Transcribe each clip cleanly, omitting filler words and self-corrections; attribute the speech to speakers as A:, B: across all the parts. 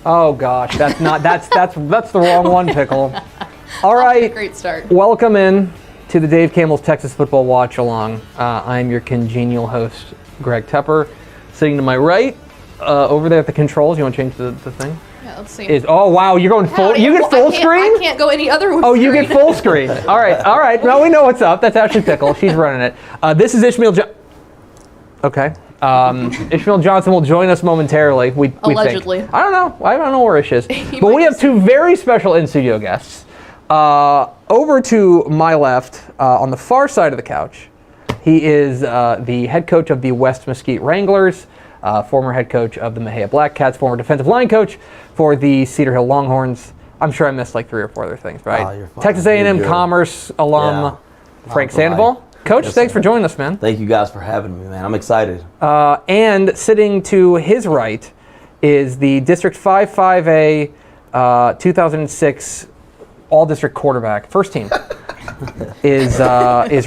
A: Oh gosh, that's the wrong one, Pickle. All right.
B: Great start.
A: Welcome in to the Dave Campbell's Texas Football Watch Along. I'm your congenial host, Greg Tepper. Sitting to my right, over there at the controls. You want to change the thing?
B: Yeah, let's see.
A: Oh wow, you're going full. You get full screen?
B: I can't go any other way.
A: Oh, you get full screen. All right. Well, we know what's up. That's Ashley Pickle. She's running it. This is Ishmael. Okay. Ishmael Johnson will join us momentarily. We
B: Allegedly.
A: Think. I don't know where Ish is. But we have two very special in-studio guests. Over to my left, on the far side of the couch, he is the head coach of the West Mesquite Wranglers, former head coach of the Mejia Black Cats, former defensive line coach for the Cedar Hill Longhorns. I'm sure I missed like 3 or 4 other things, right?
C: Oh, you're fine.
A: Texas A&M Commerce alum, Frank Sandoval. Coach, thanks for joining us, man.
C: Thank you guys for having me, man. I'm excited.
A: And sitting to his right is the District 5-5A 2006 All-District quarterback, first team, is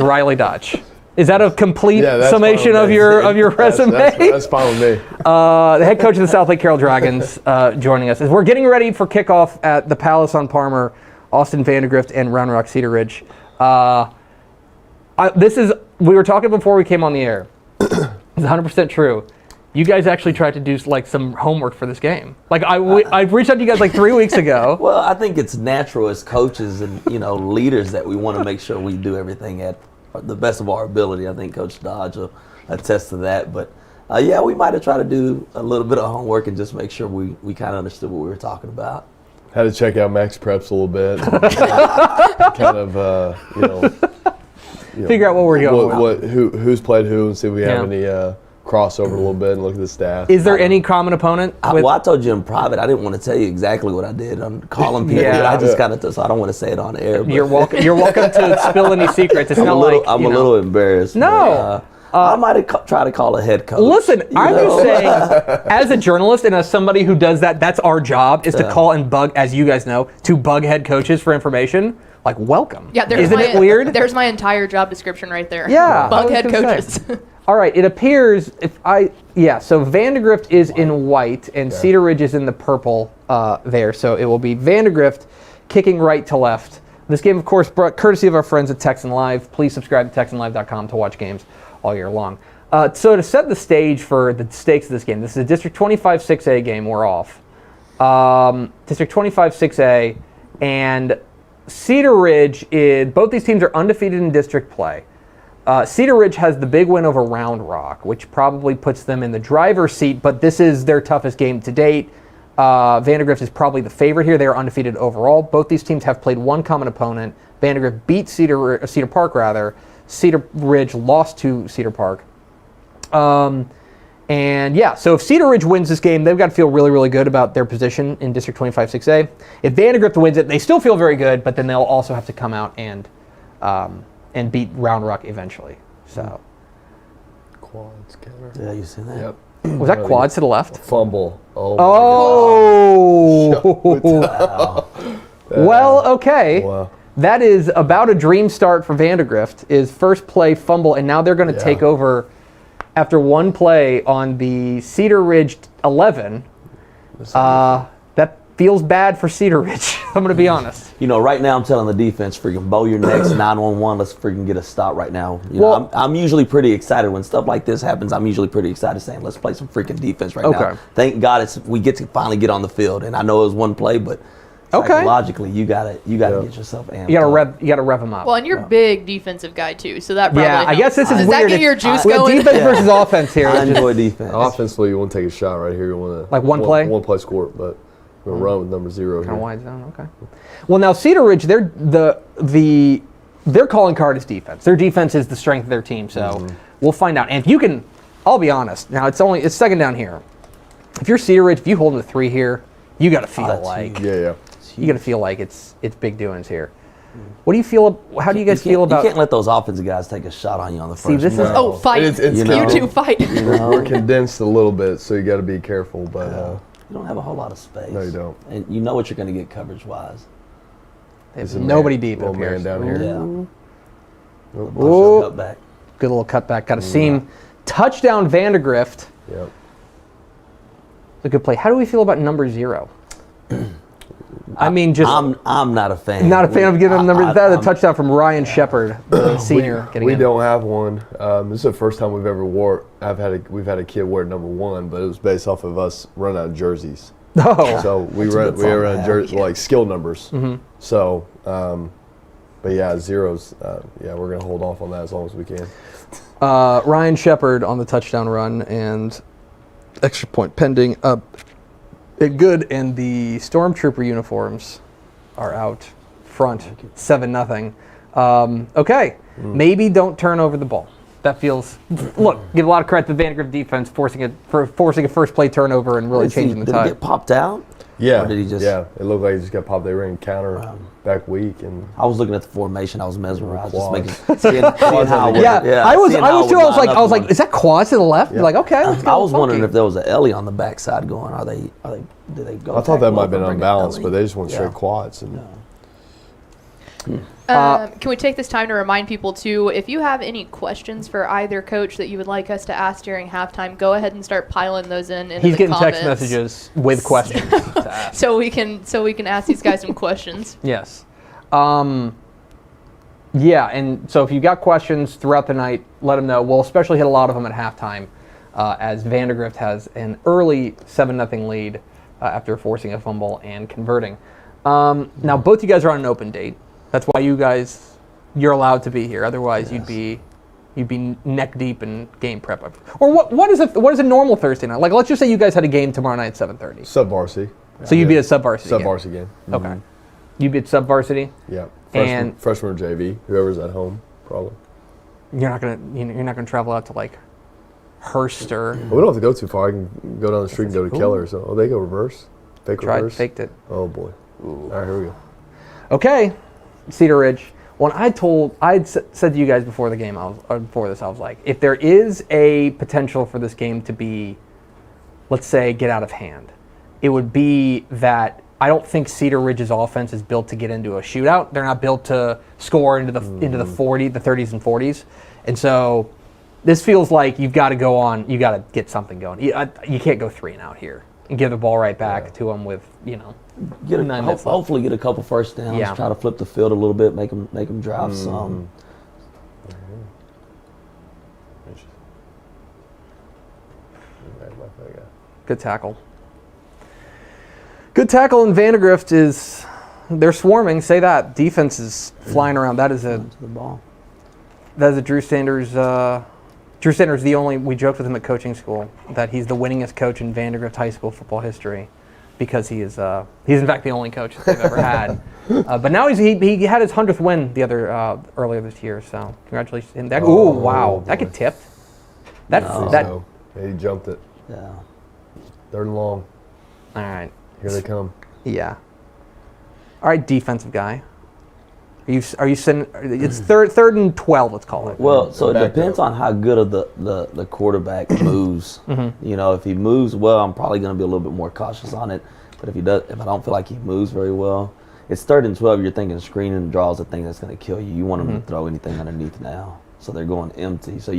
A: Riley Dodge. Is that a complete summation of your resume?
D: That's fine with me.
A: The head coach of the South Lake Carroll Dragons joining us as we're getting ready for kickoff at the Palace on Palmer, Austin Vandegrift, and Round Rock Cedar Ridge. We were talking before we came on the air. It's 100% true. You guys actually tried to do like some homework for this game. Like I reached out to you guys like 3 weeks ago.
C: Well, I think it's natural as coaches and leaders that we want to make sure we do everything at the best of our ability. I think Coach Dodge will attest to that. But we might have tried to do a little bit of homework and just make sure we kind of understood what we were talking about.
D: Had to check out Max Preps a little bit. kind of,
A: figure out what we're going.
D: Who's played who, and see if we have any crossover a little bit, and look at the staff.
A: Is there any common opponent?
C: I told you in private. I didn't want to tell you exactly what I did. I'm calling people. I just kind of, so I don't want to say it on air.
A: You're welcome to spill any secrets. It's
C: I'm a little embarrassed.
A: No.
C: But, I might have tried to call a head coach.
A: Listen, I'm just saying, as a journalist and as somebody who does that's our job, is to call and bug, as you guys know, to bug head coaches for information. Like, welcome.
B: Yeah,
A: Isn't it weird?
B: There's my entire job description right there.
A: Yeah.
B: Bug head coaches.
A: All right, it appears so Vandegrift is in white and Cedar Ridge is in the purple there. So it will be Vandegrift kicking right to left. This game, of course, brought courtesy of our friends at Texan Live. Please subscribe to TexanLive.com to watch games all year long. So to set the stage for the stakes of this game, this is a District 25 6A game. We're off. District 25 6A and Cedar Ridge, both these teams are undefeated in district play. Cedar Ridge has the big win over Round Rock, which probably puts them in the driver's seat, but this is their toughest game to date. Vandegrift is probably the favorite here. They are undefeated overall. Both these teams have played one common opponent. Vandegrift beat Cedar Park. Cedar Ridge lost to Cedar Park. So if Cedar Ridge wins this game, they've got to feel really, really good about their position in District 25 6A. If Vandegrift wins it, they still feel very good, but then they'll also have to come out and beat Round Rock eventually. So.
D: Quads, Kevin.
C: Yeah, you see that?
D: Yep.
A: Was that quads to the left?
D: Fumble.
A: Oh! Well, okay.
D: Wow.
A: That is about a dream start for Vandegrift, is first play fumble, and now they're going to take over after one play on the Cedar Ridge 11. That feels bad for Cedar Ridge, I'm going to be honest.
C: Right now I'm telling the defense, freaking bow your necks, 911, let's freaking get a stop right now. I'm usually pretty excited when stuff like this happens. I'm usually pretty excited saying, let's play some freaking defense right now. Thank God we get to finally get on the field. And I know it was one play, but psychologically you gotta get yourself amped. You
A: gotta rev them up.
B: Well, and you're a big defensive guy too, so that probably helps.
A: I guess this is
B: Does
A: weird.
B: That get your juice
A: we have
B: going?
A: defense versus offense here.
C: I enjoy defense.
D: Offensively, you want to take a shot right here. You want to
A: one play
D: score, but we're run with number 0
A: here. Wide zone. Okay. Well, now Cedar Ridge, their calling card is defense. Their defense is the strength of their team. So we'll find out. And if you can, I'll be honest. Now it's second down here. If you're Cedar Ridge, if you hold them to 3 here, you got to feel you got to feel like it's big doings here. What do you feel? How do you guys feel about?
C: You can't let those offensive guys take a shot on you on the first.
A: This is
B: fight. You two fight.
D: We're condensed a little bit, so you got to be careful. But
C: you don't have a whole lot of space.
D: No, you don't.
C: And you know what you're going to get coverage wise.
A: There's nobody deep up here.
D: Man down here.
C: Yeah.
A: Cutback. Good little cutback. Got a seam. Touchdown Vandegrift.
D: Yep.
A: It's a good play. How do we feel about number 0? I mean, just
C: I'm not a fan.
A: Not a fan of giving them the touchdown from Ryan Shepard, the senior.
D: We don't have one. This is the first time we've ever we've had a kid wear number 1, but it was based off of us running out of jerseys.
A: Oh,
D: so we ran jerseys like skill numbers. So, but yeah, zeros. Yeah, we're gonna hold off on that as long as we can.
A: Ryan Shepard on the touchdown run and extra point pending. Good, and the Stormtrooper uniforms are out front, 7-0. Okay, maybe don't turn over the ball. That feels. Look, give a lot of credit to the Vandegrift defense forcing a first play turnover and really changing the tide.
C: Did he get popped out?
D: Yeah.
C: Or did he just?
D: Yeah, it looked like he just got popped. They ran counter back weak, and
C: I was looking at the formation. I was mesmerized, just
D: Quads.
C: seeing how.
A: Yeah, I was too. I was like, is that quads to the left? Like, okay. Let's
C: I was wondering if there was an Ellie on the backside going. Did they go?
D: I thought that might have been unbalanced, but they just went straight quads. And
B: can we take this time to remind people, too, if you have any questions for either coach that you would like us to ask during halftime, go ahead and start piling those in the
A: He's getting
B: comments.
A: text messages with questions to ask.
B: So we can ask these guys some questions.
A: Yes. Yeah, and so if you've got questions throughout the night, let them know. We'll especially hit a lot of them at halftime as Vandegrift has an early 7-0 lead after forcing a fumble and converting. Now, both you guys are on an open date. That's why you're allowed to be here. Otherwise, you'd be neck deep in game prep. Or what is a normal Thursday night? Like, let's just say you guys had a game tomorrow night at 7:30.
D: sub-varsity.
A: So you'd be at sub-varsity game.
D: Sub-varsity game.
A: Okay. You'd be at sub-varsity?
D: Yeah.
A: And
D: freshman or JV, whoever's at home, probably.
A: You're not gonna travel out to like Hearst or.
D: Well, we don't have to go too far. I can go down the street and go to Keller. So, they go reverse. Reverse.
A: Faked it.
D: Oh boy. All right, here we go.
A: Okay, Cedar Ridge. When I'd said to you guys before the game, before this, I was like, if there is a potential for this game to be, let's say, get out of hand, it would be that I don't think Cedar Ridge's offense is built to get into a shootout. They're not built to score into the 30s and 40s, and so this feels like you've got to go on. You got to get something going. You can't go 3 and out here and give the ball right back to them with
C: hopefully get a couple first downs.
A: Yeah.
C: Try to flip the field a little bit, make them drive some.
A: Good tackle. Good tackle in Vandegrift they're swarming. Say that defense is flying around. That is
C: The ball.
A: Drew Sanders. Drew Sanders, we joked with him at coaching school that he's the winningest coach in Vandegrift high school football history because he's in fact the only coach that they've ever had. But now he had his 100th win earlier this year. So congratulations to him. Wow, that get tipped.
D: Yeah, he jumped it.
C: Yeah.
D: 3rd and long.
A: All right.
D: Here they come.
A: Yeah. All right, defensive guy. Are you sending? It's third and 12. Let's call it.
C: Well, so it depends on how good of the quarterback moves. You know, if he moves well, I'm probably going to be a little bit more cautious on it. But if I don't feel like he moves very well, it's 3rd and 12. You're thinking screen and draw is the thing that's going to kill you. You want them to throw anything underneath now, so they're going empty. So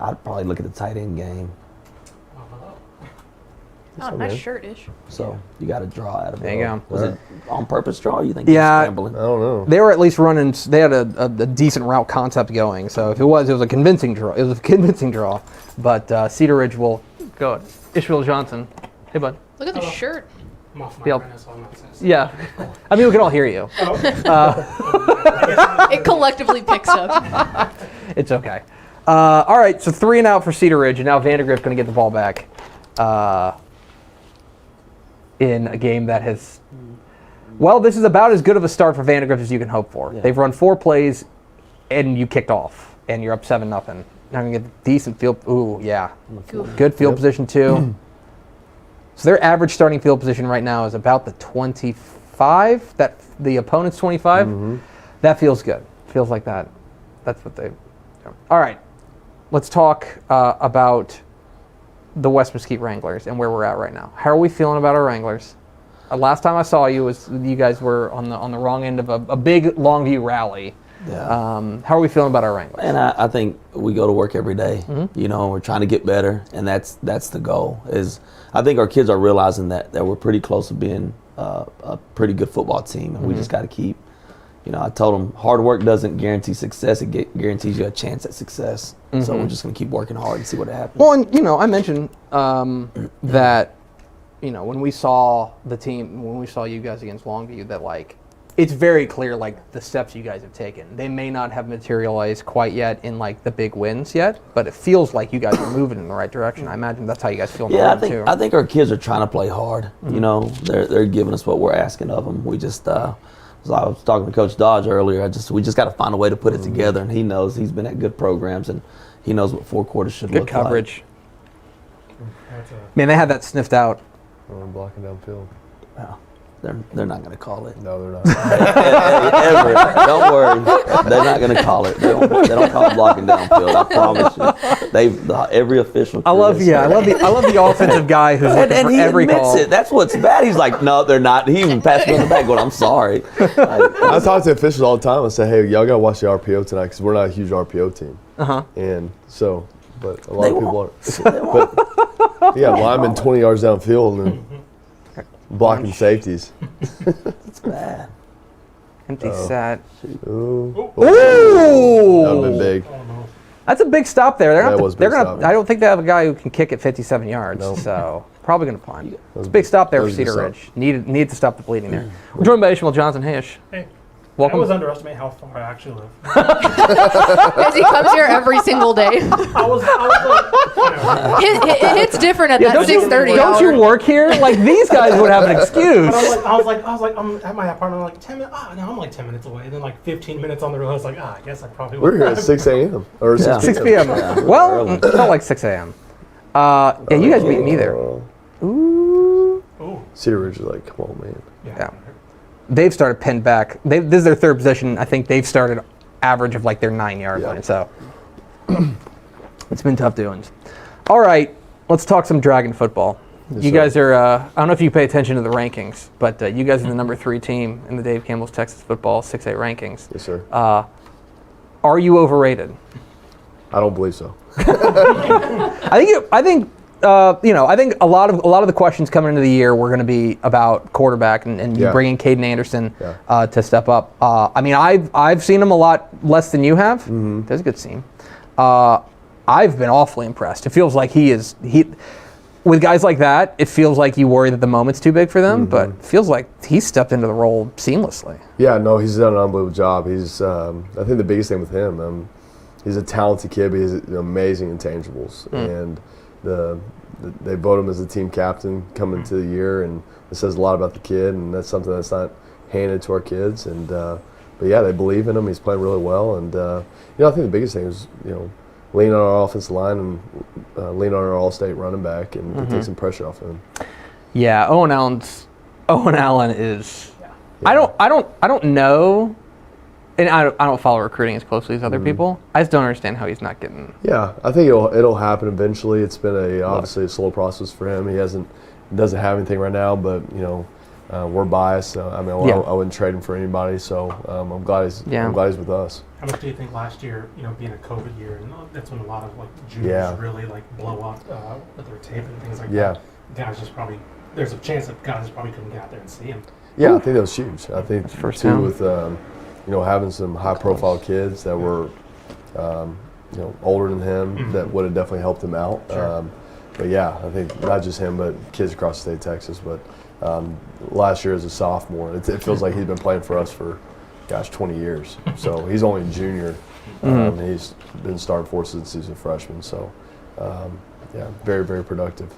C: I'd probably look at the tight end game.
B: Oh, nice shirt, Ish.
C: So you got to draw out of it.
A: There you go.
C: Was it on purpose draw? Or you think
A: Yeah.
C: he was scrambling?
D: I don't know.
A: They were at least running. They had a decent route concept going. So if it was a convincing draw. It was a convincing draw. But Cedar Ridge will go. Ishmael Johnson. Hey, bud.
B: Look at the shirt.
E: I'm off my
A: Yep.
E: apprentice, so I'm not sensitive.
A: Yeah. I mean, we can all hear you.
B: It collectively picks up.
A: It's okay. All right, so 3 and out for Cedar Ridge, and now Vandegrift going to get the ball back in a game that has. Well, this is about as good of a start for Vandegrift as you can hope for.
C: Yeah.
A: They've run 4 plays, and you kicked off, and you're up 7-0. Now going to get decent field. Ooh, yeah. Good field position, too. So their average starting field position right now is about the 25. That the opponent's 25. That feels good. Feels like that. That's what they. All right, let's talk about the West Mesquite Wranglers and where we're at right now. How are we feeling about our Wranglers? Last time I saw you you guys were on the wrong end of a big Longview rally.
C: Yeah.
A: How are we feeling about our Wranglers?
C: And I think we go to work every day. You know, we're trying to get better, and that's the goal. I think our kids are realizing that we're pretty close to being a pretty good football team, and we just got to keep. I told them hard work doesn't guarantee success; it guarantees you a chance at success. So we're just gonna keep working hard and see what happens.
A: Well, and I mentioned that when we saw the team, when we saw you guys against Longview, that like it's very clear like the steps you guys have taken. They may not have materialized quite yet in like the big wins yet, but it feels like you guys are moving in the right direction. I imagine that's how you guys feel.
C: Yeah, I think our kids are trying to play hard. They're giving us what we're asking of them. We just. So I was talking to Coach Dodge earlier. We just got to find a way to put it together, and he knows he's been at good programs, and he knows what 4 quarters should look like.
A: Good coverage. Man, they had that sniffed out.
D: Blocking downfield.
C: Well, they're not going to call it.
D: No, they're not.
C: Ever. Don't worry. They're not going to call it. They don't call it blocking downfield. I promise you. Every official.
A: I love the offensive guy who's looking
C: and
A: for
C: he
A: every
C: admits
A: call.
C: it. That's what's bad. He's like, no, they're not. He even passed me on the back going, I'm sorry.
D: I talk to officials all the time and say, hey, y'all got to watch the RPO tonight because we're not a huge RPO team. And so, but a lot of people are. But yeah, linemen 20 yards downfield and blocking safeties.
C: It's bad.
A: Empty set.
D: Ooh.
A: Ooh!
D: That would have been big.
A: That's a big stop there. They're gonna.
D: Stop.
A: I don't think they have a guy who can kick it 57 yards.
D: Nope.
A: So probably gonna punt. It's a big stop there for Cedar Ridge. Needed to stop the bleeding there. We're joined by Ishmael Johnson. Hey, Ish.
E: Hey.
A: Welcome.
E: I always underestimate how far I actually live.
B: Because he comes here every single day.
E: I was like,
B: It hits different at that 6:30
A: Don't
B: hour.
A: you work here? Like these guys would have an excuse.
E: But I was like, I'm at my apartment. I'm like 10 minutes. No, I'm like 10 minutes away. And then like 15 minutes on the road. I was like, I guess I probably would.
D: We're here at 6 a.m. or
A: 6 p.m. Well, it felt like 6 a.m. Yeah, you guys beat me there. Ooh.
D: Cedar Ridge is like, come on, man.
A: Yeah. They've started pinned back. This is their third position. I think they've started average of like their 9-yard line. So it's been tough doings. All right, let's talk some Dragon football. You guys are, I don't know if you pay attention to the rankings, but you guys are the number 3 team in the Dave Campbell's Texas Football 6A rankings.
D: Yes, sir.
A: Are you overrated?
D: I don't believe so.
A: I think a lot of the questions coming into the year were going to be about quarterback and you bringing Caden Anderson to step up. I mean, I've seen him a lot less than you have. That's a good scene. I've been awfully impressed. It feels like he with guys like that, it feels like you worry that the moment's too big for them, but it feels like he stepped into the role seamlessly.
D: Yeah, no, he's done an unbelievable job. He's, I think the biggest thing with him, he's a talented kid, but he has amazing intangibles. And they vote him as the team captain coming into the year, and it says a lot about the kid, and that's something that's not handed to our kids. And but yeah, they believe in him. He's playing really well, and I think the biggest thing is lean on our offensive line and lean on our all-state running back and take some pressure off him.
A: Yeah, Owen Allen is. Yeah. I don't know. And I don't follow recruiting as closely as other people. I just don't understand how he's not getting.
D: Yeah, I think it'll happen eventually. It's been obviously a slow process for him. He doesn't have anything right now, but we're biased. I wouldn't trade him for anybody. So I'm glad he's with us.
E: How much do you think last year, being a COVID year, and that's when a lot of juniors really blow up with their tape and things like that. Guys just probably there's a chance that guys probably couldn't get out there and see him.
D: Yeah, I think that was huge. I think
A: first
D: too
A: time.
D: with having some high-profile kids that were, older than him, that would have definitely helped him out.
E: Sure.
D: But yeah, I think not just him, but kids across the state of Texas. But last year as a sophomore, it feels like he's been playing for us for, 20 years. So he's only a junior. He's been starting for us since he's a freshman. So very, very productive.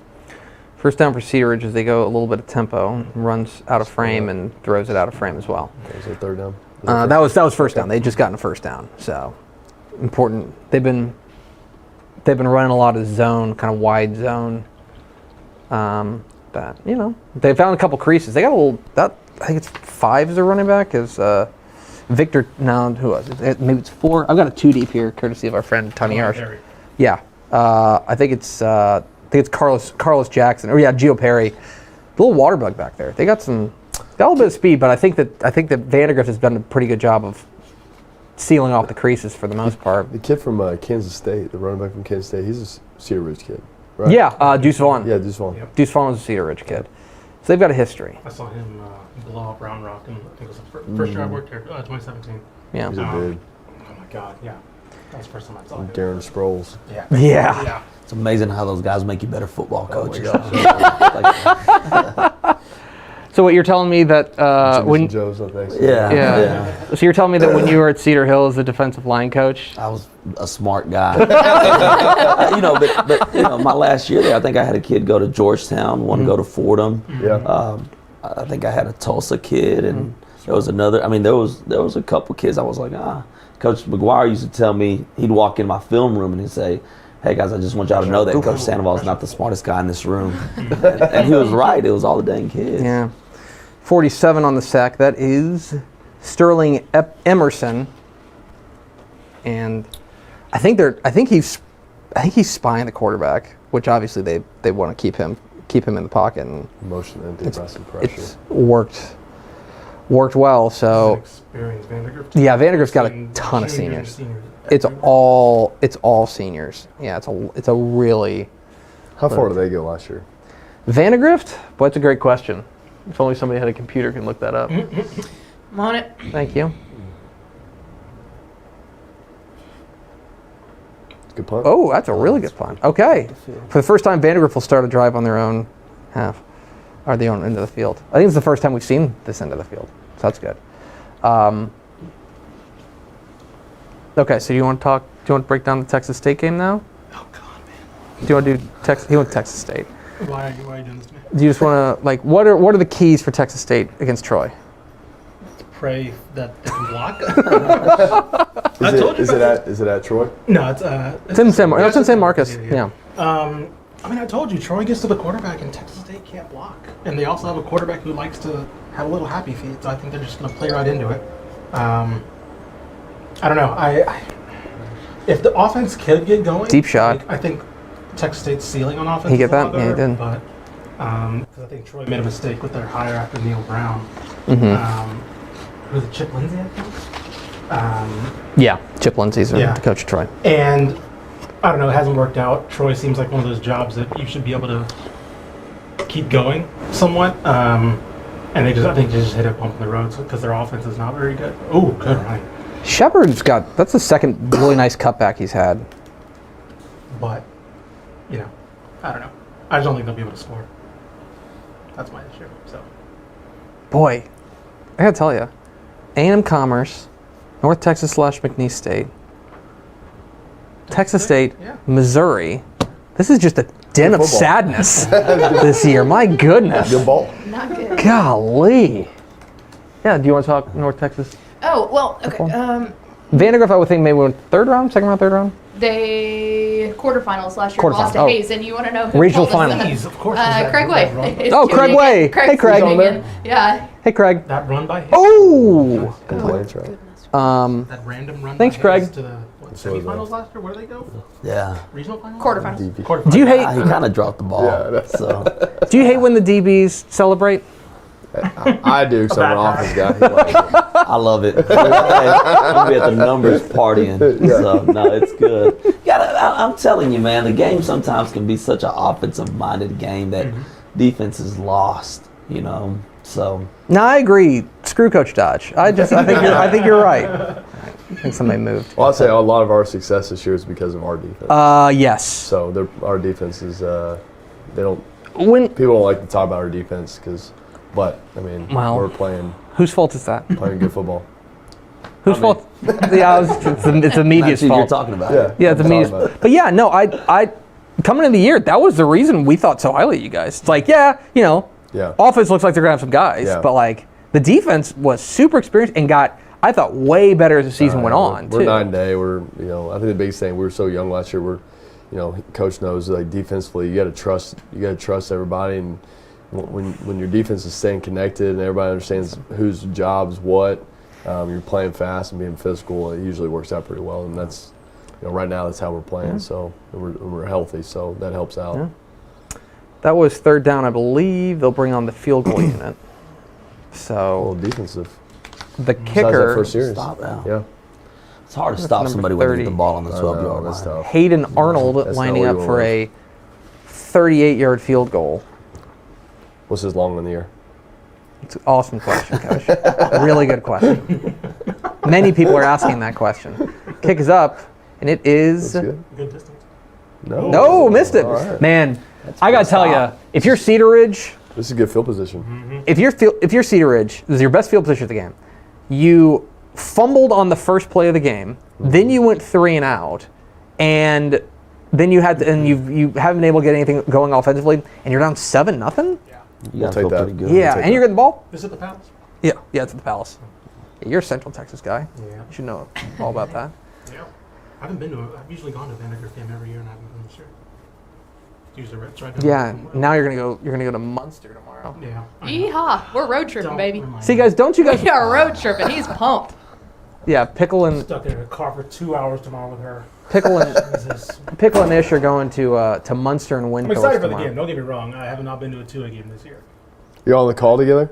A: First down for Cedar Ridge as they go a little bit of tempo, runs out of frame and throws it out of frame as well.
D: Was it third down?
A: That was first down. They just gotten a first down, so important. They've been running a lot of zone, kind of wide zone. They found a couple creases. They got a little. I think it's 5 as a running back. Is Victor? No, who was it? Maybe it's 4. I've got a 2 deep here, courtesy of our friend Tony Arsh. Yeah, I think it's Carlos Jackson. Or Gio Perry. A little water bug back there. They got a little bit of speed, but I think that Vandegrift has done a pretty good job of sealing off the creases for the most part.
D: The kid from Kansas State, the running back from Kansas State, he's a Cedar Ridge kid, right?
A: Yeah, Deuce Vaughn.
D: Yeah, Deuce Vaughn.
A: Yep. Deuce Vaughn was a Cedar Ridge kid. So they've got a history.
E: I saw him blow up Round Rock, and I think it was the first year I worked here, 2017.
A: Yeah.
D: He's a dude.
E: Oh my God, yeah. That was the first time I saw him.
D: Darren Sproles.
E: Yeah.
A: Yeah.
C: It's amazing how those guys make you better football coaches.
A: So what you're telling me that when
D: Joe's up next.
A: yeah. So you're telling me that when you were at Cedar Hill as a defensive line coach,
C: I was a smart guy. but my last year there, I think I had a kid go to Georgetown, one go to Fordham.
D: Yeah.
C: I think I had a Tulsa kid, and there was another. I mean, there was a couple kids. I was like, Coach McGuire used to tell me, he'd walk in my film room and he'd say, "Hey guys, I just want y'all to know that Coach Sandoval is not the smartest guy in this room." And he was right. It was all the dang kids.
A: yeah, 47 on the sack. That is Sterling Emerson, and I think he's spying the quarterback, which obviously they want to keep him in the pocket, and
D: Motion anti-pressing pressure.
A: it's worked well. So
E: Experience Vandegrift.
A: yeah, Vandegrift's got a ton of seniors. It's all seniors. Yeah, it's a really
D: How far did they go last year?
A: Vandegrift. Boy, that's a great question. If only somebody had a computer can look that up.
B: I'm on it.
A: Thank you.
D: Good punt.
A: Oh, that's a really good punt. Okay. For the first time, Vandegrift will start a drive on their own half, or their own end of the field. I think it's the first time we've seen this end of the field, so that's good. Okay, so do you want to break down the Texas State game now?
E: Oh God, man.
A: Do you want to do Texas? He went Texas State.
E: Why are you doing this to me?
A: Do you just want to what are the keys for Texas State against Troy?
E: Pray that they can block.
D: Is it at Troy?
E: No,
A: It's in San Marcos. Yeah.
E: I mean, I told you, Troy gets to the quarterback and Texas State can't block. And they also have a quarterback who likes to have a little happy feet, so I think they're just going to play right into it. I don't know. If the offense could get going,
A: Deep shot.
E: I think Texas State's ceiling on offense.
A: He get
E: is a lot
A: that? Yeah, he
E: better,
A: did.
E: But because I think Troy made a mistake with their hire after Neil Brown. Was it Chip Lindsey, I think?
A: Yeah. Chip Lindsey's
E: Yeah.
A: the coach of Troy.
E: And I don't know, it hasn't worked out. Troy seems like one of those jobs that you should be able to keep going somewhat. And I think they just hit a bump in the road because their offense is not very good. Oh, good running.
A: Shepard's that's the second really nice cutback he's had.
E: But, I don't know. I just don't think they'll be able to score. That's my issue. So,
A: Boy, I gotta tell you, A&M Commerce, North Texas / McNeese State, Texas State,
E: yeah.
A: Missouri. This is just a den of
D: football.
A: sadness this year. My goodness.
D: Good ball.
B: Not good.
A: Golly. Yeah, do you want to talk North Texas?
B: Oh, well, okay.
A: Vandegrift, I would think maybe went third round, third round?
B: They quarterfinals last year
A: Quarterfinals,
B: lost to
A: oh.
B: Hayes, and you want to know who
A: Regional
B: told us
A: final.
B: that?
E: Hayes, of course. is that-
B: Craig
E: is that
B: Way.
E: run-
B: is
A: Oh, Craig
B: tuning
A: Way.
B: in. Craig's
A: Hey, Craig.
B: tuning in. Yeah.
A: Hey, Craig.
E: That run by Hayes.
A: Oh!
D: Complaints, right?
E: That random run
A: Thanks,
E: by
A: Craig.
E: Hayes to the semifinals last year? Where did they go?
C: Yeah.
E: Regional finals?
B: Quarterfinals.
E: Quarterfinals.
A: Do you hate
C: He kind of dropped the ball.
D: Yeah, that's-
C: So
A: Do you hate when the DBs celebrate?
D: I do, because I'm an office guy. He likes it.
C: I love it. I'll be at the numbers partying. So no, it's good. I'm telling you, man, the game sometimes can be such an offensive-minded game that defense is lost. So
A: No, I agree. Screw Coach Dodge. I think you're right. I think somebody moved.
D: Well, I'll say a lot of our success this year is because of our defense.
A: Yes.
D: So our defense is, people
A: When
D: don't like to talk about our defense but I mean,
A: Well.
D: we're playing
A: whose fault is that?
D: good football.
A: Whose fault? Yeah, it's the media's
C: that's who you're
A: fault.
C: talking about.
A: Yeah, it's the
D: I'm
A: media's.
D: talking about it.
A: But yeah, no, I coming into the year, that was the reason we thought so highly of you guys. It's like,
D: Yeah.
A: offense looks like they're gonna have some guys,
D: Yeah.
A: but like the defense was super experienced and got, I thought, way better as the season went on.
D: We're
A: too.
D: 9-day. I think the biggest thing, we were so young last year. Coach knows, like, defensively, you got to trust everybody, and when your defense is staying connected and everybody understands whose job's what, you're playing fast and being physical. It usually works out pretty well, and that's, right now that's how we're playing. So we're healthy, so that helps out.
A: Yeah. That was third down, I believe. They'll bring on the field goal unit.
D: A little
A: So
D: defensive.
A: the
D: Besides that
A: kicker,
D: first series.
C: Stop now.
D: Yeah.
C: It's hard to stop
A: number
C: somebody when they
A: 30.
C: get the ball on the
D: I know,
C: 12-yard
D: that's
C: line.
D: tough.
A: Hayden Arnold
D: That's not
A: lining
D: what
A: up
D: we
A: for
D: want.
A: a 38-yard field goal.
D: What's his long in the year?
A: It's an awesome question, Coach. Really good question. Many people are asking that question. Kick is up, and it is...
D: That's good.
E: Good distance.
A: No, missed it.
D: All right.
A: Man, I got to tell you, if you're Cedar Ridge...
D: This is a good field position.
A: If you're Cedar Ridge, this is your best field position of the game. You fumbled on the first play of the game, then you went 3 and out, and then you had to, and you haven't been able to get anything going offensively, and you're down 7-0.
E: Yeah.
C: You gotta
D: take
C: feel
D: that.
C: pretty good.
A: Yeah, and you're getting the ball.
E: Is it the Palace?
A: Yeah, it's at the Palace. Yeah, you're a Central Texas guy.
E: Yeah.
A: You should know all about that.
E: Yeah. I haven't been to I've usually gone to Vandegrift game every year, and I haven't been this year. Use the Ritz right down
A: Yeah,
E: there.
A: now you're gonna go to Munster tomorrow.
E: Yeah.
B: Yeehaw! We're road tripping,
E: Don't
B: baby.
E: remind
A: See,
E: me.
A: guys, don't you guys?
B: We are road tripping. He's pumped.
A: Yeah, Pickle and
E: Stuck in a car for 2 hours tomorrow with her.
A: Pickle and
E: Jesus.
A: Pickle and Ish are going to Munster and
E: I'm
A: Windhorst
E: excited for the
A: tomorrow.
E: game. Don't get me wrong. I have not been to a 2A game this year.
D: You all on the call together?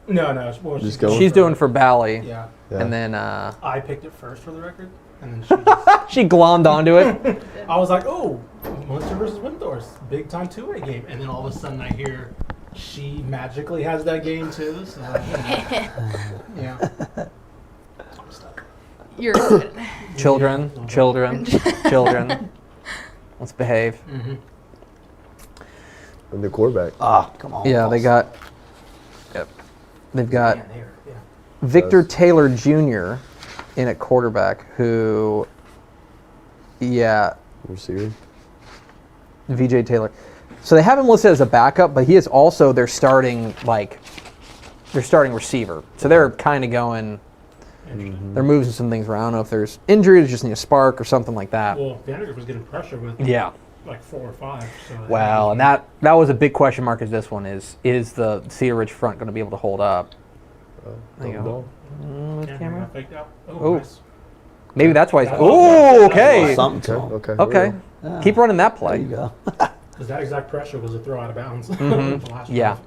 E: No. Well,
D: Just going?
A: She's doing for Bally,
E: Yeah.
D: Yeah.
A: and then
E: I picked it first for the record, and then she just,
A: she glommed onto it.
E: I was like, oh, Munster versus Windhorst, big time 2A game, and then all of a sudden I hear she magically has that game too. So yeah. I'm stuck.
B: You're excited.
A: Children. Let's behave.
E: Mm-hmm.
D: And the quarterback.
C: Ah, come on.
A: Yeah, they got. Yep. They've got
E: Man, there. Yeah.
A: Victor Taylor Jr. in at quarterback, who. Yeah,
D: Receiver.
A: VJ Taylor. So they have him listed as a backup, but he is also their starting receiver. So they're kind of going.
E: Interesting.
A: They're moving some things around. I don't know if there's injury, they just need a spark or something like that.
E: Well, Vandegrift was getting pressure with
A: Yeah.
E: like 4 or 5. So
A: Well, and that was a big question mark. As this one is the Cedar Ridge front going to be able to hold up? There you go.
D: Ball.
E: camera got faked out. Oh,
A: Oh.
E: nice.
A: Maybe that's why.
E: That
A: Oh,
E: was-
A: okay.
C: Something to
D: Okay.
C: 'em.
D: Okay.
A: Okay.
C: Yeah.
A: Keep running that
C: There you
A: play.
C: go.
E: Because that exact pressure was a throw out of bounds.
A: Mhm.
E: The last
A: Yeah.
E: drive.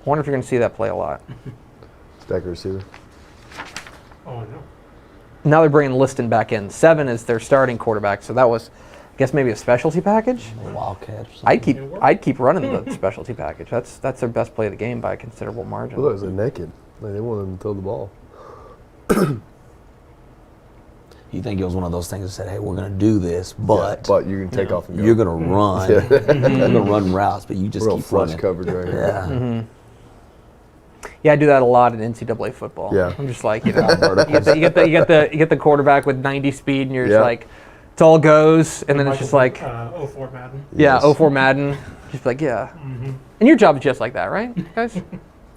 A: Wonder if you're going to see that play a lot.
D: Stacker receiver.
E: Oh, no.
A: Now they're bringing Liston back in. 7 is their starting quarterback, so that was, I guess, maybe a specialty package.
C: A Wildcat or something.
A: I'd keep running the specialty package. That's their best play of the game by a considerable margin.
D: Look, they're naked. Like they wanted him to throw the ball.
C: You think it was one of those things that said, hey, we're going to do this, but
D: But you can take off and go.
C: you're going to run.
D: Yeah.
C: You're going to run routes, but you just
D: Real
C: keep
D: flush
C: running.
D: coverage right here.
C: Yeah.
A: Mm-hmm. Yeah, I do that a lot in NCAA football.
D: Yeah.
A: I'm just like, you know, you get the quarterback with 90 speed, and you're just
D: Yeah.
A: like, it's all goes, and then it's just like,
E: 04 Madden.
A: yeah,
D: Yes.
A: 04 Madden, just like, yeah.
E: Mm-hmm.
A: And your job is just like that, right, guys?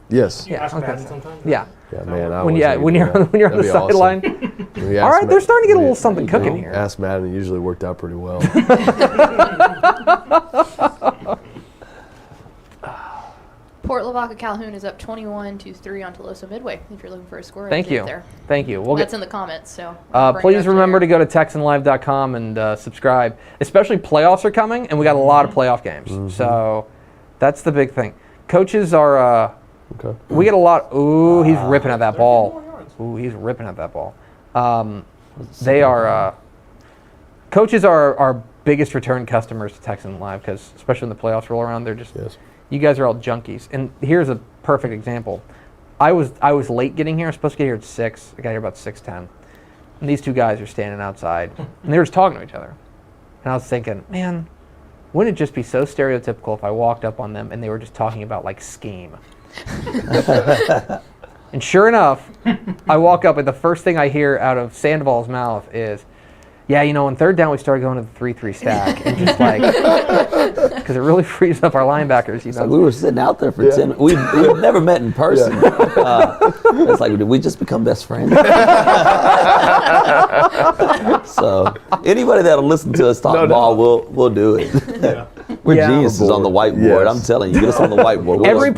D: Yes.
E: You
A: Yeah,
E: ask
A: okay.
E: Madden sometimes?
A: Yeah.
D: Yeah, man. I
A: When
D: wish I
A: when
D: could
A: you're
D: do that.
A: when you're on the
D: That'd be awesome.
A: sideline.
D: When you
A: All
D: ask
A: right, they're starting to get a
D: when
A: little
D: you-
A: something
D: you know,
A: cooking here.
D: Ask Madden, it usually worked out pretty well.
B: Port Lavaca Calhoun is up 21-3 on Tolosa Midway. If you're looking for a score,
A: Thank
B: update
A: you.
B: There.
A: Thank you. We'll
B: That's
A: get.
B: in the comments. So bring it
A: Please
B: up to
A: remember to
B: there.
A: go to TexanLive.com and subscribe. Especially playoffs are coming, and we got a lot of playoff games. So that's the big thing. Coaches are.
D: Okay.
A: We get a lot. Ooh, he's ripping at that
E: 30
A: ball.
E: more yards.
A: Ooh, he's ripping at that ball. They are. Coaches are our biggest return customers to Texan Live because, especially when the playoffs roll around, they're just.
D: Yes.
A: You guys are all junkies. And here's a perfect example. I was late getting here. I was supposed to get here at 6. I got here about 6:10. And these two guys are standing outside, and they were just talking to each other. And I was thinking, man, wouldn't it just be so stereotypical if I walked up on them and they were just talking about like scheme? And sure enough, I walk up and the first thing I hear out of Sandoval's mouth is, yeah, you know, on third down we started going to the 3-3 stack, and just like, because it really frees up our linebackers, you know.
C: Like we were sitting out there for 10 we've never met in person. It's like, did we just become best friends? So anybody that'll listen to us talk ball, we'll do it.
E: Yeah.
C: We're
A: Yeah.
C: geniuses on the whiteboard.
D: Yes.
C: I'm telling you, get us on the whiteboard. We'll
A: Every
C: look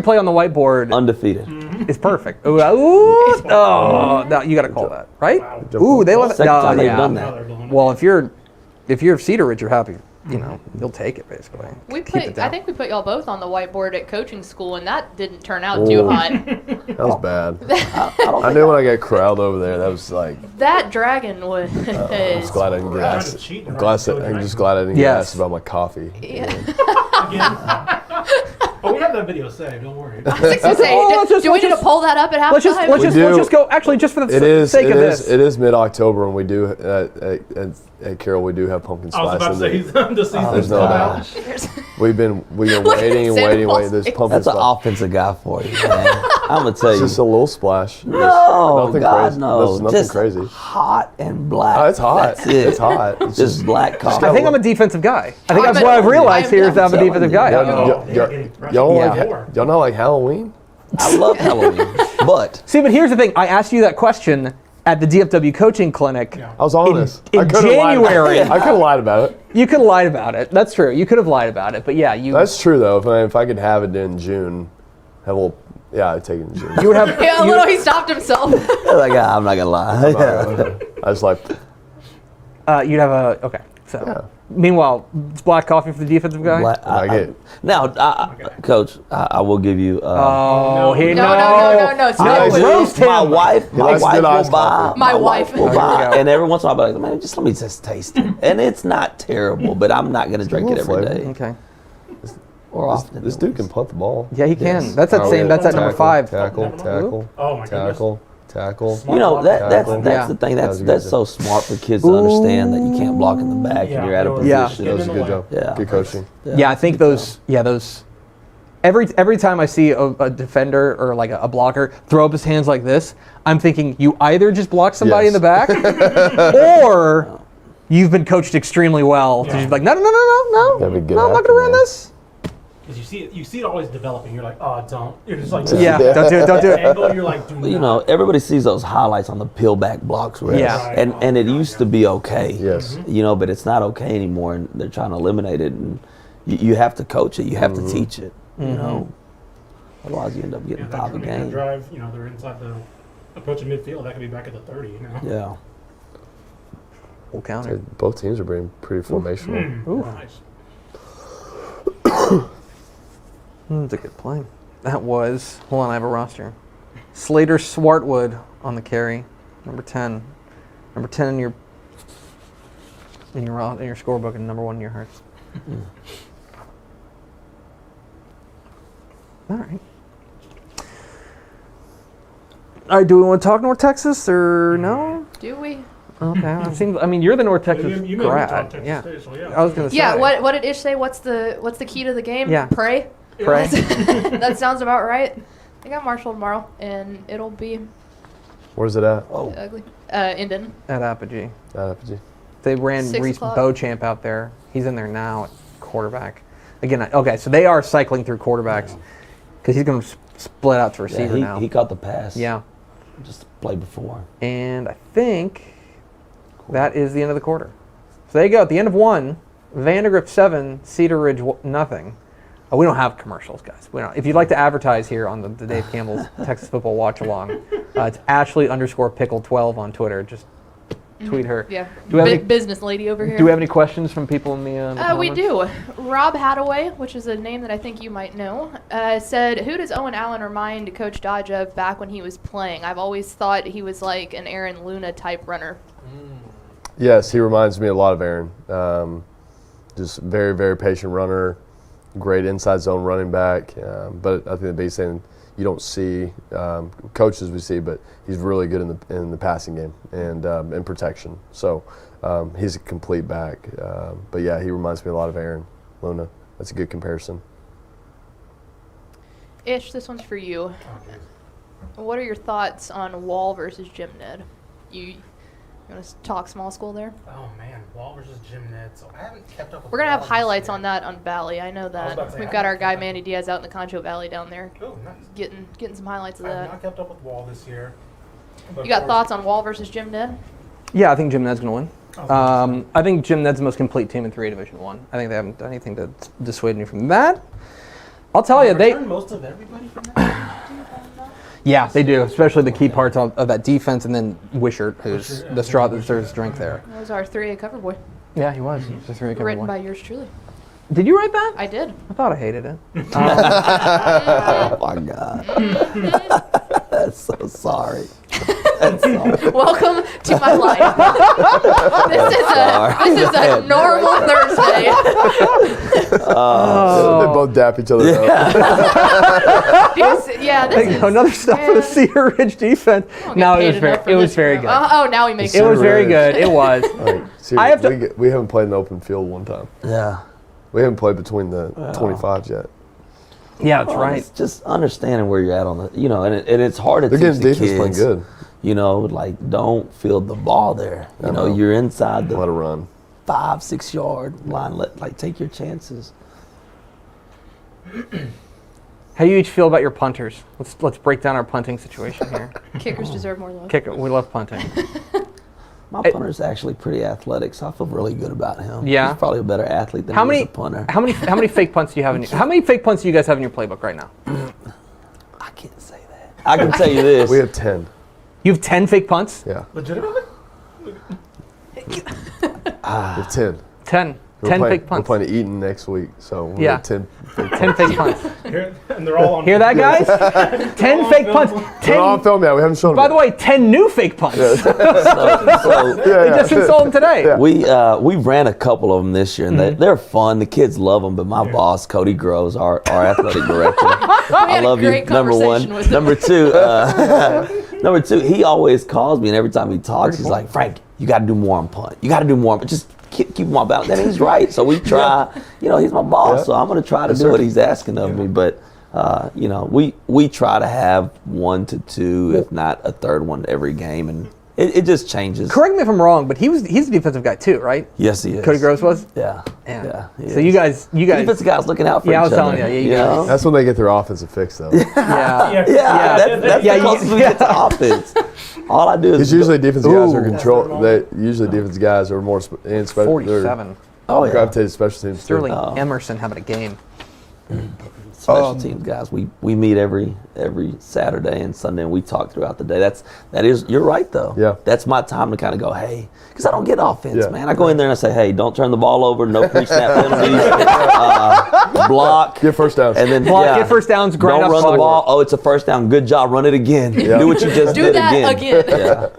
A: play on the whiteboard
C: undefeated.
A: is perfect. Ooh, oh, no, you got to call that, right?
E: Wow.
A: Ooh, they love it.
C: Second time they've
A: yeah.
C: done
E: Now
C: that.
E: they're blowing
A: Well, if you're Cedar Ridge, you're happy. You know, you'll take it basically.
B: We
A: Keep it
B: put,
A: down.
B: I think we put y'all both on the whiteboard at coaching school, and that didn't turn out too hot.
D: That was bad.
C: I
D: I knew when I got corralled over there, that was like,
B: That dragon was.
D: I'm just glad I didn't get
E: Trying
D: asked.
E: to cheat,
D: I'm
E: right?
D: I'm just glad I didn't get
A: Yes.
D: asked about my coffee.
B: Yeah.
E: Again. Oh, we have that video saved. Don't worry.
B: I was gonna say, do we need to pull that up at halftime?
A: Let's just go. Actually, just for the sake of this,
D: it is mid-October, and we do at Carroll we do have pumpkin spice.
E: I was about to say the season's
D: no
E: come out.
D: We've been waiting. There's pumpkin
C: That's an
D: spice.
C: offensive guy for you, man. I'm gonna tell
D: It's
C: you.
D: just a little splash.
C: No,
D: nothing
C: God,
D: crazy.
C: no.
D: That's nothing
C: Just
D: crazy.
C: hot and black.
D: Oh, it's hot.
C: That's it.
D: It's hot. It's
C: Just black coffee.
A: I think I'm a defensive guy. I think
B: I'm
A: that's what I've realized
B: I'm
A: here is that I'm a
C: telling
A: defensive
C: you.
A: guy.
D: Y'all not like Halloween?
C: I love Halloween, but
A: See, but here's the thing. I asked you that question at the DFW coaching clinic.
E: Yeah.
D: I was honest.
A: In
D: I could've
A: January.
D: I could have lied about it.
A: You could have lied about it. That's true. You could have lied about it. But yeah,
D: That's true though. If I could have it in June, have a little. Yeah, I'd take it in June.
A: you would have.
B: Yeah, a little. He stopped himself.
C: like, I'm not gonna lie.
D: I just like.
A: You'd have a. Okay. So.
D: Yeah.
A: Meanwhile, it's black coffee for the defensive guy.
D: I get it.
C: Now, Coach, I will give you.
A: Oh, he
B: No.
A: No,
B: Seriously.
A: roast him.
C: My wife
D: likes good
C: will
D: iced
C: buy.
D: coffee.
B: My wife.
C: will
A: Here we
C: buy,
A: go.
C: and every once in a while, I'll be like, man, just let me just taste it, and it's not terrible, but I'm not gonna drink it
D: little
C: every
D: flavor.
C: day
A: Okay.
C: or often.
D: This dude can punt the ball.
A: Yeah, he can.
C: Yes.
A: That's that same. That's at number 5.
D: Tackle.
E: Oh my goodness.
D: Tackle.
C: You know that's
D: Tackle.
C: the thing.
D: That was a good
C: That's
D: job.
C: so smart for kids to understand that you can't block in the back and you're out of
A: Yeah.
C: position.
D: That was a good job.
C: Yeah.
D: Good coaching.
A: Yeah, I think those. Yeah, those. Every time I see a defender or like a blocker throw up his hands like this, I'm thinking you either just block somebody in the back, or you've been coached extremely well to just be like, no,
D: That'd be good
A: I'm not
D: acting,
A: gonna run
D: man.
A: this.
E: Because you see it always developing. You're like, oh, don't. You're just like,
A: Yeah, don't do it.
E: Angle, you're like, do
C: You
E: not.
C: know, everybody sees those highlights on the peel back blocks, right?
A: Yeah.
C: And it used to be okay.
D: Yes.
C: You know, but it's not okay anymore, and they're trying to eliminate it. And you have to coach it. You have to teach it. You know, otherwise you end up getting
E: Yeah,
C: top of
E: that
C: game.
E: drive, they're inside the approaching midfield. That could be back at the 30.
C: Yeah.
A: Full counter.
D: Both teams are being pretty formational.
E: Nice.
A: That's a good play. That was. Hold on, I have a roster. Slater Swartwood on the carry, number 10. Number 10 in your scorebook, and number 1 in your hearts. All right. All right. Do we want to talk North Texas or no?
B: Do we?
A: Okay. I mean, you're the North Texas
E: You made me talk
A: grad.
E: Texas
A: Yeah.
E: State, so yeah.
A: I was gonna say.
B: Yeah. What did Ish say? What's the key to the game?
A: Yeah.
B: Pray.
A: Pray.
B: That sounds about right. I got Marshall tomorrow, and it'll be
D: Where's it at?
B: ugly. Indon.
A: At Apogee.
D: Apogee.
A: They ran
B: 6
A: Reese
B: o'clock.
A: Beauchamp out there. He's in there now at quarterback. Again, okay, so they are cycling through quarterbacks because he's going to split out to receiver now.
C: He caught the pass.
A: Yeah,
C: Just played before.
A: and I think that is the end of the quarter. So there you go. At the end of 1, Vandegrift 7, Cedar Ridge nothing. We don't have commercials, guys. We don't. If you'd like to advertise here on the Dave Campbell's Texas Football Watch Along, it's Ashley_pickle12 on Twitter. Just tweet her.
B: Yeah.
A: Do we have any-
B: Business lady over here.
A: Do we have any questions from people in the?
B: We
A: comments?
B: do. Rob Hadaway, which is a name that I think you might know, said, "Who does Owen Allen remind Coach Dodge of back when he was playing? I've always thought he was like an Aaron Luna type runner."
D: Yes, he reminds me a lot of Aaron. Just very, very patient runner, great inside zone running back. But I think the biggest thing you don't see, coaches we see, but he's really good in the passing game and in protection. So he's a complete back. But yeah, he reminds me a lot of Aaron Luna. That's a good comparison.
B: Ish, this one's for you. What are your thoughts on Wall versus Jim Ned? You want to talk small school there?
E: Oh man, Wall versus Jim Ned. So I haven't kept up with.
B: We're gonna have
E: Wall
B: highlights
E: this year.
B: on that on Valley. I know
E: about to
B: that.
E: say,
B: We've
E: I
B: got our
E: haven't
B: guy
E: kept up.
B: Manny Diaz out in the Concho Valley down there,
E: Oh, nice.
B: getting some highlights of
E: I've
B: that.
E: not kept up with Wall this year. But
B: You got
E: of course-
B: thoughts on Wall versus Jim Ned?
A: Yeah, I think Jim Ned's going to
E: Oh,
A: win. I think Jim Ned's the most complete team in 3A Division 1. I think they haven't done anything to dissuade me from that. I'll tell you, they.
E: Return most of everybody from that.
A: Yeah, they do, especially the key parts of that defense, and then Wishart, who's the straw that stirs the drink there.
B: That was our 3A cover boy,
A: Yeah, he was. He was just really good
B: written
A: one.
B: by yours truly.
A: Did you write that?
B: I did.
A: I thought I hated it.
C: Oh my God. That's so sorry.
B: Welcome to my life. This is a normal Thursday.
D: They both dap each other up.
B: Yeah, this is
A: another stop for the Cedar Ridge defense. No, it was very good.
B: Now he makes
A: It was very good. It was.
D: I have to, we haven't played an open field one time.
C: Yeah.
D: We haven't played between the 25s yet.
A: Yeah, that's right.
C: It's just understanding where you're at on the, and it's hard to
D: They're
C: teach
D: getting
C: the
D: defense playing
C: kids.
D: good.
C: Like don't field the ball there. You're inside the
D: let it run
C: 5-6 yard line. Take your chances.
A: How do you each feel about your punters? Let's break down our punting situation here.
B: Kickers deserve more love.
A: We love punting.
C: My punter's actually pretty athletic, so I feel really good about him.
A: Yeah,
C: he's probably a better athlete than he is a punter.
A: How many fake punts do you have how many fake punts do you guys have in your playbook right now?
C: I can't say that. I can tell you this.
D: We have 10.
A: You have 10 fake punts?
D: Yeah.
E: Legitimately?
D: We have 10.
A: 10.
D: We're
A: 10
D: playing,
A: fake punts.
D: We're playing Eaton next week, so we have 10 fake punts.
A: 10 fake punts.
E: And they're all on
A: Hear that, guys? 10 fake punts.
D: They're all on film now. We haven't shown them.
A: By the way, 10 new fake punts. They just installed them today.
D: Yeah.
C: We ran a couple of them this year, and they're fun. The kids love them, but my boss, Cody Groves, our athletic director, I love you. Number one. Number two, he always calls me, and every time he talks, he's like, Frank, you got to do more on punt. You got to do more, but just keep him on balance. And he's right. So we try. He's my boss, so I'm going to try to do what he's asking of me. But we try to have 1 to 2, if not a third one every game, and it just changes.
A: Correct me if I'm wrong, but he's a defensive guy too, right?
C: Yes, he is.
A: Cody Groves was.
C: Yeah.
A: So you guys,
C: defensive guys looking out for each other.
A: I was telling you, you guys.
D: That's when they get their offensive fix, though.
C: That's the closest we get to offense. All I do is
D: Because usually defensive guys are control. Usually defensive guys are more in special.
A: 47.
D: Gravitated special teams.
A: Sterling Emerson having a game.
C: Special teams guys, we meet every Saturday and Sunday, and we talk throughout the day. That is you're right though.
D: Yeah.
C: That's my time to kind of go, hey, because I don't get offense, man. I go in there and I say, hey, don't turn the ball over, no pre-snap penalties, block,
D: Get first downs.
C: and then
A: Get first downs, grind
C: don't
A: up
C: run
A: clock.
C: the ball. Oh, it's a first down. Good job, run it again. Do what you just
B: Do
C: did
B: that again.
C: Yeah.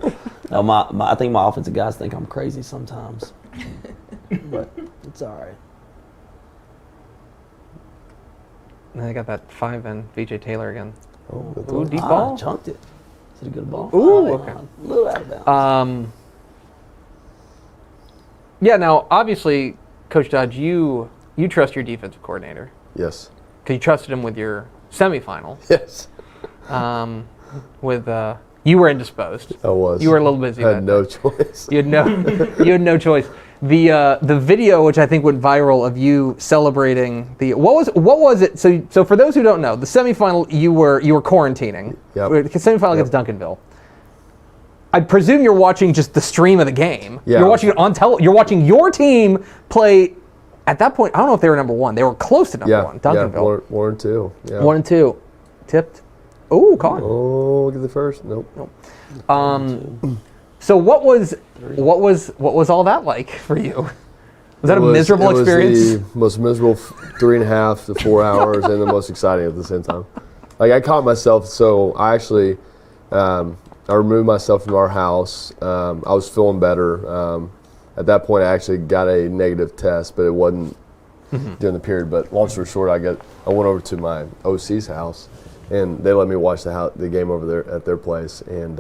C: No, I think my offensive guys think I'm crazy sometimes, but it's all right.
A: And I got that 5 in VJ Taylor again.
D: Oh,
A: Deep ball.
C: Chunked it. Is it a good ball?
A: Okay.
C: A little out of bounds.
A: Now obviously, Coach Dodge, you trust your defensive coordinator
D: Yes.
A: because you trusted him with your semifinal.
D: Yes.
A: You were indisposed.
D: I was.
A: You were a little busy.
D: I had no choice.
A: You had no choice. The video, which I think went viral, of you celebrating what was it? So for those who don't know, the semifinal you were quarantining.
D: Yep.
A: Semifinal against Duncanville. I presume you're watching just the stream of the game.
D: Yeah.
A: You're watching it on You're watching your team play. At that point, I don't know if they were number 1. They were close to number 1. Duncanville.
D: Yeah, 1 and 2. Yeah.
A: 1 and 2. Tipped. Oh, caught.
D: Oh, look at the first. Nope.
A: So what was all that like for you? Was that a miserable experience?
D: It was the most miserable 3.5 to 4 hours, and the most exciting at the same time. Like I caught myself. So I actually, I removed myself from our house. I was feeling better. At that point, I actually got a negative test, but it wasn't during the period. But long story short, I went over to my OC's house, and they let me watch the game over there at their place. And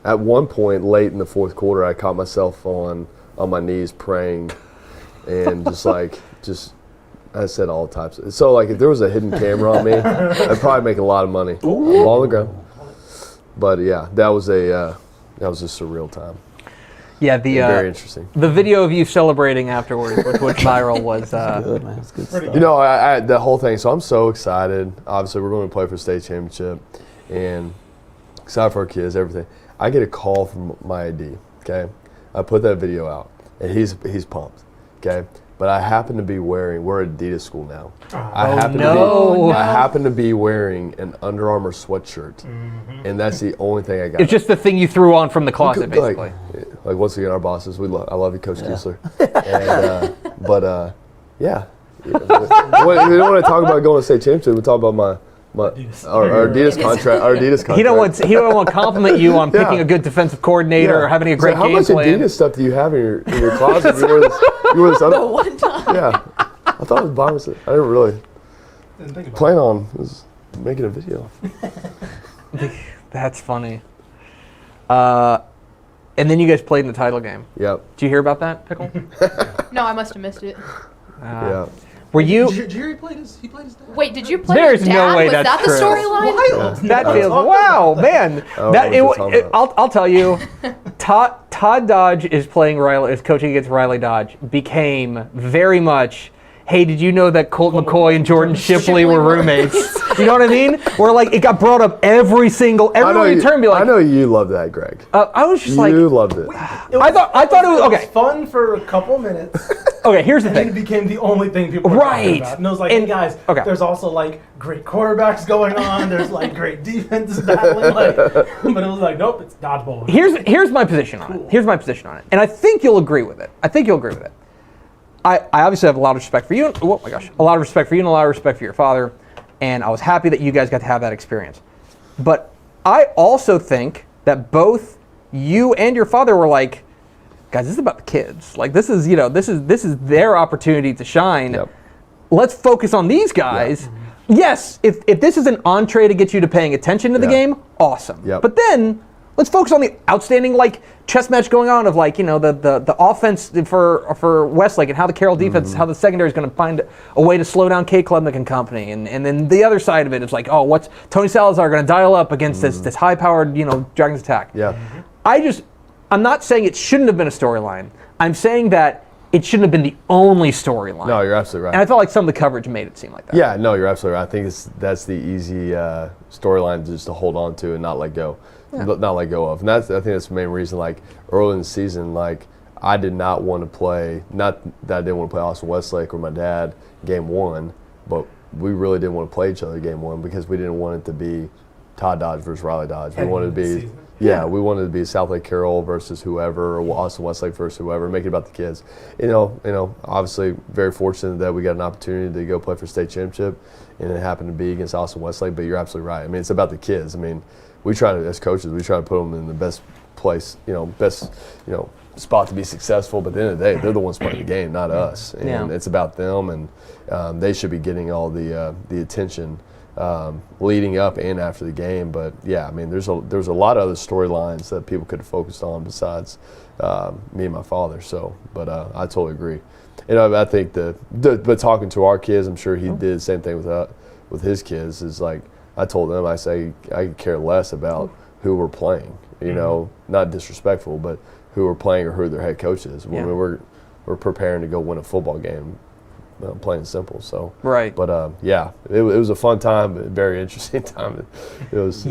D: at one point, late in the fourth quarter, I caught myself on my knees praying, and I said all types. So like, if there was a hidden camera on me, I'd probably make a lot of money. Ball on the ground. But yeah, that was a surreal time.
A: Yeah,
D: very interesting.
A: The video of you celebrating afterwards, which went viral, was
C: good, man. It's good stuff.
D: I the whole thing. So I'm so excited. Obviously, we're going to play for state championship, and excited for our kids, everything. I get a call from my AD. Okay, I put that video out, and he's pumped. Okay, but I happen to be we're Adidas school now. I happen to be wearing an Under Armour sweatshirt, and that's the only thing I got.
A: It's just the thing you threw on from the closet, basically.
D: Like once again, our bosses, I love you, Coach Kessler. And, yeah. We don't want to talk about going to state championship. We talk about our Adidas contract. Our Adidas contract.
A: He don't want to compliment you on picking a good defensive coordinator or having a great game plan.
D: How much Adidas stuff do you have in your closet? You wore this other
B: one time.
D: Yeah. I thought it was by myself. I didn't really
E: Didn't think about
D: plan on was making a video.
A: That's funny. And then you guys played in the title game.
D: Yep.
A: Did you hear about that, Pickle?
B: No, I must have missed it.
D: Yeah.
A: Were you?
E: Did you hear he played his dad?
B: Wait, did you play
A: There's
B: his
A: no
B: dad?
A: way
B: Was
A: that's
B: that the
A: true.
B: storyline?
E: Wild.
A: That feels wow, man.
D: Oh,
A: That
D: what you're talking about.
A: I'll tell you, Todd Dodge is coaching against Riley Dodge. Became very much. Hey, did you know that Colt McCoy and Jordan Shipley were roommates? You know what I mean? Where like it got brought up every turn. Be like,
D: I know you love that, Greg.
A: I was just
D: You loved it.
A: I thought it was okay.
E: fun for a couple minutes.
A: Okay, here's the
E: And then it
A: thing.
E: became the only thing people were talking about. And it was like, hey guys,
A: okay.
E: there's also like great quarterbacks going on. There's like great defenses battling. Like, but it was like, nope, it's dodgeball.
A: Here's my position on it. Here's my position on it, and I think you'll agree with it. I obviously have a lot of respect for you. Oh my gosh, a lot of respect for you and a lot of respect for your father, and I was happy that you guys got to have that experience. But I also think that both you and your father were like, guys, this is about the kids. Like this is their opportunity to shine.
D: Yep.
A: Let's focus on these guys.
D: Yep.
A: Yes, if this is an entree to get you to paying attention to the game, awesome.
D: Yep.
A: But then let's focus on the outstanding chess match going on of the offense for Westlake and how the Carroll defense, how the secondary is going to find a way to slow down K Klubnik and company, and then the other side of it is like, oh, what's Tony Salazar going to dial up against this high powered Dragons attack?
D: Yeah.
A: I'm not saying it shouldn't have been a storyline. I'm saying that it shouldn't have been the only storyline.
D: No, you're absolutely right.
A: And I felt like some of the coverage made it seem like that.
D: Yeah, no, you're absolutely right. I think that's the easy storyline just to hold on to and not let go. Not let go of. And I think that's the main reason, like, early in the season, like, I did not want to play, not that I didn't want to play Austin Westlake or my dad game one, but we really didn't want to play each other game one because we didn't want it to be Todd Dodge versus Riley Dodge. We wanted to be, we wanted to be South Lake Carroll versus whoever, or Austin Westlake versus whoever, make it about the kids. Obviously very fortunate that we got an opportunity to go play for state championship, and it happened to be against Austin Westlake, but you're absolutely right. I mean, it's about the kids. I mean, we try to, as coaches, we try to put them in the best place, spot to be successful. But at the end of the day, they're the ones playing the game, not us. And it's about them, and they should be getting all the attention leading up and after the game. But yeah, I mean, there's a lot of other storylines that people could have focused on besides me and my father. So, but I totally agree. I think but talking to our kids, I'm sure he did the same thing with his kids. Is like, I told them, I say, I could care less about who we're playing, not disrespectful, but who we're playing or who their head coach is.
A: Yeah.
D: I mean, we're preparing to go win a football game, plain and simple. So,
A: right.
D: But it was a fun time, but a very interesting time. It was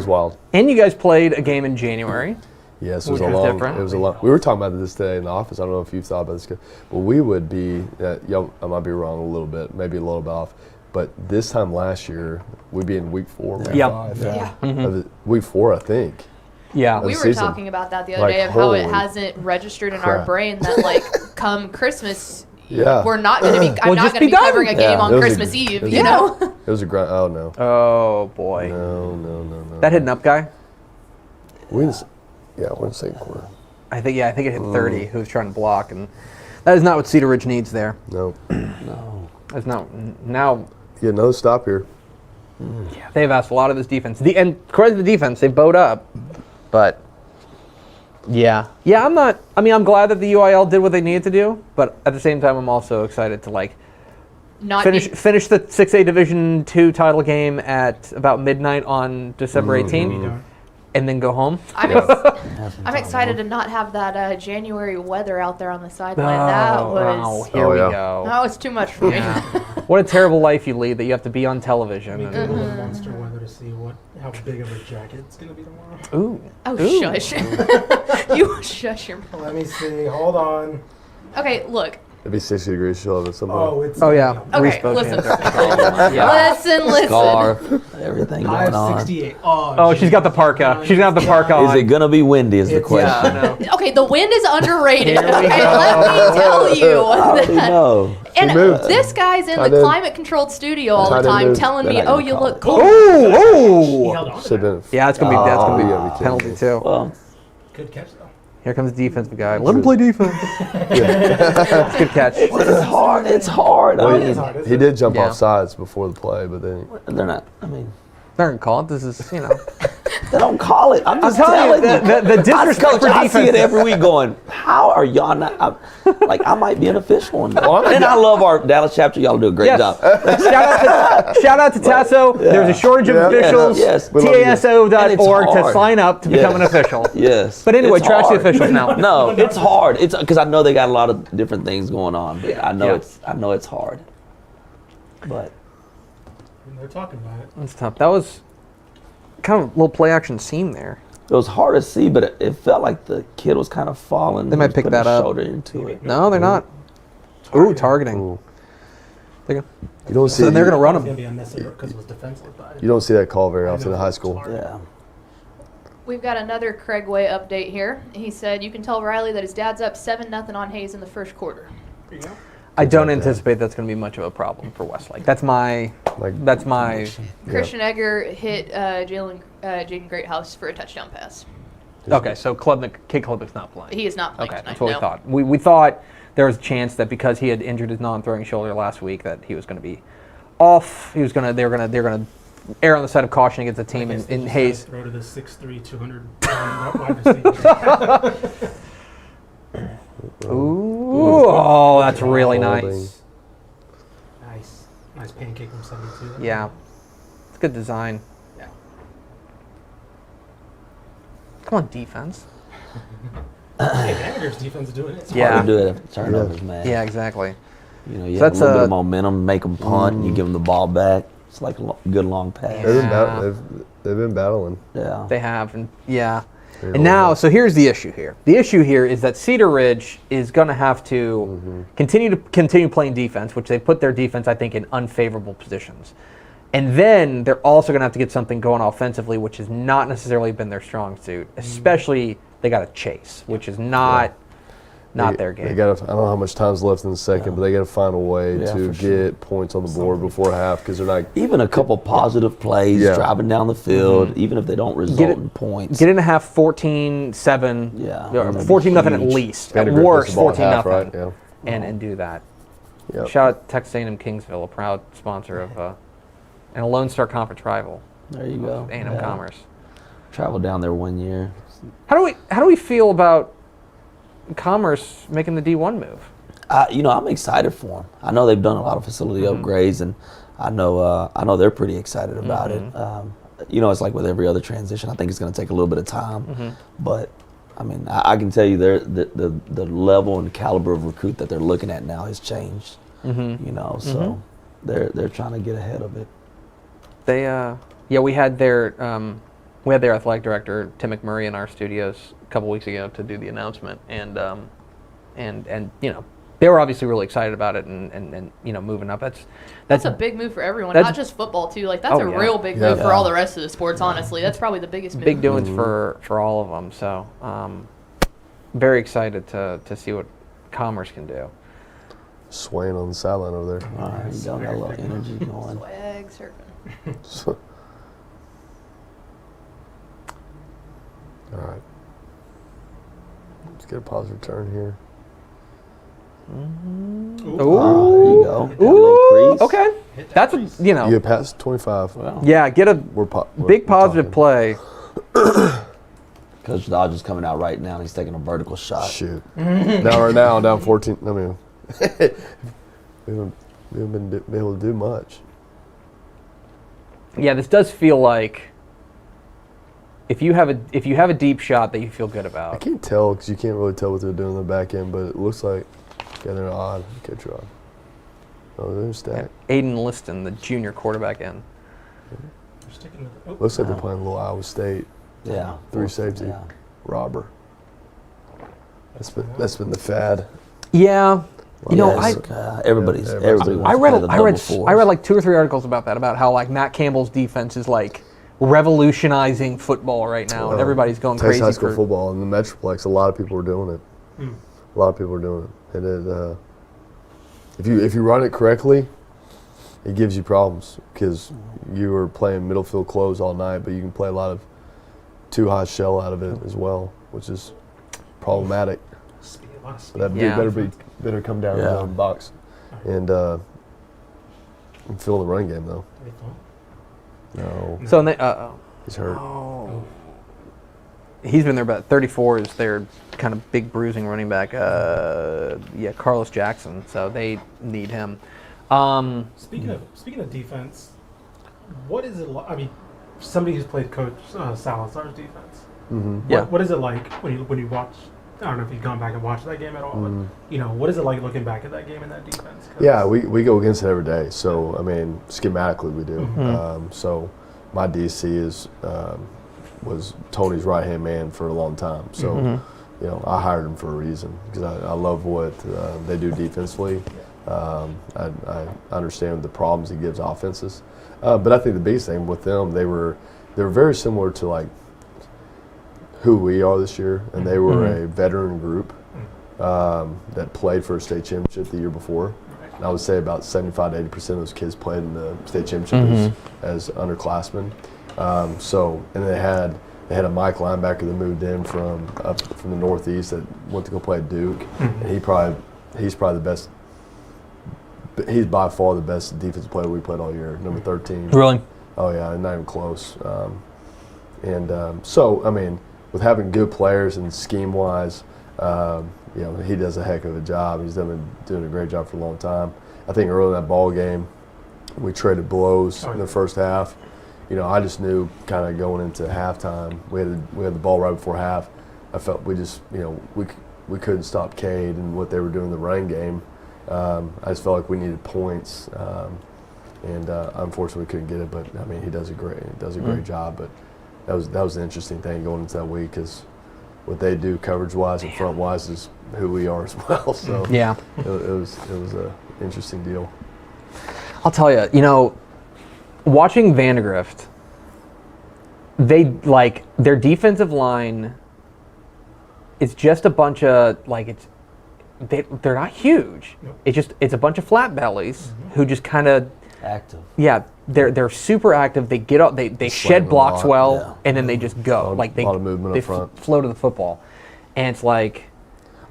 D: wild.
A: And you guys played a game in January.
D: Yes, it was
A: different.
D: It was a long. We were talking about this today in the office. I don't know if you've thought about this, but we would be. I might be wrong a little bit, maybe a little bit off. But this time last year, we'd be in week 4, week 5.
B: Yeah.
D: Mm-hmm. Week 4, I think.
A: Yeah.
B: We were talking about that the other day of how it hasn't registered in our brain that come Christmas, we're not going to be. I'm not going to be covering a game on Christmas Eve.
D: It was a grind. Oh no.
A: Oh boy.
D: No.
A: That hit an up guy.
D: We're in the second quarter.
A: I think it hit 30. Who was trying to block, and that is not what Cedar Ridge needs there.
D: No.
A: That's not now.
D: Yeah, no stop here.
A: Yeah, they've asked a lot of this defense. And according to the defense, they bowed up. But yeah, I'm not. I mean, I'm glad that the UIL did what they needed to do. But at the same time, I'm also excited to finish the 6A Division II title game at about midnight on December 18th. And then go home.
B: I'm excited to not have that January weather out there on the sideline.
A: Here we go.
B: That was too much for me.
A: What a terrible life you lead that you have to be on television.
E: Monster weather to see how big of a jacket it's gonna be tomorrow.
A: Ooh.
B: Oh, shush! You shush your.
E: Let me see. Hold on.
B: Okay, look.
D: It'd be 60 degrees chill at some point.
E: Oh
A: yeah.
B: Okay, listen. Listen.
C: Scarf, everything going on.
E: 68.
A: Oh, she's got the parka. She's gonna have the parka on.
C: Is it gonna be windy? Is the question.
A: Yeah, I know.
B: Okay, the wind is underrated.
A: Here we
B: Okay,
A: go.
B: let me tell you.
C: No.
B: And
D: moved.
B: this guy's in the climate-controlled studio all the
D: Tight end
B: time,
D: moved.
B: telling me,
C: They're not
B: "Oh,
C: gonna
B: you
C: call
B: look
C: it.
B: cool."
E: He
A: Ooh.
E: held on to
D: Should've
E: that.
D: been.
A: Yeah, that's gonna be
D: you gotta be
A: penalty
D: kidding
A: too.
C: Well,
E: Good catch though.
A: Here comes the defensive guy. Let him play defense. That's a good catch.
C: It's hard. It's hard.
D: Well, he did jump off sides before the play, but then
C: they're not. I mean,
A: they're going to call it. This is,
C: they don't call it. I'm just
A: telling
C: telling you.
A: the disrespect for
C: I
A: defense.
C: see it every week going, how are y'all not? I might be an official one day. And I love our Dallas chapter. Y'all do a great job.
A: Shout out to Tasso. There's a shortage of officials.
C: Yes.
A: TASO.org to sign up to become an official.
C: Yes.
A: But anyway, trash the officials now.
C: No, it's hard. It's because I know they got a lot of different things going on. But I know it's hard. But
E: they're talking about it.
A: It's tough. That was kind of a little play action seam there.
C: it was hard to see, but it felt like the kid was kind of falling.
A: They might pick that up.
C: Shoulder into it.
A: No, they're not. Ooh, targeting.
D: Ooh.
A: You
D: don't see.
A: So they're going to run
E: It's going
A: him.
E: to be unnecessary because it was defensive. But
D: You don't see that call very often in high school.
C: Yeah.
B: We've got another Craig Way update here. He said, you can tell Riley that his dad's up 7-0 on Hayes in the first quarter.
E: there you go.
A: I don't anticipate that's going to be much of a problem for Westlake. That's my.
B: Christian Egger hit Jaden Greathouse for a touchdown pass.
A: Okay, so Kid Klubnik's not playing.
B: He is not playing
A: Okay,
B: tonight.
A: that's what
B: no.
A: we thought. We thought there was a chance that because he had injured his non-throwing shoulder last week that he was going to be off. They're going to err on the side of caution against the team in Hayes.
E: Throw to the 6'3", 200-pound wide receiver.
A: Ooh, oh, that's really nice.
E: Nice pancake from 72.
A: Yeah, it's good design.
E: Yeah.
A: Come on, defense.
E: Hey, Vandegrift's defense is doing it. It's
A: Yeah.
C: Hard to do it after turnovers, man.
A: Yeah, exactly.
C: You know, you
A: So
C: have a
A: that's
C: little bit
A: a-
C: of momentum, make them punt, and you give them the ball back. It's like a good long pass.
D: They've been battling.
C: Yeah.
A: They have, and yeah.
D: They
A: And now,
D: really
A: so here's the issue here. The issue here is that Cedar Ridge is going to have to continue playing defense, which they put their defense, I think, in unfavorable positions. And then they're also going to have to get something going offensively, which has not necessarily been their strong suit. Especially, they got to chase, which is not their game.
D: They got. I don't know how much time's left in the second, but they got to find a way to get points on the board before half because they're not.
C: Even a couple positive plays driving down the field, even if they don't result in points.
A: Get in a half 14-7,
C: Yeah.
A: 14-0 at least. At
D: Vandegrift
A: worst,
D: gets the ball at
A: 14-0.
D: half, right? Yeah.
A: And do that.
D: Yep.
A: Shout out Texas A&M Kingsville, a proud sponsor of and a Lone Star Conference rival.
C: There you go.
A: A&M Commerce.
C: Traveled down there one year.
A: How do we feel about Commerce making the D1 move?
C: I'm excited for them. I know they've done a lot of facility upgrades, and I know they're pretty excited about it. It's like with every other transition. I think it's going to take a little bit of time, but I mean, I can tell you the level and caliber of recruit that they're looking at now has changed. So they're trying to get ahead of it.
A: We had their athletic director Tim McMurray in our studios a couple weeks ago to do the announcement, and they were obviously really excited about it and moving up.
B: That's a big move for everyone, not just football too. Like that's real big move for all the rest of the sports. Honestly, that's probably the biggest move.
A: Big doings for all of them. So very excited to see what Commerce can do.
D: Swaying on the sideline over there.
C: All right, you got a little energy going.
B: Swag surfing.
D: All right. Let's get a positive turn here.
A: Ooh.
C: There you go. Got a little crease.
A: Okay. That's
D: You get past 25.
C: Wow.
A: Yeah, get a
D: We're
A: big positive
D: talking.
A: play.
C: Coach Dodge is coming out right now, and he's taking a vertical shot.
D: Shoot. Right now, down 14. I mean, we haven't been able to do much.
A: Yeah, this does feel like if you have a deep shot that you feel good
D: I
A: about.
D: can't tell because you can't really tell what they're doing in the back end, but it looks like they're odd. Catch odd. Oh, they're stacked.
A: Aiden Liston, the junior quarterback in.
E: They're sticking with it.
D: Looks like they're playing a little Iowa State.
C: Yeah.
D: 3 safety.
C: Yeah.
D: Robber. That's been the fad.
A: Yeah.
C: Everybody
A: I read like 2 or 3 articles about that, about how like Matt Campbell's defense is like revolutionizing football right now, and everybody's going
D: Texas
A: crazy
D: high school
A: for
D: football in the Metroplex. A lot of people are doing it. A lot of people are doing it, and if you run it correctly, it gives you problems because you are playing middle field close all night, but you can play a lot of too high shell out of it as well, which is problematic.
E: Speed, a lot of
D: So
E: speed.
D: that dude better come down the box and fill the run game though. No,
A: So
D: he's hurt.
A: oh, he's been there about 34 is their kind of big bruising running back. Carlos Jackson. So they need him.
E: Speaking of defense, what is it like? I mean, somebody who's played Coach Salazar's defense. What is it like when you watch? I don't know if you've gone back and watched that game at all. But, what is it like looking back at that game and that defense?
D: Yeah, we go against it every day. So I mean, schematically we do. So my DC was Tony's right hand man for a long time. So I hired him for a reason because I love what they do defensively. I understand the problems he gives offenses, but I think the biggest thing with them, they were very similar to like who we are this year, and they were a veteran group that played for a state championship the year before. And I would say about 75 to 80% of those kids played in the state championship as underclassmen. And they had a Mike linebacker that moved in from the Northeast that went to go play at Duke, and he's probably the best. He's by far the best defensive player we played all year, number 13.
A: Really?
D: Oh yeah, not even close. So I mean, with having good players and scheme-wise, he does a heck of a job. He's been doing a great job for a long time. I think early in that ball game, we traded blows in the first half. I just knew kind of going into halftime, we had the ball right before half. I felt we just, we couldn't stop Cade and what they were doing in the run game. I just felt like we needed points, and unfortunately we couldn't get it. But I mean, he does a great job. But that was the interesting thing going into that week because what they do coverage-wise and front-wise is who we are as well. So it was a interesting deal.
A: I'll tell you, watching Vandegrift, they their defensive line is just a bunch of they're not huge. Nope. It's a bunch of flat bellies who just kind of
C: active.
A: Yeah, they're super active. They get up, they shed blocks well, and then they just go.
D: A lot of movement up front.
A: Flow to the football, and it's like.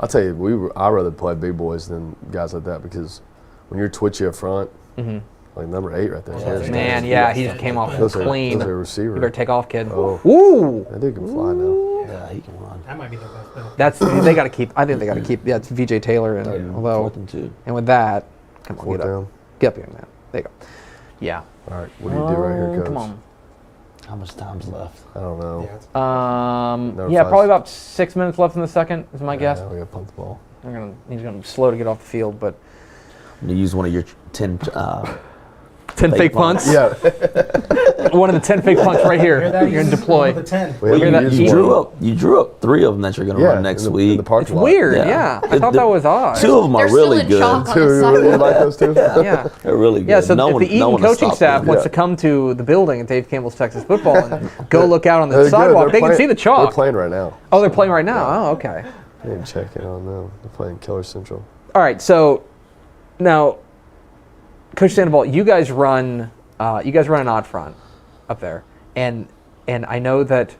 D: I'll tell you, I'd rather play big boys than guys like that because when you're twitchy up front, like number 8 right there.
A: Man, he just came off clean.
D: Those are receiver.
A: You better take off, kid.
D: Oh.
A: Ooh!
D: That dude can fly now.
C: Yeah, he can run.
E: That might be their best bet.
A: They got to keep. I think they got to keep. Yeah, it's VJ Taylor, and although,
C: 4th and 2.
A: and with that, come on,
D: Fourth
A: get up,
D: down.
A: get up here, man. There you go. Yeah.
D: All right, what do you do right here, Coach?
A: Come on.
C: How much time's left?
D: I don't know.
A: Probably about 6 minutes left in the second is my guess.
D: We got to punt the ball.
A: He's gonna be slow to get off the field, but
C: I'm gonna use one of your 10
A: fake punts.
D: Yeah.
A: One of the 10 fake punts right here. You're gonna deploy.
E: The 10.
C: You drew up 3 of them that you're gonna run next week.
A: It's weird. Yeah. I thought that was odd.
C: 2 of them are really good.
D: You like those 2?
A: Yeah.
C: They're really good.
A: Yeah, so if the Eaton coaching staff wants to come to the building at Dave Campbell's Texas Football and go look out on the sidewalk, they can see the chalk.
D: They're playing right now.
A: Oh, they're playing right now? Oh, okay.
D: I didn't check in on them. They're playing Killer Central.
A: All right, so now, Coach Sandoval, you guys run an odd front up there, and I know that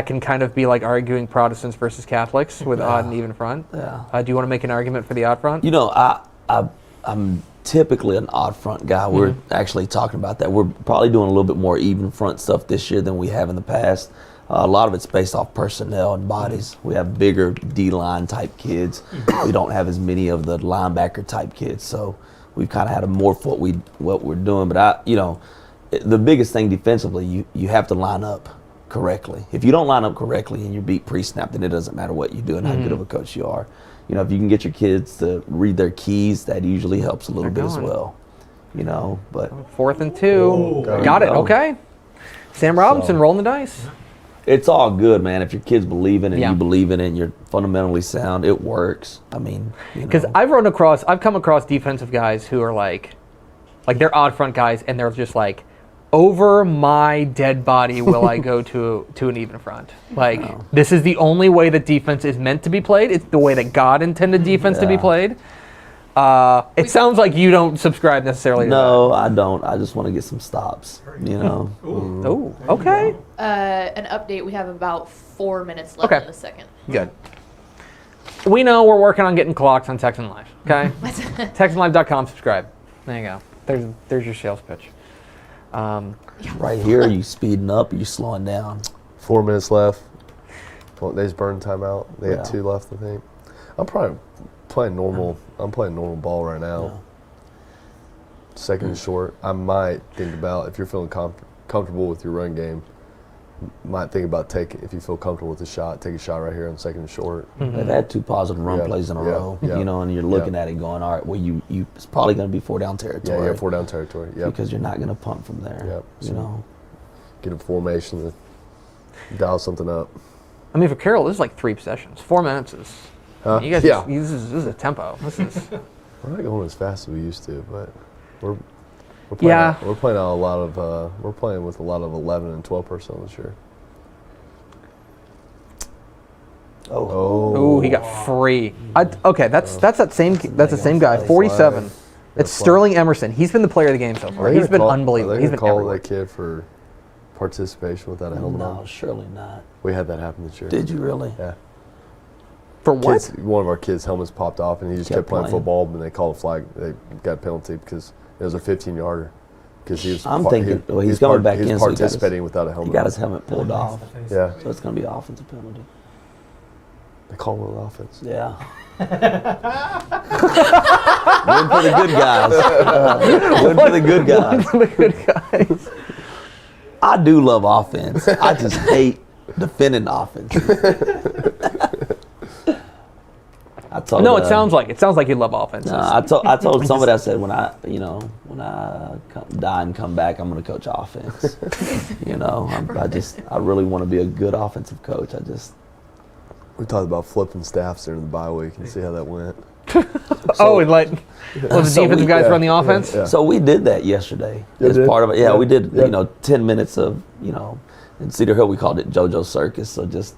A: can kind of be like arguing Protestants versus Catholics with odd and even front.
C: Yeah.
A: Do you want to make an argument for the odd front?
C: I'm typically an odd front guy. We're actually talking about that. We're probably doing a little bit more even front stuff this year than we have in the past. A lot of it's based off personnel and bodies. We have bigger D-line type kids. We don't have as many of the linebacker type kids. So we've kind of had to morph what we're doing. But the biggest thing defensively, you have to line up correctly. If you don't line up correctly and you beat pre-snap, then it doesn't matter what you do and how good of a coach you are. If you can get your kids to read their keys, that usually helps a little bit as well. But
A: 4th and 2. Got it. Okay. Sam Robinson rolling the dice.
C: It's all good, man. If your kids believe in it, you believe in it, and you're fundamentally sound, it works. I mean,
A: because I've come across defensive guys who are like they're odd front guys, and they're just like, over my dead body will I go to an even front. This is the only way that defense is meant to be played. It's the way that God intended defense to be played. It sounds like you don't subscribe necessarily to that.
C: No, I don't. I just want to get some stops,
A: Oh, okay.
B: An update. We have about 4 minutes left in the second.
A: Good. we know we're working on getting clocks on Texan Live. Okay, TexanLive.com. Subscribe. There you go. There's your sales pitch.
C: Right here, are you speeding up? Are you slowing down?
D: 4 minutes left. Well, they just burned timeout. They had 2 left, I think. I'm probably playing normal. I'm playing normal ball right now.
C: Yeah.
D: Second and short. I might think about, if you're feeling comfortable with your run game, might think about taking, if you feel comfortable with the shot, take a shot right here on second and short.
C: They've had 2 positive run plays in a row, you know, and you're looking at it going, all right, well, it's probably going to be 4 down territory.
D: Yeah, 4 down territory. Yeah,
C: because you're not going to punt from there.
D: Yep.
C: You know,
D: get a formation to dial something up.
A: I mean, for Carroll, this is like 3 possessions. 4 minutes is. You guys, this is a tempo. This is.
D: We're not going as fast as we used to, but we're playing. We're playing out a lot of. We're playing with a lot of 11 and 12 personnel this year.
A: Oh, he got free. Okay, that's the same guy. 47. It's Sterling Emerson. He's been the player of the game so far. He's been unbelievable. He's been
D: call that kid for participation without a helmet on.
C: No, surely not.
D: We had that happen this year.
C: Did you really?
D: Yeah.
A: For what?
D: One of our kids' helmets popped off, and he just kept playing football. And they called a flag. They got a penalty because it was a 15-yarder. Because he was.
C: I'm thinking, he's going back in.
D: He's participating without a helmet.
C: He got his helmet pulled off.
D: Yeah.
C: So it's going to be an offensive penalty.
D: They call him an offense.
C: Yeah. Win for the good guys. Win for the good guys.
A: Win for the good guys.
C: I do love offense. I just hate defending offense.
A: It sounds like you love offenses.
C: I told somebody, I said when I die and come back, I'm going to coach offense. I really want to be a good offensive coach.
D: We talked about flipping staffs during the bye week and see how that went.
A: And let the defensive guys run the offense?
D: Yeah.
C: So we did that yesterday as part of it. Yeah, we did, 10 minutes of, in Cedar Hill we called it JoJo Circus. So just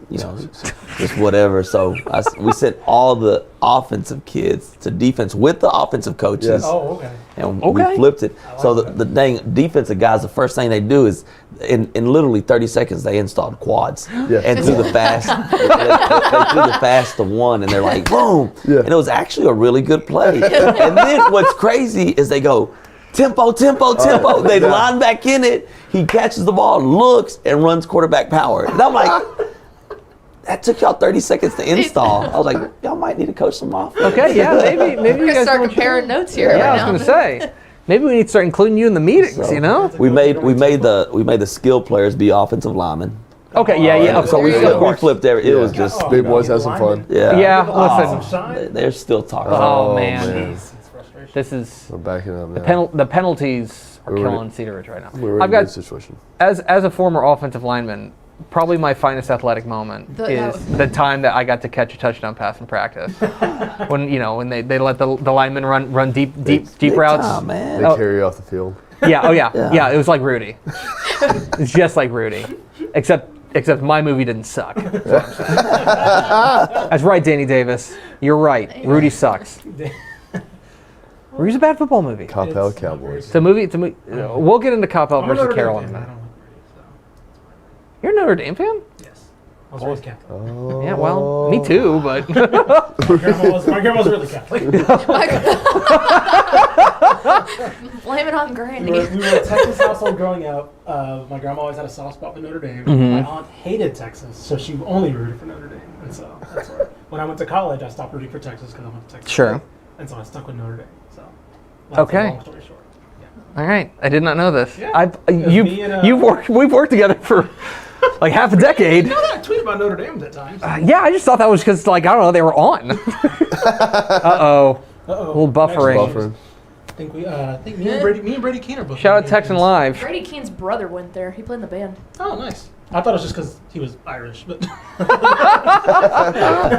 C: whatever. So we sent all the offensive kids to defense with the offensive coaches.
D: Yes.
E: Oh, okay.
C: And we flipped it. So the dang defensive guys, the first thing they do is, in literally 30 seconds, they installed quads.
D: Yeah.
C: And threw the fast. they threw the fast to one, and they're like, boom. Yeah. And it was actually a really good play. And then what's crazy is they go, tempo, tempo, tempo. They line back in it. He catches the ball, looks, and runs quarterback power. And I'm like, that took y'all 30 seconds to install. I was like, y'all might need to coach some offense.
A: Okay, yeah, maybe
B: We're
A: you guys
B: start comparing notes here.
A: Yeah,
B: right
A: I was
B: now.
A: going to say. Maybe we need to start including you in the meetings.
C: We made the skill players be offensive linemen.
A: Okay, yeah.
C: So we flipped every. It was just
D: Big boys had some fun.
A: Yeah, listen.
C: They're still talking.
A: Oh man. This is
D: We're backing up now.
A: the penalties are killing Cedar Ridge right now.
D: We're in a good situation.
A: As a former offensive lineman, probably my finest athletic moment is the time that I got to catch a touchdown pass in practice. when they let the linemen run deep routes.
C: Time, man.
D: They carry you off the field.
A: Yeah. It was like Rudy. It's just like Rudy, except my movie didn't suck. That's what I'm saying. That's right, Danny Davis. You're right. Rudy sucks. Rudy's a bad football movie.
D: Coppell Cowboys.
A: It's a movie. We'll get into Coppell versus Carroll in a minute. You're a Notre Dame fan?
E: Yes. I was always Catholic.
D: Oh.
A: Yeah, well, me too, but.
E: My grandma was really Catholic.
B: Blame it on Granny.
E: We were a Texas household growing up. My grandma always had a soft spot for Notre Dame. My aunt hated Texas, so she only rooted for Notre Dame. And so that's why. When I went to college, I stopped rooting for Texas because I went to Texas.
A: Sure.
E: And so I stuck with Notre Dame. So.
A: Okay.
E: Long story short. Yeah.
A: All right, I did not know this.
E: Yeah.
A: We've worked together for like half a decade.
E: You know that I tweet about Notre Dame at times.
A: Yeah, I just thought that was because I don't know, they were on. Uh-oh. A little buffering.
E: I think me and Brady Keene are both.
A: Shout out Texan Live.
B: Brady Keene's brother went there. He played in the band.
E: Oh, nice. I thought it was just because he was Irish, but.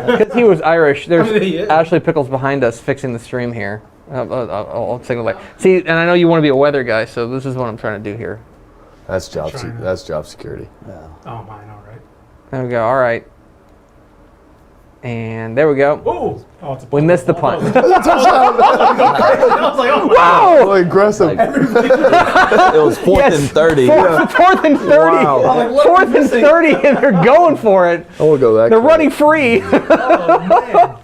A: Because he was Irish. There's
E: Yeah.
A: Ashley Pickles behind us fixing the stream here. I'll signal that. See, and I know you want to be a weather guy, so this is what I'm trying to do here.
D: That's job security.
C: Yeah.
E: Oh, mine, all right.
A: There we go. All right. And there we go.
E: Whoa! Oh, it's a
A: We missed the punt.
E: I was like, oh,
A: Wow!
D: Oh, aggressive.
C: It was fourth and 30.
A: Fourth and 30.
D: Wow.
A: Fourth and 30, and they're going for it.
D: I want to go that
A: They're
D: quick.
A: running free.
E: Oh, man.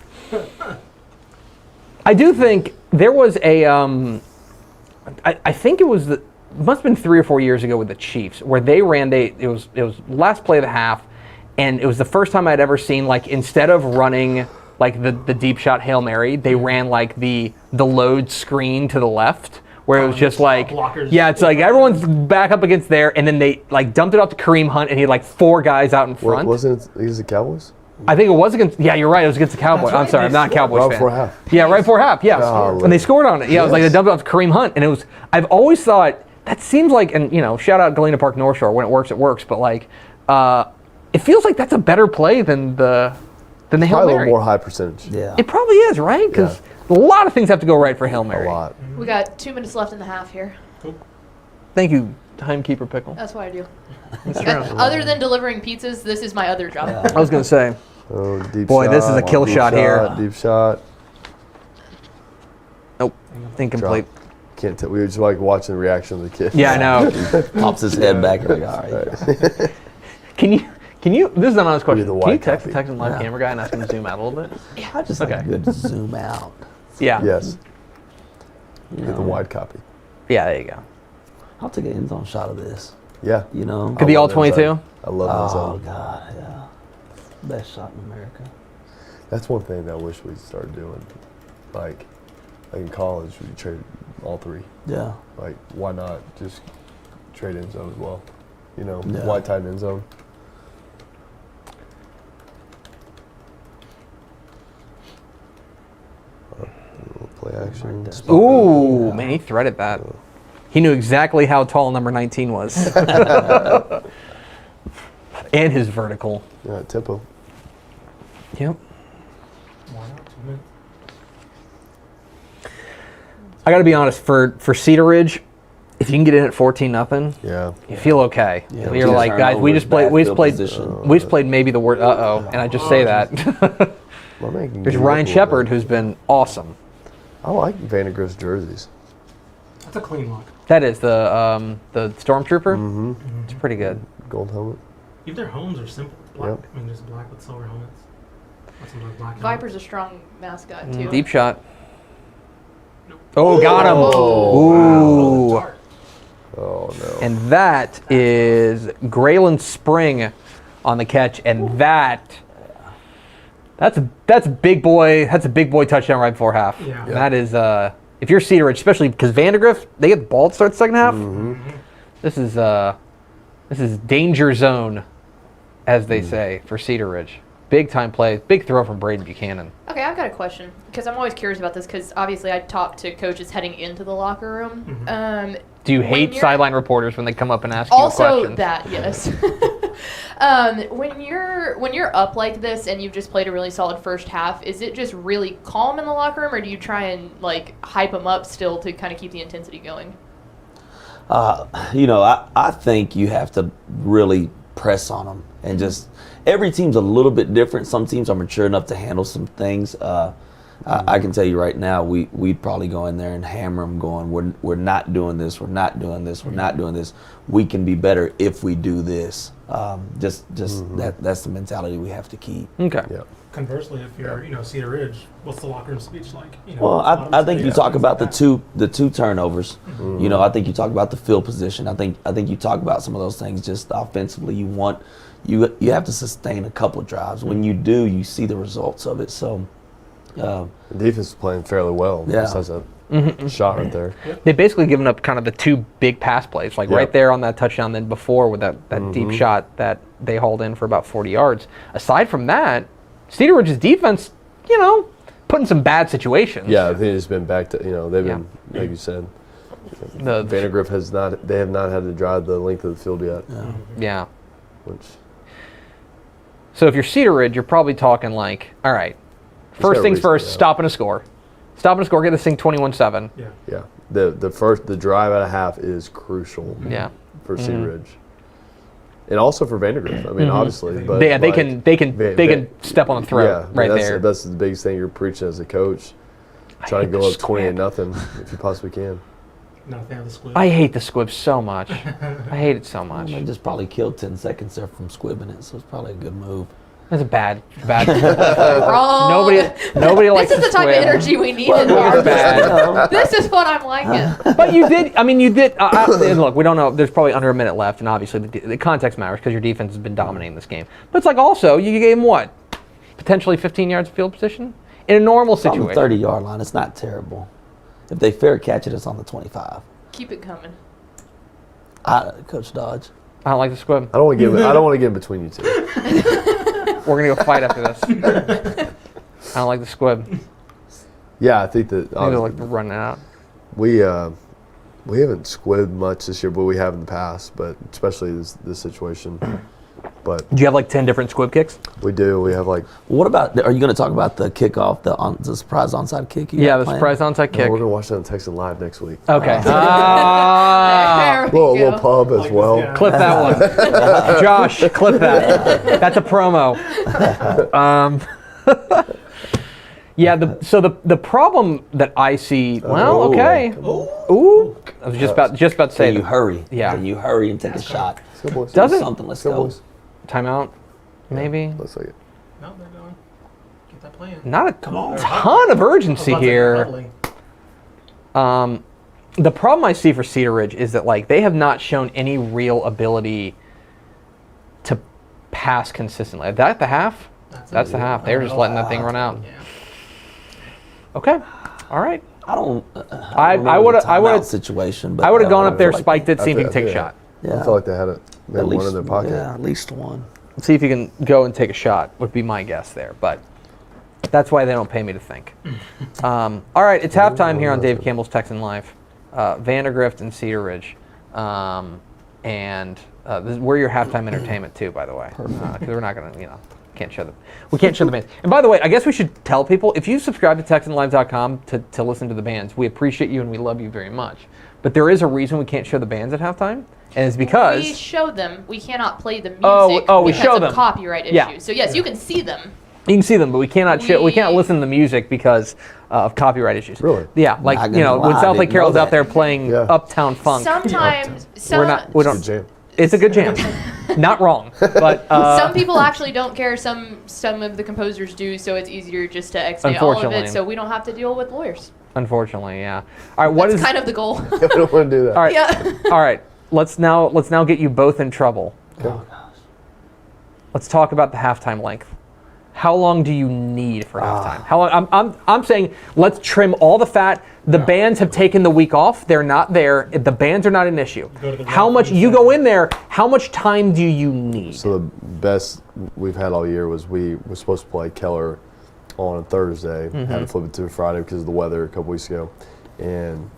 A: I do think there was a, I think it was must have been 3 or 4 years ago with the Chiefs where they ran it was last play of the half, and it was the first time I'd ever seen, like, instead of running like the deep shot Hail Mary, they ran like the load screen to the left, where it was just like, yeah, it's like everyone's back up against there, and then they like dumped it off to Kareem Hunt, and he had like 4 guys out in front.
D: Wasn't it against the Cowboys?
A: I think it was against, yeah, you're right, it was against the Cowboys.
E: Right,
A: I'm sorry, I'm not a Cowboys
D: Right
A: fan.
D: before half.
A: Yeah, right before half, yeah.
D: Golly.
A: And they scored on it. Yeah, it was like they dumped it off to Kareem Hunt, and it was, I've always thought, that seems like, and shout out Galena Park North Shore, when it works, but like, it feels like that's a better play than the Hail
D: Probably a
A: Mary.
D: little more high percentage.
C: Yeah.
A: It probably is, right? Because a lot of things have to go right for Hail Mary.
D: A lot.
B: We got 2 minutes left in the half here.
A: Thank you, Timekeeper Pickle.
B: That's what I do. Other than delivering pizzas, this is my other job.
A: I was going to say,
D: Oh, deep
A: Boy,
D: shot.
A: this is a kill
D: Deep
A: shot here.
D: Deep shot.
A: nope, incomplete.
D: Can't tell. We were just like watching the reaction of the kid.
A: Yeah, I know.
C: Pops his head back and like, all right.
A: Can you, this is an honest question,
D: the
A: can you
D: white
A: text the
D: copy.
A: Texan live camera guy and ask him to zoom out a little bit?
C: I just like a good zoom out.
A: Yeah.
D: Yes. Get the wide copy.
A: Yeah, there you go.
C: I'll take an end zone shot of this.
D: Yeah.
C: You know?
A: Could be all
D: love that
A: 22?
D: zone. I love that
C: Oh,
D: zone.
C: God, yeah. Best shot in America.
D: That's one thing that I wish we started doing. Like in college, we trade all 3.
C: Yeah.
D: Like, why not just trade end zone as well?
C: Yeah.
D: Wide tight end zone. Play action.
A: Ooh, man, he threaded that. He knew exactly how tall number 19 was. And his vertical.
D: Yeah, tempo.
A: Yep.
E: Why not? 2 minutes.
A: I got to be honest, for Cedar Ridge, if you can get in at 14-0,
D: Yeah.
A: you feel okay.
C: Yeah,
A: You're like, guys, we just played maybe the word and I just say that.
D: My man can
A: There's
D: get
A: Ryan
D: up a little
A: Shepard,
D: bit.
A: who's been awesome.
D: I like Vandegrift's jerseys.
E: That's a clean look.
A: That is the Stormtrooper.
D: Mm-hmm.
A: It's pretty good.
D: Gold helmet.
E: Even their helms are simple. Black.
D: Yep.
E: I mean, just black with silver helmets. Or some black helmets.
B: Viper's a strong mascot, too.
A: Deep shot. Oh, got him.
E: Oh,
A: Ooh.
E: dark.
D: Oh no.
A: And that is Graylin Spring on the catch, and that's a big boy. That's a big boy touchdown right before half.
E: Yeah.
A: And that is if you're Cedar Ridge, especially because Vandegrift, they get the ball to start the second half. This is danger zone, as they say, for Cedar Ridge. Big time play, big throw from Braden Buchanan.
B: Okay, I've got a question because I'm always curious about this because obviously I talk to coaches heading into the locker room.
A: Do you
B: When
A: hate
B: you're-
A: sideline reporters when they come up and ask you
B: Also
A: questions?
B: that, yes. When you're up like this and you've just played a really solid first half, is it just really calm in the locker room, or do you try and like hype them up still to kind of keep the intensity going?
C: I think you have to really press on them and just every team's a little bit different. Some teams are mature enough to handle some things. I can tell you right now, we'd probably go in there and hammer them going, we're not doing this, we're not doing this, we're not doing this. We can be better if we do this. That's the mentality we have to keep.
A: Okay.
D: Yeah.
E: Conversely, if you're, Cedar Ridge, what's the locker room speech like?
C: Well, I think you talk about the two turnovers. I think you talk about the field position. I think you talk about some of those things just offensively. You have to sustain a couple drives. When you do, you see the results of it. So
D: The defense is playing fairly well.
C: Yeah.
D: Besides that shot right there.
A: They've basically given up kind of the two big pass plays, like right there on that touchdown, then before with that deep shot that they hauled in for about 40 yards. Aside from that, Cedar Ridge's defense, put in some bad situations.
D: Yeah, I think it's been back to they've been like you said. Vandegrift have not had to drive the length of the field yet.
A: Yeah.
D: Which
A: So if you're Cedar Ridge, you're probably talking like, all right, first things first, stop and score. Stop and score, get this thing 21-7.
E: Yeah.
D: the drive at a half is crucial.
A: Yeah.
D: For Cedar Ridge. And also for Vandegrift. I mean, obviously, but
A: They can step on the throat right there.
D: That's the biggest thing you're preaching as a coach. Trying to go up 20-0 if you possibly can.
E: Not a fan of the squib.
A: I hate the squib so much. I hate it so much.
C: They just probably killed 10 seconds there from squibbing it, so it's probably a good move.
A: That's bad.
B: Wrong.
A: Nobody likes
B: This is the type of
A: squib.
B: energy we need in our
A: bad.
B: This is what I'm liking.
A: But you did. I mean, you did. And look, we don't know. There's probably under a minute left, and obviously the context matters because your defense has been dominating this game. But it's like also you gave him what, potentially 15 yards of field position in a normal
C: It's on
A: situation.
C: the 30-yard line. It's not terrible. If they fair catch it, it's on the 25.
B: Keep it coming.
C: Coach Dodge.
A: I don't like the squib.
D: I don't want to get in between you two.
A: We're gonna go fight after this. I don't like the squib.
D: Yeah, I think that
A: I think they're like running out.
D: we haven't squibbed much this year, but we have in the past. But especially this situation. But
A: Do you have like 10 different squib kicks?
D: we do. We have like
C: What about? Are you going to talk about the kickoff, the surprise onside kick?
A: Yeah, the surprise onside kick.
D: we're gonna watch that on Texan Live next week.
A: Okay.
B: There we
D: Little
B: go.
D: pub as well.
E: Yeah.
A: Clip that one. Josh, clip that. That's a promo. Yeah, the problem that I see. Well, okay. Ooh. I was just about to say
C: Can you
A: that.
C: hurry?
A: Yeah.
C: Can you hurry and take a shot?
D: Let's go, boys.
A: Does it?
C: Something. Let's
D: Let's go,
C: go.
D: boys.
A: Timeout, maybe.
D: Let's take it.
E: No, they're going. Get that playing.
A: Not a ton of urgency here. The problem I see for Cedar Ridge is that like they have not shown any real ability to pass consistently. Is that the half? That's the half. They were just letting that thing run out.
E: Yeah.
A: Okay. All right.
C: I don't.
A: I would've-
C: situation. But
A: I would have gone up there,
C: like,
A: spiked it, see if you can take a
D: yeah.
A: shot.
C: Yeah.
D: I feel like they had it. They
C: At
D: had
C: least
D: one in their pocket.
C: Yeah, at least one.
A: See if you can go and take a shot would be my guess there. But that's why they don't pay me to think. All right. It's halftime here on Dave Campbell's Texan Live. Vandegrift and Cedar Ridge. We're your halftime entertainment too, by the way. Because we're not going to, can't show them. We can't show the bands. And by the way, I guess we should tell people, if you subscribe to TexanLive.com to listen to the bands, we appreciate you and we love you very much. But there is a reason we can't show the bands at halftime, and it's because
B: We show them. We cannot play the music
A: we
B: because
A: show
B: of
A: them.
B: copyright issues.
A: Yeah.
B: So yes, you can see them.
A: you can see them, but we cannot we can't
B: We-
A: listen to the music because of copyright issues.
D: Really?
A: Yeah, like
C: Not gonna
A: when
C: lie,
A: South
C: I
A: Lake
C: didn't
A: Carroll's
C: know
A: out there
C: that.
A: playing
D: Yeah.
A: Uptown Funk.
B: Sometimes,
A: we
D: Good
A: don't.
D: jam.
A: It's a good jam. Not wrong, but
B: some people actually don't care. Some of the composers do, so it's easier just to exit all of
A: Unfortunately.
B: it, so we don't have to deal with lawyers.
A: unfortunately, yeah. All right, what
B: That's
A: is
B: kind of the goal.
D: We don't want to do that.
A: all right?
B: Yeah.
A: All right, let's now get you both in trouble.
C: Oh gosh.
A: Let's talk about the halftime length. How long do you need for halftime? How long? I'm saying let's trim all the fat. The bands have taken the week off. They're not there. The bands are not an issue.
E: Go to the
A: How
E: rock
A: much
E: and
A: you
E: say-
A: go in there? How much time do you need?
D: So the best we've had all year was we were supposed to play Keller on a Thursday. Had to flip it to a Friday because of the weather a couple weeks ago, and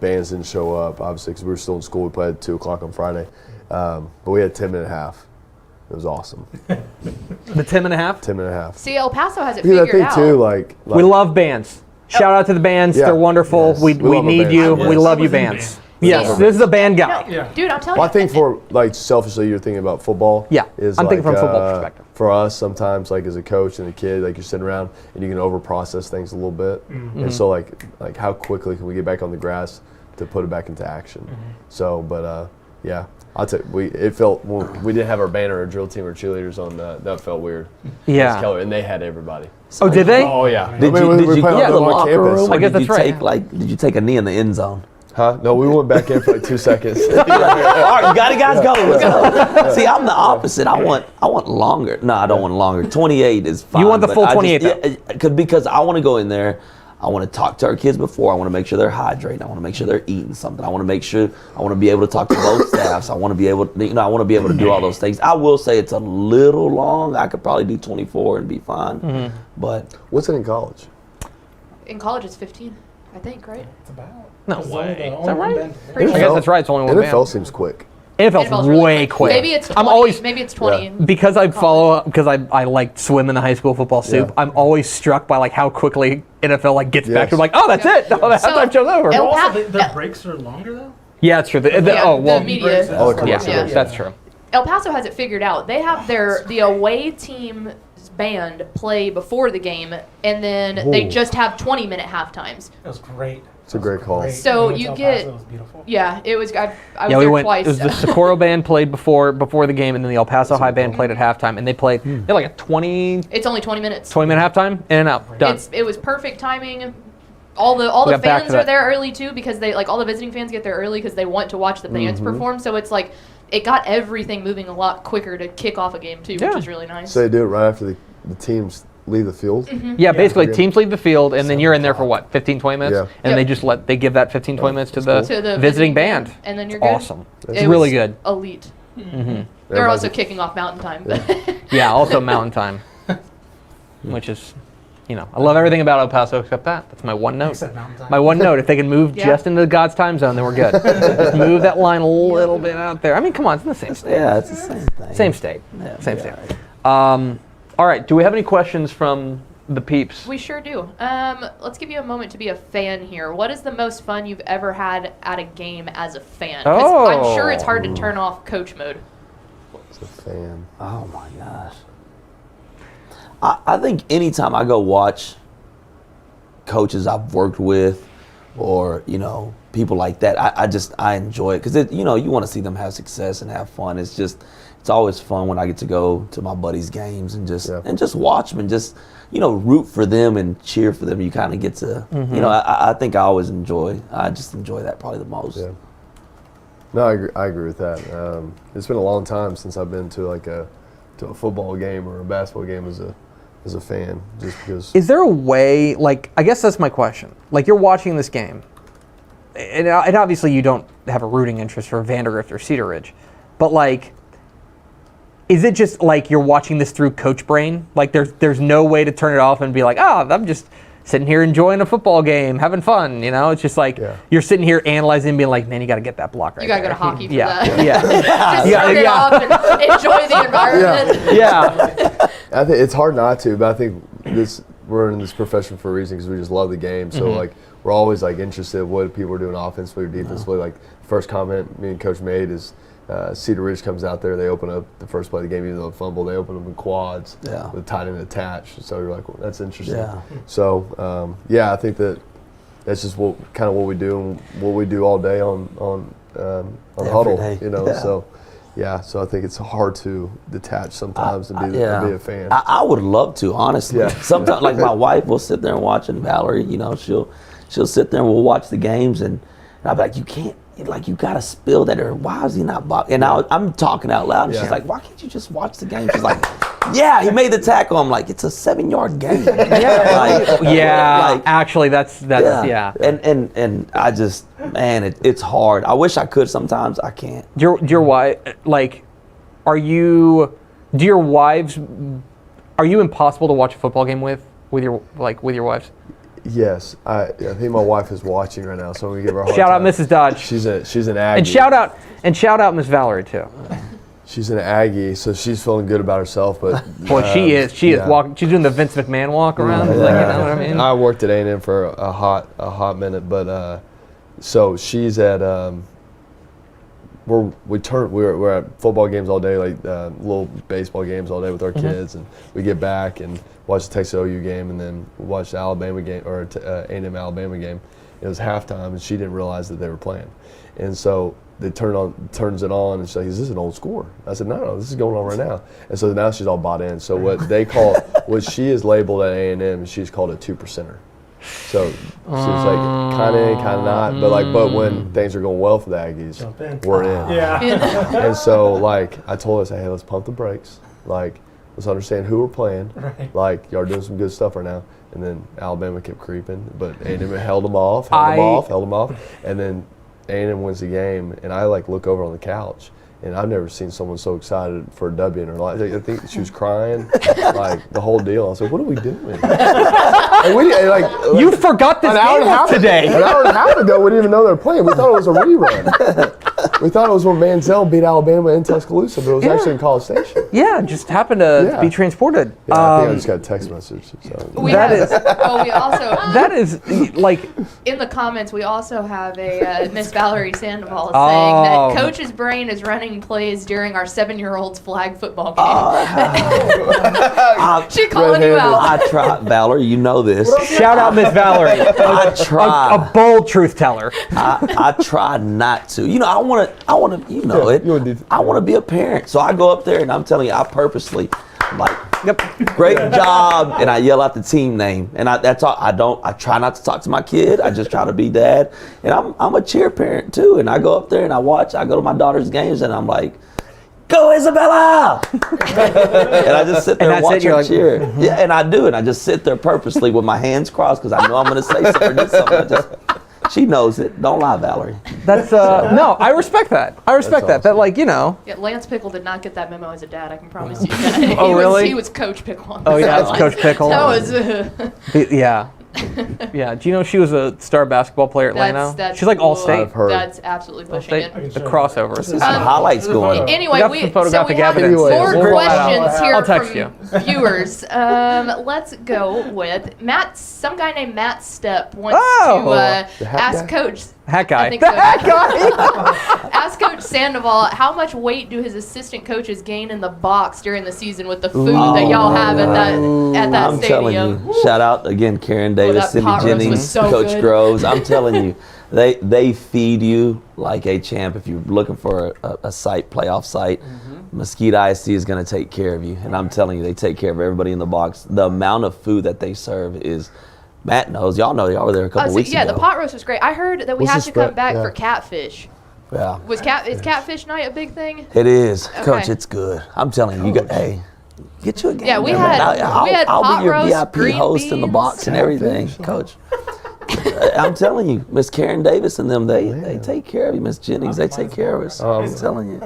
D: bands didn't show up obviously because we were still in school. We played at 2 o'clock on Friday, but we had 10-minute half. It was awesome.
A: The 10 and a half.
D: 10-minute half.
B: See, El Paso has it
D: Because I
B: figured
D: think
B: out.
D: too, like
A: We love bands. Shout out to the bands.
D: Yeah.
A: They're wonderful.
D: Yes.
A: We
D: We love our
A: need
D: bands.
A: you.
D: Yes.
A: We love you,
E: Within
A: bands.
E: bands.
A: Yes,
B: Yeah.
A: this is a band guy.
E: Yeah.
B: Dude, I'm telling
D: Well,
B: you.
D: I think for like selfishly, you're thinking about football.
A: Yeah,
D: is
A: I'm thinking
D: like,
A: from football perspective.
D: For us, sometimes like as a coach and a kid, like you're sitting around and you can over process things a little bit,
A: Mm-hmm.
D: and so like how quickly can we get back on the grass to put it back into action?
A: Mm-hmm.
D: So, but yeah, I'll tell you, it felt when we didn't have our banner or drill team or cheerleaders on that felt weird.
A: Yeah.
D: Keller, and they had everybody.
A: Oh, did they?
D: Oh yeah.
C: Did
D: I mean,
C: you
D: we played
C: go to the
D: on
C: locker
D: campus.
C: room?
A: I
C: Or
A: guess
C: did you
A: that's right.
C: Did you take a knee in the end zone?
D: Huh? No, we went back in for like 2 seconds.
C: All right, you got it, guys. Go. Let's go. See, I'm the opposite. I want longer. No, I don't want longer. 28 is fine.
A: You want the
C: but
A: full
C: I
A: 28
C: just, because I want to go in there. I want to talk to our kids before. I want to make sure they're hydrated. I want to make sure they're eating something. I want to make sure. I want to be able to talk to both staffs. I want to be able to, I want to be able to do all those things. I will say it's a little long. I could probably do 24 and be fine. But
D: What's it in college?
B: In college, it's 15, I think, right?
E: It's about.
A: No
E: It's
A: way.
E: only
A: Is that right?
B: Pretty
A: I
B: sure.
A: guess that's right. It's only one
D: NFL
A: band.
D: seems quick.
A: NFL's
B: NFL's really
A: way quick.
B: Maybe it's 20.
A: I'm always
B: maybe it's 20. in
A: because I
B: college.
A: follow because I like swim in the high school football soup.
D: Yeah.
A: I'm always struck by like how quickly NFL like gets back
D: Yes.
A: to like, oh, that's it. Oh, that
B: So,
A: halftime show's over.
B: El-
E: Also, their
B: Yeah.
E: breaks are longer though.
A: Yeah, it's true.
B: Yeah,
A: Oh well,
B: the media.
D: Oh, the
A: yeah,
D: commercial breaks.
A: that's true.
B: El Paso has it figured out. They have the away team band play before the game, and then they just have 20-minute half times.
E: It was great.
D: It's a great call.
B: So
E: We went to
B: you
E: El
B: get,
E: Paso, it was beautiful.
B: yeah, it was. I
A: Yeah,
B: was
A: we
B: there
A: went.
B: twice.
A: It was the Socorro band played before the game, and then the El Paso High band played at halftime, and they played. They had like a 20
B: It's only 20 minutes.
A: minute halftime, in and out, done.
B: It was perfect timing. All the
A: got back
B: fans
A: to
B: are
A: that.
B: there early too, because they all the visiting fans get there early because they want to watch the bands perform. So it's like it got everything moving a lot quicker to kick off a game too,
A: Yeah.
B: which is really nice.
D: So they do it right after the teams leave the field.
A: Yeah, basically
D: Okay.
A: teams leave the field, and then you're in there for what, 15, 20 minutes?
D: Yeah.
A: And
B: Yep.
A: they give that 15, 20 minutes to the visiting band.
B: and then you're
A: It's
B: good.
A: awesome.
B: It
A: It's really
B: was
A: good.
B: Elite. They're
D: Everybody's-
B: also kicking off Mountain Time.
A: Yeah, also Mountain Time, which is, I love everything about El Paso except that. That's my one note.
E: Except Mountain Time.
A: My one note, if they can move
B: Yeah.
A: just into God's time zone, then we're good. Just move that line a little bit out there. I mean, come on, it's in the same state.
C: Yeah, it's the same thing.
A: Same state.
C: Yeah,
A: Same
C: yeah.
A: state. All right, do we have any questions from the peeps?
B: We sure do. Let's give you a moment to be a fan here. What is the most fun you've ever had at a game as a fan? 'Cause I'm sure it's hard to turn off coach mode.
D: As a fan.
C: Oh my gosh. I think anytime I go watch coaches I've worked with or, people like that, I enjoy it because, you want to see them have success and have fun. It's always fun when I get to go to my buddies' games and just watch them and just, root for them and cheer for them. You kind of get to, I think I just enjoy that probably the most.
D: Yeah. No, I agree with that. It's been a long time since I've been to to a football game or a basketball game as a fan, just because.
A: Is there a way, I guess that's my question. You're watching this game, and obviously you don't have a rooting interest for Vandegrift or Cedar Ridge, but is it just you're watching this through coach brain? There's no way to turn it off and be like, I'm just sitting here enjoying a football game, having fun, It's just you're sitting here analyzing and being like, man, you got to get that block right
B: You gotta
A: there.
B: go to hockey for
A: Yeah,
B: that.
A: yeah.
B: Just
A: Yeah,
B: turn it
A: yeah.
B: off and enjoy the environment.
A: Yeah.
D: I think it's hard not to, but I think we're in this profession for a reason because we just love the game. So we're always interested in what people are doing offensively or defensively. First comment me and Coach made is Cedar Ridge comes out there, they open up the first play of the game, even though it fumbled, they open up in quads with tight end attached. So you're like, well, that's interesting.
C: Yeah.
D: So I think that's just what we do and what we do all day on Huddle.
C: day.
D: So I think it's hard to detach sometimes and be a fan.
C: I would love to, honestly.
D: Yeah.
C: Sometimes, my wife will sit there and watch, and Valerie, she'll sit there and we'll watch the games, and I'll be like, you can't, you gotta spill that, or why is he not blocking? And I'm talking out loud, and she's like, why can't you just watch the game? She's like, yeah, he made the tackle. I'm like, it's a 7-yard game.
A: Actually, that's yeah.
C: And I just, man, it's hard. I wish I could sometimes. I can't.
A: Your wife, are you impossible to watch a football game with your wives?
D: Yes, I think my wife is watching right now, so I'm gonna give her a hard
A: Shout out
D: time.
A: Mrs. Dodge.
D: She's an Aggie.
A: And shout out Miss Valerie too.
D: She's an Aggie, so she's feeling good about herself. But
A: Well, she is walking. She's doing the Vince McMahon walk around. You know what I mean?
D: I worked at A&M for a hot minute, but so she's at we're at football games all day, little baseball games all day with our kids, and we get back and watch the Texas OU game, and then watch the Alabama game or A&M Alabama game. It was halftime, and she didn't realize that they were playing, and so they turns it on, and she's like, "Is this an old score?" I said, "No, this is going on right now." And so now she's all bought in. So what she is labeled at A&M, she's called a 2%er. So she's kind of in, kind of not, but when things are going well for the Aggies, we're in.
E: Yeah.
D: And so I told her, I said, "Hey, let's pump the brakes. Let's understand who we're playing.
E: Right.
D: Y'all are doing some good stuff right now." And then Alabama kept creeping, but A&M held them off, and then A&M wins the game, and I look over on the couch, and I've never seen someone so excited for a W in her life. I think she was crying, the whole deal. I was like, "What are we doing?"
A: You forgot this game was today.
D: An hour and a half ago, we didn't even know they were playing. We thought it was a rerun. We thought it was when Manziel beat Alabama in Tuscaloosa, but it was actually in College Station.
A: Yeah, just happened to be transported.
D: Yeah, I think I just got a text message. So.
B: We also
A: that is like
B: in the comments. We also have a Miss Valerie Sandoval saying that Coach's brain is running plays during our 7-year-old's flag football game. She calling you out.
C: I try, Valerie. You know this.
A: shout out Miss Valerie.
C: I try.
A: A bold truth teller.
C: I try not to. You know, I want to. You know it. I want to be a parent, so I go up there and I'm telling you, I purposely, like, great job, and I yell out the team name, and that's all. I try not to talk to my kid. I just try to be dad, and I'm a cheer parent too, and I go up there and I watch. I go to my daughter's games, and I'm like, go Isabella! And I just sit there and watch her cheer. Yeah, and I do, and I just sit there purposely with my hands crossed because I know I'm going to say something or do something. She knows it. Don't lie, Valerie.
A: That's no, I respect that. I respect that. That, like, you know.
B: Yeah, Lance Pickle did not get that memo as a dad. I can promise you that.
A: Really?
B: He was Coach Pickle. On the
A: That's Coach Pickle.
B: That was.
A: Yeah. Yeah. Do you know she was a star basketball player at Lano?
B: That's
A: She's like all
B: cool.
A: state.
D: I've heard.
B: That's absolutely pushing it.
A: The crossovers.
C: Some highlights going.
B: Anyway,
A: got
B: we
A: some
B: have
A: photographic
B: more
A: evidence.
B: questions here
A: I'll text
B: from viewers. Let's go with Matt. Some guy named Matt Stepp wants to ask Coach.
A: Hat guy.
B: I think so.
A: Hat guy.
B: Ask Coach Sandoval, how much weight do his assistant coaches gain in the box during the season with the food that y'all have at that
C: I'm
B: stadium?
C: telling you, shout out again, Karen Davis,
B: that
C: Cindy
B: pot roast was
C: Jennings,
B: so
C: Coach
B: good.
C: Groves. I'm telling you, they feed you like a champ. If you're looking for a site, playoff site, Mesquite ISD is going to take care of you. And I'm telling you, they take care of everybody in the box. The amount of food that they serve is. Matt knows. Y'all know. Y'all were there a couple weeks ago.
B: Yeah, the pot roast was great. I heard that we have to come back for catfish.
C: Yeah.
B: Is catfish night a big thing?
C: It is,
B: Okay.
C: Coach. It's good. I'm telling you, get you a game.
B: Yeah, we
C: man.
B: had
C: I'll
B: pot
C: be your
B: roast,
C: VIP
B: green
C: host in the box and everything, Coach. I'm telling you, Miss Karen Davis and them, they take care of you. Miss Jennings, they take care of us. I'm telling you.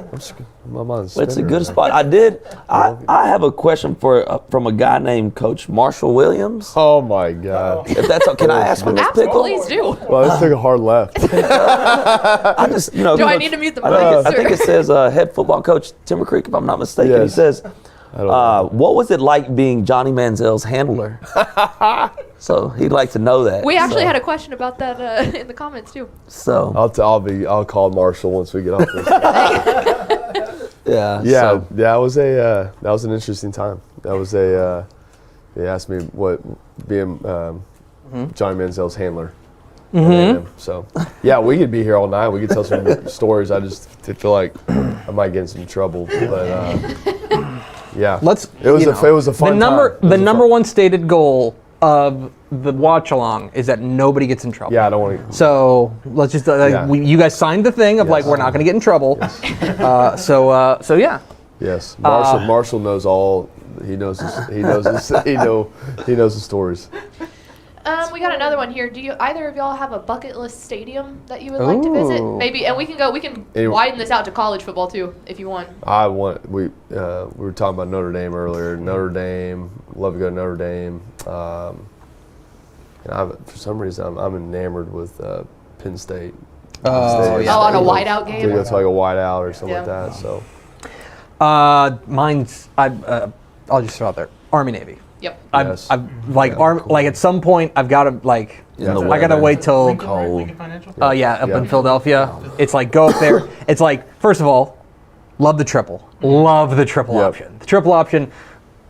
D: My mind's
C: It's a
D: spinning
C: good spot. I have a question from a guy named Coach Marshall Williams.
D: Oh my God!
C: If that's can I ask him this pickle?
B: Please do.
D: Well, this took a hard left.
C: I just
B: Do I need to mute the mic?
C: I think it says head football coach Timber Creek, if I'm not mistaken.
D: Yes.
C: He says, what was it like being Johnny Manziel's handler? So he'd like to know that.
B: We actually had a question about that in the comments too.
C: So
D: I'll call Marshall once we get off this.
C: yeah.
D: Yeah, that was an interesting time. That was they asked me what being Johnny Manziel's handler. So yeah, we could be here all night. We could tell some stories. I just feel like I might get in some trouble, but yeah, it was a fun time.
A: The number one stated goal of the watch along is that nobody gets in trouble.
D: Yeah, I don't want to.
A: So let's just you guys signed the thing of like we're not going to get in trouble.
D: Yes.
A: So yeah.
D: Yes, Marshall knows all. He knows the stories.
B: We got another one here. Do you either of y'all have a bucket list stadium that you would like to visit? Maybe, and we can widen this out to college football too, if you want.
D: We were talking about Notre Dame earlier. Notre Dame, love to go to Notre Dame. And for some reason, I'm enamored with Penn State.
B: On a whiteout game.
D: To go to like a whiteout or something like that. So.
A: Mine's I'll just throw out there Army Navy.
B: Yep.
A: I've like at some point I've got to like I gotta wait till
E: Lincoln Financial?
A: up in Philadelphia. It's like go up there. It's like first of all, love the triple. Love the triple option. The triple option.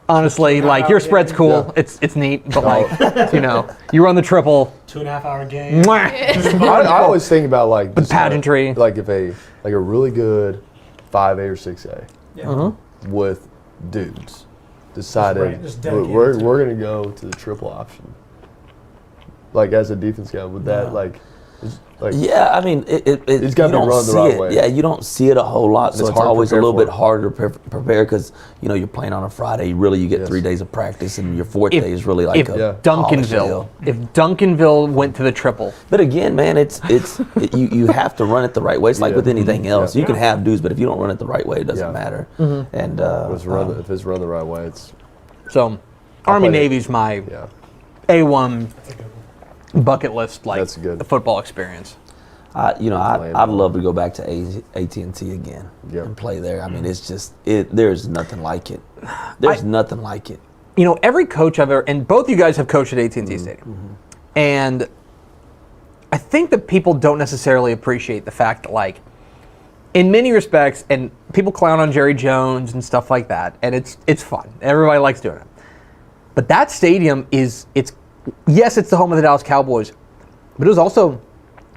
A: Honestly, like your spread's cool.
D: Yeah.
A: It's neat, but like you run the triple.
E: 2.5 hour game.
D: I always think about like
A: the pageantry.
D: Like if a really good 5A or 6A with dudes decided we're going to go to the triple option. Like as a defense guy, would that like
C: yeah, I mean,
D: it's got to be run the right way.
C: Yeah, you don't see it a whole lot, so it's always a little bit harder to prepare because you're playing on a Friday. Really, you get 3 days of practice, and your fourth day is really like
A: Duncanville. If Duncanville went to the triple,
C: but again, man, you have to run it the right way. It's like with anything else. You can have dudes, but if you don't run it the right way, it doesn't matter. And
D: if it's run the right way, it's
A: so. Army Navy's my A1 bucket list, like
D: that's good.
A: the football experience.
C: I'd love to go back to AT&T again and play there. I mean, it's just there's nothing like it. There's nothing like it.
A: You know, every coach I've ever, and both you guys have coached at AT&T Stadium, and I think that people don't necessarily appreciate the fact that, like, in many respects, and people clown on Jerry Jones and stuff like that, and it's fun. Everybody likes doing it. But that stadium it's the home of the Dallas Cowboys, but it was also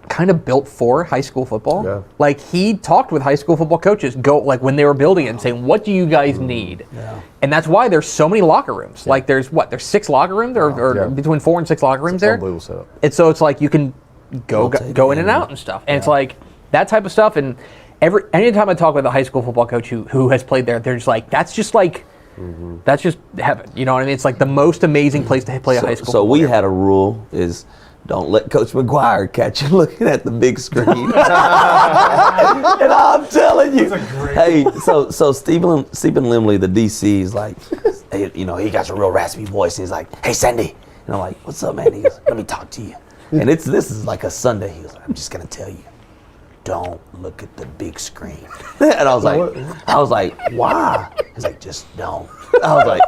A: kind of built for high school football. Yeah. Like, he talked with high school football coaches when they were building it and saying, what do you guys need? Yeah. And that's why there's so many locker rooms. Yeah. Like, there's 6 locker rooms or between 4 and 6 locker rooms there.
D: Unbelievable setup.
A: And so it's like you can go in and out and stuff. And it's like that type of stuff. And anytime I talk with a high school football coach who has played there, they're just like, that's just like, that's just heaven. You know what I mean? It's like the most amazing place to play a high school football.
C: So we had a rule is, don't let Coach McGuire catch you looking at the big screen. And I'm telling you, hey, so Stephen Limley, the DC, is like, hey, you know, he got a real raspy voice. And he's like, hey, Sandy. And I'm like, what's up, man? He goes, let me talk to you. And this is like a Sunday. He was like, I'm just going to tell you, don't look at the big screen. And I was like, why? He's like, just don't. I was like,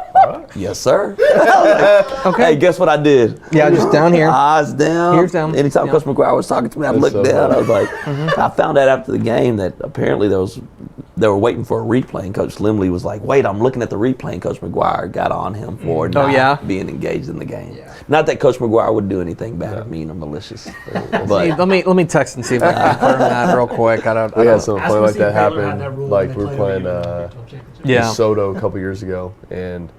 C: yes, sir. Like, okay. Hey, guess what I did?
A: Yeah, just down here.
C: Eyes down.
A: Ears down.
C: Anytime Coach McGuire was talking to me, I'd look down. I was like, I found out after the game that apparently they were waiting for a replay, and Coach Limley was like, wait, I'm looking at the replay, and Coach McGuire got on him for not being engaged in the game. Yeah. Not that Coach McGuire would do anything bad or mean or malicious. But
A: let me text and see if I can confirm that real quick.
D: We had something funny like that happen. Like, we were playing DeSoto a couple years ago, and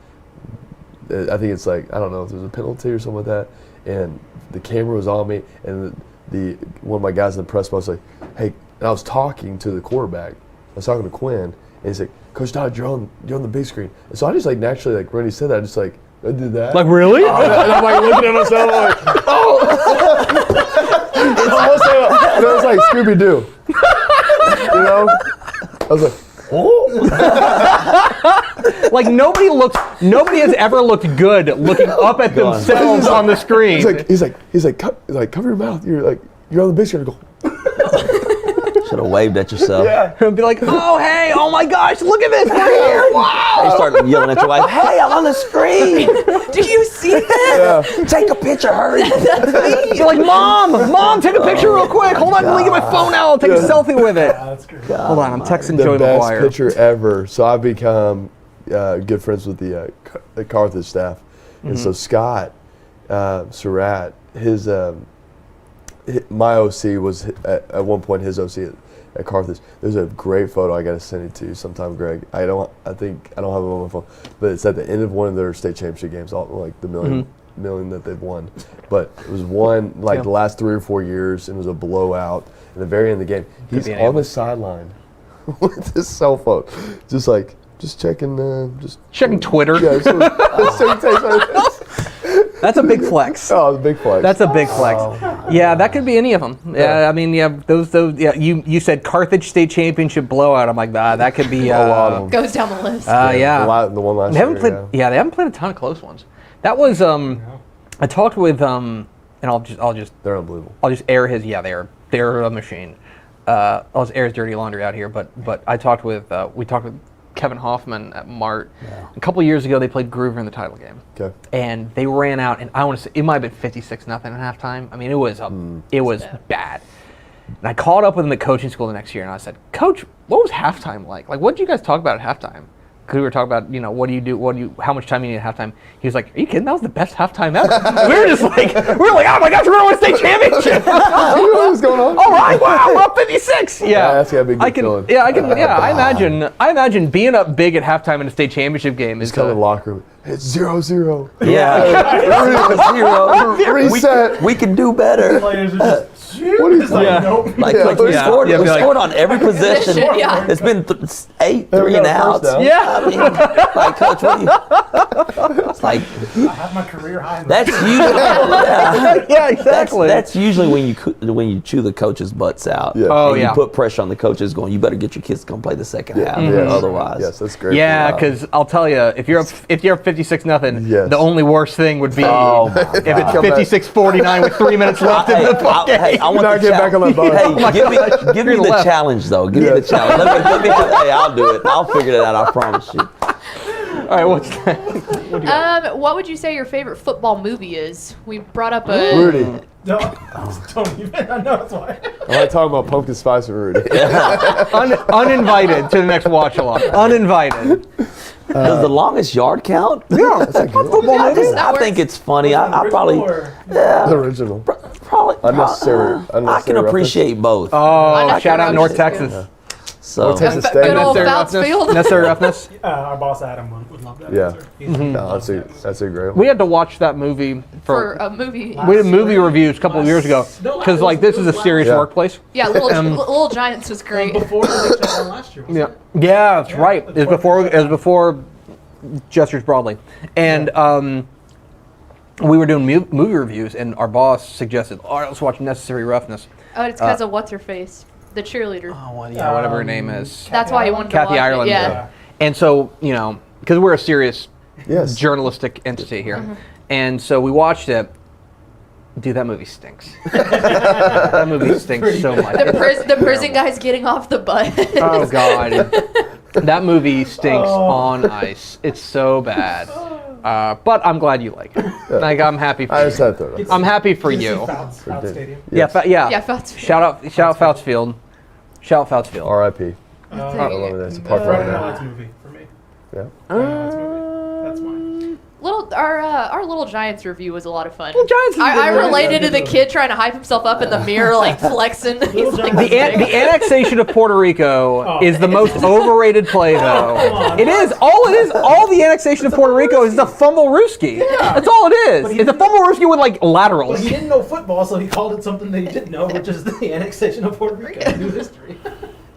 D: I think it's like, I don't know if there's a penalty or something like that, and the camera was on me, and the one of my guys in the press box was like, hey, and I was talking to the quarterback. I was talking to Quinn, and he's like, Coach Todd, you're on the big screen. And so I just like naturally, like when he said that, I did that.
A: Like, really?
D: And I'm like looking at myself, I'm like, oh! And it was like Scooby-Doo. You know? I was like, oh!
A: Like, nobody has ever looked good looking up at themselves on the screen.
D: He's like, cover your mouth. You're on the big screen. I go,
C: should have waved at yourself.
A: Yeah. And be like, oh, hey, oh my gosh, look at this, we're here, wow.
C: You start yelling at your wife, hey, I'm on the screen.
B: Did you see that?
C: Yeah. Take a picture, hurry.
A: You're like, Mom, take a picture real quick. Hold on, let me get my phone out. I'll take a selfie with it.
E: That's great.
A: Hold on, I'm texting Joey
D: The
A: McGuire.
D: best picture ever. So I've become good friends with the Carthage staff. And so Scott Surratt, my OC was at one point his OC at Carthage. There's a great photo. I gotta send it to you sometime, Greg. I think I don't have it on my phone, but it's at the end of one of their state championship games, like the million that they've won. But it was one the last 3 or 4 years, and it was a blowout. In the very end of the game, he's on the sideline with his cell phone, just checking
A: Twitter.
D: Yeah,
A: That's a big flex.
D: Oh, it's a big flex.
A: That's a big flex. Yeah, that could be any of them. Yeah, I mean, those. Yeah, you said Carthage State Championship blowout. I'm like, that could be.
D: A lot of them.
B: Goes down the list.
A: Yeah.
D: The one last
A: they haven't
D: year.
A: Played, they haven't played a ton of close ones. That was I talked with and I'll just.
D: They're unbelievable.
A: I'll just air his. Yeah, they're a machine. I'll just air his dirty laundry out here. But I talked with we talked with Kevin Hoffman at Mart. Yeah. A couple of years ago, they played Groover in the title game. Okay. And they ran out, and I want to say it might have been 56-0 at halftime. I mean, it was bad. And I called up with him at coaching school the next year, and I said, Coach, what was halftime like? Like, what did you guys talk about at halftime? Because we were talking about, what do you do? How much time you need at halftime? He was like, are you kidding? That was the best halftime ever. we were like, oh my gosh, we're going to win a state championship.
D: What was going on?
A: All right, wow, we're up 56. Yeah,
D: that's gotta be a good feeling.
A: Yeah, I imagine being up big at halftime in a state championship game is
D: coming in the locker room. It's 0-0.
C: Yeah, 0.
D: Reset.
C: We can do better.
E: Players are just,
D: what is that?
E: Nope.
C: We scored on every possession.
B: Yeah.
C: It's been 8 3 and outs.
A: Yeah.
C: I mean, like, Coach, what do you? It's like
E: I have my career high.
C: that's usually
A: yeah, exactly.
C: That's usually when you chew the coaches' butts out.
D: Yeah.
A: Oh,
C: and
A: yeah.
C: You put pressure on the coaches, going, you better get your kids to come play the second half.
D: Yes.
C: Otherwise,
D: yes, that's great.
A: Yeah, because I'll tell you, if you're up 56-0,
D: Yes.
A: the only worst thing would be
C: Oh, my
A: if it's 56-49 with 3 minutes left in the game.
C: I want
D: not
C: the
D: getting back on that bus.
C: Hey, give me the
A: left.
C: challenge though. Give me the challenge. Hey, I'll do it. I'll figure it out. I promise you.
A: All right, what's that?
B: What would you say your favorite football movie is? We brought up a.
D: Rudy.
E: No, don't even. I know that's why.
D: I like talking about pumpkin spice and Rudy.
A: Uninvited to the next watch along. Uninvited.
C: Does the longest yard count?
A: Yeah, that's a good football movie.
C: I think it's funny. I probably,
D: The original.
C: probably.
D: Unnecessary
C: I can appreciate both.
A: Oh, shout out North
B: Roughness.
A: Texas.
C: So
D: North Texas
B: Good
D: State.
B: old
A: Necessary
B: Fouts
A: roughness.
B: Field.
A: Necessary roughness.
E: Our boss Adam would love that.
D: Yeah.
E: answer.
D: No, that's a great one.
A: We had to watch that movie
B: For a movie.
A: we did movie reviews a couple of years ago because like this is a serious
D: Yeah.
A: workplace.
B: Yeah, Little Giants was great.
E: Before the Big Shot last year.
A: Yeah,
E: Wasn't
A: yeah, that's right.
E: it
A: It was before Gestures Broadly, and we were doing movie reviews, and our boss suggested, "All right, let's watch Necessary Roughness."
B: Oh, it's because of what's her face, the cheerleader.
A: Oh, well, yeah, whatever her name is,
B: That's why you wanted to
A: Kathy
B: watch
A: Ireland.
B: it. Yeah.
E: Yeah.
A: And so because we're a serious
D: Yes.
A: journalistic entity here, and so we watched it. Dude, that movie stinks. That movie stinks so much.
B: The prison guy's getting off the bus.
A: Oh God, that movie stinks on ice. It's so bad. But I'm glad you like it. Like I'm happy for
D: I just
A: you.
D: had to.
A: I'm happy for
E: Did you see
A: you.
E: Fouts Stadium?
A: Yeah, yeah.
B: Yeah, Fouts Field.
A: Shout out Foutsfield. Shout out Foutsfield.
D: R.I.P.
E: I
D: love it. That's a park right
E: Friday Night
D: now.
E: Lights movie for me.
D: Yeah.
E: Friday Night Lights movie. That's mine.
B: Our Little Giants review was a lot of fun.
A: Little Giants is
B: I
A: good movie.
B: related to the kid trying to hype himself up in the mirror, like flexing. He's like,
E: Giants.
A: The annexation of Puerto Rico
E: Oh.
A: is the most overrated play, though.
E: come on.
A: It is. All the annexation of Puerto Rico is the fumble rooski. That's all it is.
E: But he
A: It's a
E: didn't-
A: fumble rooski with like
E: But
A: laterals.
E: he didn't know football, so he called it something that he didn't know, which is the annexation of Puerto Rico. New history.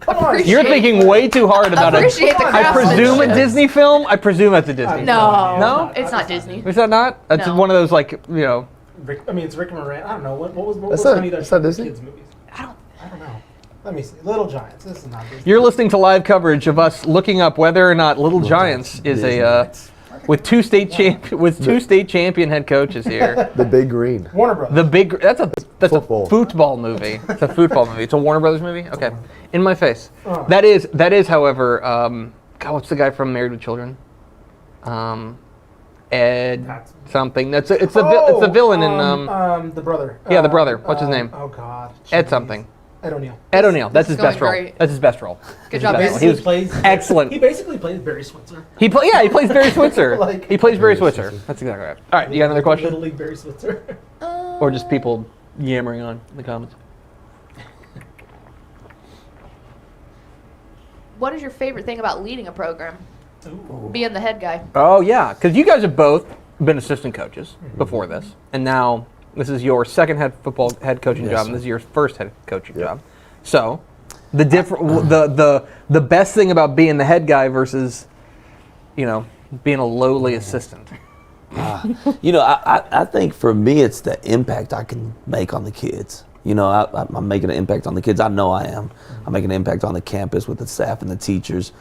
E: Come on.
B: Appreciate-
A: You're thinking way too hard about it.
B: appreciate the
A: I presume a
B: craftsmanship.
A: Disney film. I presume that's a Disney.
B: No,
A: No?
B: it's not Disney.
A: Is that not? That's
B: No.
A: one of those like
E: Rick, I mean, it's Rick Moran. I don't know. What was
D: That's
E: some
D: not-
E: of
D: that's not Disney?
E: kids' movies? I don't know. Let me see. Little Giants. This is not Disney.
A: You're listening to live coverage of us looking up whether or not Little Giants is a with two state champion head coaches here.
D: The Big Green.
E: Warner Brothers.
A: The big that's
D: Football.
A: a football movie. It's a football movie. It's a Warner Brothers movie. Okay, in my face.
E: Oh.
A: That is, however, God, what's the guy from Married with Children? Ed
E: That's-
A: something. It's a villain in
E: the brother.
A: yeah, the brother. What's his name?
E: Oh God.
A: Ed
E: Jeez.
A: something.
E: Ed O'Neill.
A: Ed O'Neill. That's
B: This
A: his
B: is
A: best
B: going
A: role.
B: great.
A: That's his best role.
B: Good
A: That's
B: job,
A: his best
B: Barry.
A: role. He was excellent.
E: He basically plays Barry Switzer.
A: He plays Barry Switzer.
E: Like-
A: He plays Barry Switzer. That's exactly right. All right, you got another
E: Little
A: question?
E: League Barry Switzer.
A: Or just people yammering on in the comments?
B: What is your favorite thing about leading a program?
E: Ooh.
B: Being the head guy.
A: Oh, yeah, because you guys have both been assistant coaches before this, and now this is your second head coaching
D: Yes,
A: job,
D: sir.
A: and this is your first head coaching
D: Yep.
A: job. So, the best thing about being the head guy versus, being a lowly assistant.
C: I think for me, it's the impact I can make on the kids. I'm making an impact on the kids. I know I am. I'm making an impact on the campus with the staff and the teachers,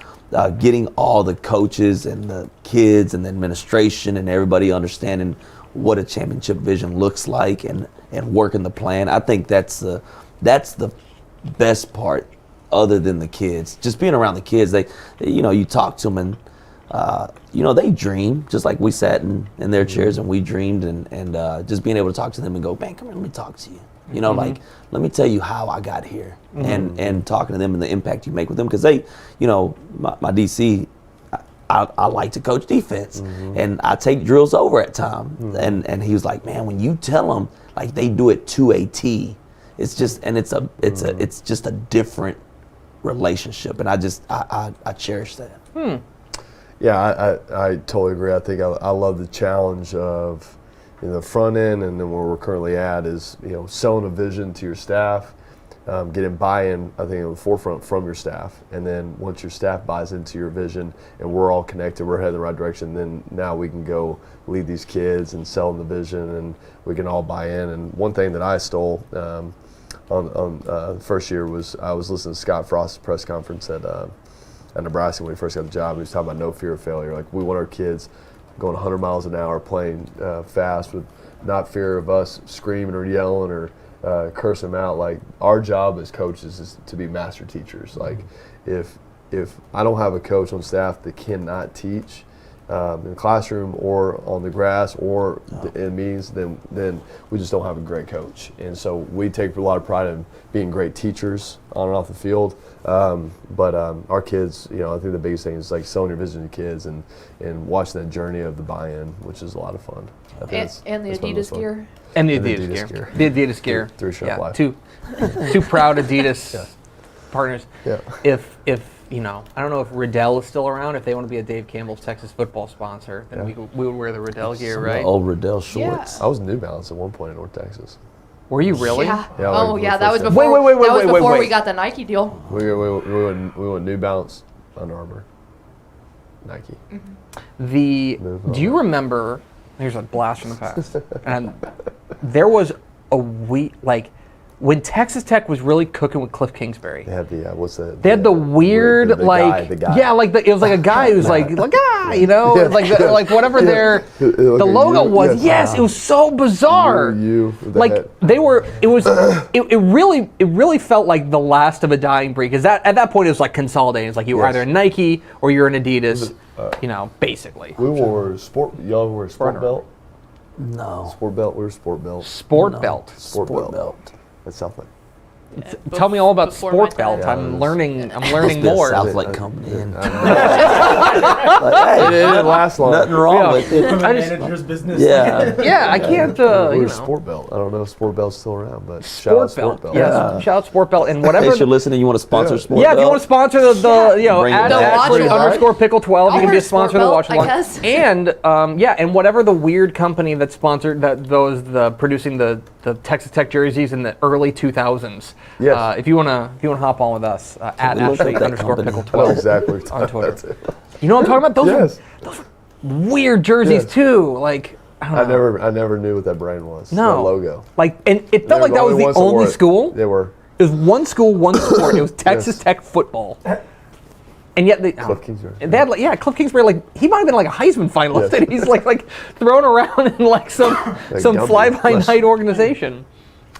C: getting all the coaches and the kids and the administration and everybody understanding what a championship vision looks like and working the plan. I think that's the best part other than the kids. Just being around the kids, you talk to them and they dream just like we sat in their chairs and we dreamed and just being able to talk to them and go, man, come here, let me talk to you. Like, let me tell you how I got here and talking to them and the impact you make with them. Because they, my DC, I like to coach defense and I take drills over at time. And he was like, man, when you tell them like they do it to a T, it's just, and it's just a different relationship. And I cherish that.
D: Yeah, I totally agree. I think I love the challenge of the front end, and then where we're currently at is selling a vision to your staff, getting buy-in. I think at the forefront from your staff, and then once your staff buys into your vision, and we're all connected, we're heading the right direction. Then now we can go lead these kids and sell them the vision, and we can all buy in. And one thing that I stole on the first year was I was listening to Scott Frost's press conference at Nebraska when he first got the job. He was talking about no fear of failure. Like, we want our kids going 100 miles an hour, playing fast with not fear of us screaming or yelling or curse them out. Like, our job as coaches is to be master teachers. Like, if I don't have a coach on staff that cannot teach in the classroom or on the grass or in meetings, then we just don't have a great coach. And so we take a lot of pride in being great teachers on and off the field. But our kids, I think the biggest thing is like selling your vision to kids and watching that journey of the buy-in, which is a lot of fun.
B: And the Adidas gear.
A: And the Adidas gear. The Adidas gear.
D: Three Sharp Life.
A: Two proud Adidas partners.
D: Yeah.
A: If I don't know if Riddell is still around. If they want to be a Dave Campbell's Texas football sponsor, then we would wear the Riddell gear, right?
C: Old Riddell shorts.
B: Yeah.
D: I was New Balance at one point in North Texas.
A: Were you really?
B: Yeah.
D: Yeah,
B: Oh
D: like,
B: yeah, that was
D: wait,
B: before.
A: wait.
B: We got the Nike deal.
D: We went New Balance, Under Armour, Nike.
A: Do you remember? Here's a blast from the past. And there was a week when Texas Tech was really cooking with Cliff Kingsbury.
D: They had the
A: They had the weird
D: the guy.
A: yeah, it was like a guy who's like
D: Yeah.
A: like whatever their the logo was. Yes, it was so bizarre. They were. It really felt like the last of a dying breed, because at that point it was like consolidating. It's like you were either a Nike or you're an Adidas. Basically.
D: We wore y'all wore sport belt.
C: No.
D: Sport belt. We were sport belt.
A: Sport belt.
D: Sport belt. That's Southland.
A: Tell me all about
B: Before
A: Sport
B: my
A: Belt.
B: time.
A: I'm learning
C: Must be a
A: more.
C: Southlake company. And
D: It didn't last long.
C: nothing wrong with it.
E: From a
A: I just-
E: manager's business.
C: Yeah.
A: Yeah, I can't.
D: We were Sport Belt. I don't know if Sport Belt's still around, but shout out Sport Belt.
A: Yes, shout out Sport Belt and whatever.
C: If you're listening, you want to sponsor Sport
A: Yeah, if you
C: Belt?
A: want to sponsor the
C: Bring it
A: at
C: back.
A: Ashley
B: The watch
A: _ pickle 12, you
B: I'll
A: can be
B: wear
A: a sponsor
B: Sport
A: of the watch
B: Belt,
A: along.
B: I guess.
A: And whatever the weird company that sponsored producing the Texas Tech jerseys in the early 2000s.
D: Yes.
A: If you wanna hop on with us at
C: we look
A: Ashley
C: up that
A: _
C: company?
A: pickle
D: I know
A: 12
D: exactly what you're
A: on
D: talking
A: Twitter.
D: about.
A: You know what I'm talking about?
D: Yes.
A: Those were weird jerseys
D: Yes.
A: too. Like I don't know.
D: I never knew what that brand was.
A: No.
D: That logo.
A: And it felt like that was the
D: ones that wore
A: only
D: it.
A: school.
D: They were.
A: It was one school, one sport. It was Texas Tech football. And yet
D: Cliff Kingsbury.
A: they had Cliff Kingsbury, he might have been like a Heisman finalist,
D: Yes.
A: and he's like thrown around in like some
D: Gumby.
A: fly-by-night organization.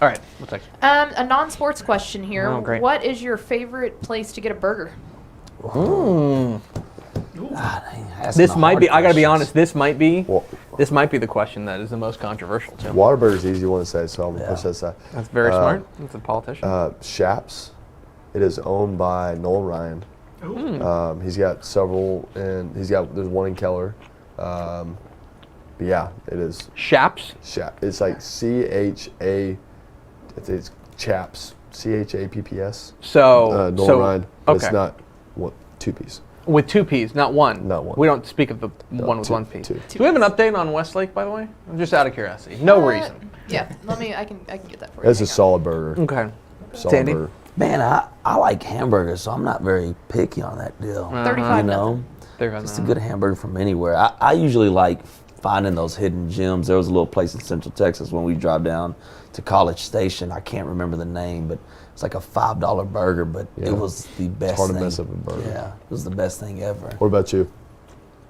A: All right, what's next?
B: A non-sports question here.
A: Oh, great.
B: What is your favorite place to get a burger?
A: This might be. I gotta be honest. This might be
D: Well,
A: the question that is the most controversial too.
D: Whataburger's an easy one to say, so I'm going to push that aside.
A: That's very smart. That's a politician.
D: Shaps. It is owned by Nolan Ryan. He's got several, and there's one in Keller. But yeah, it is
A: Shaps.
D: Shap. It's like CHA. It's Chaps. CHAPPS.
A: So
D: Nolan Ryan. But
A: okay.
D: It's not two piece.
A: With two P's, not one.
D: Not one.
A: We don't speak of the one with
D: two-
A: one P.
D: two.
A: Do we have an update on Westlake, by the way? Just out of curiosity. No reason.
B: Yeah, I can get that for you.
D: It's a
B: Hang on.
D: solid burger.
A: Okay.
D: Solid
A: Sandy?
D: burger.
C: Man, I like hamburgers, so I'm not very picky on that deal.
B: 35
C: You know,
A: There
C: it's a good hamburger from anywhere. I usually like finding those hidden gems. There was a little place in Central Texas when we drive down to College Station. I can't remember the name, but it's like a $5 burger, but
D: Yeah.
C: it was the best
D: hard to
C: thing.
D: mess up a burger.
C: Yeah, it was the best thing ever.
D: What about you?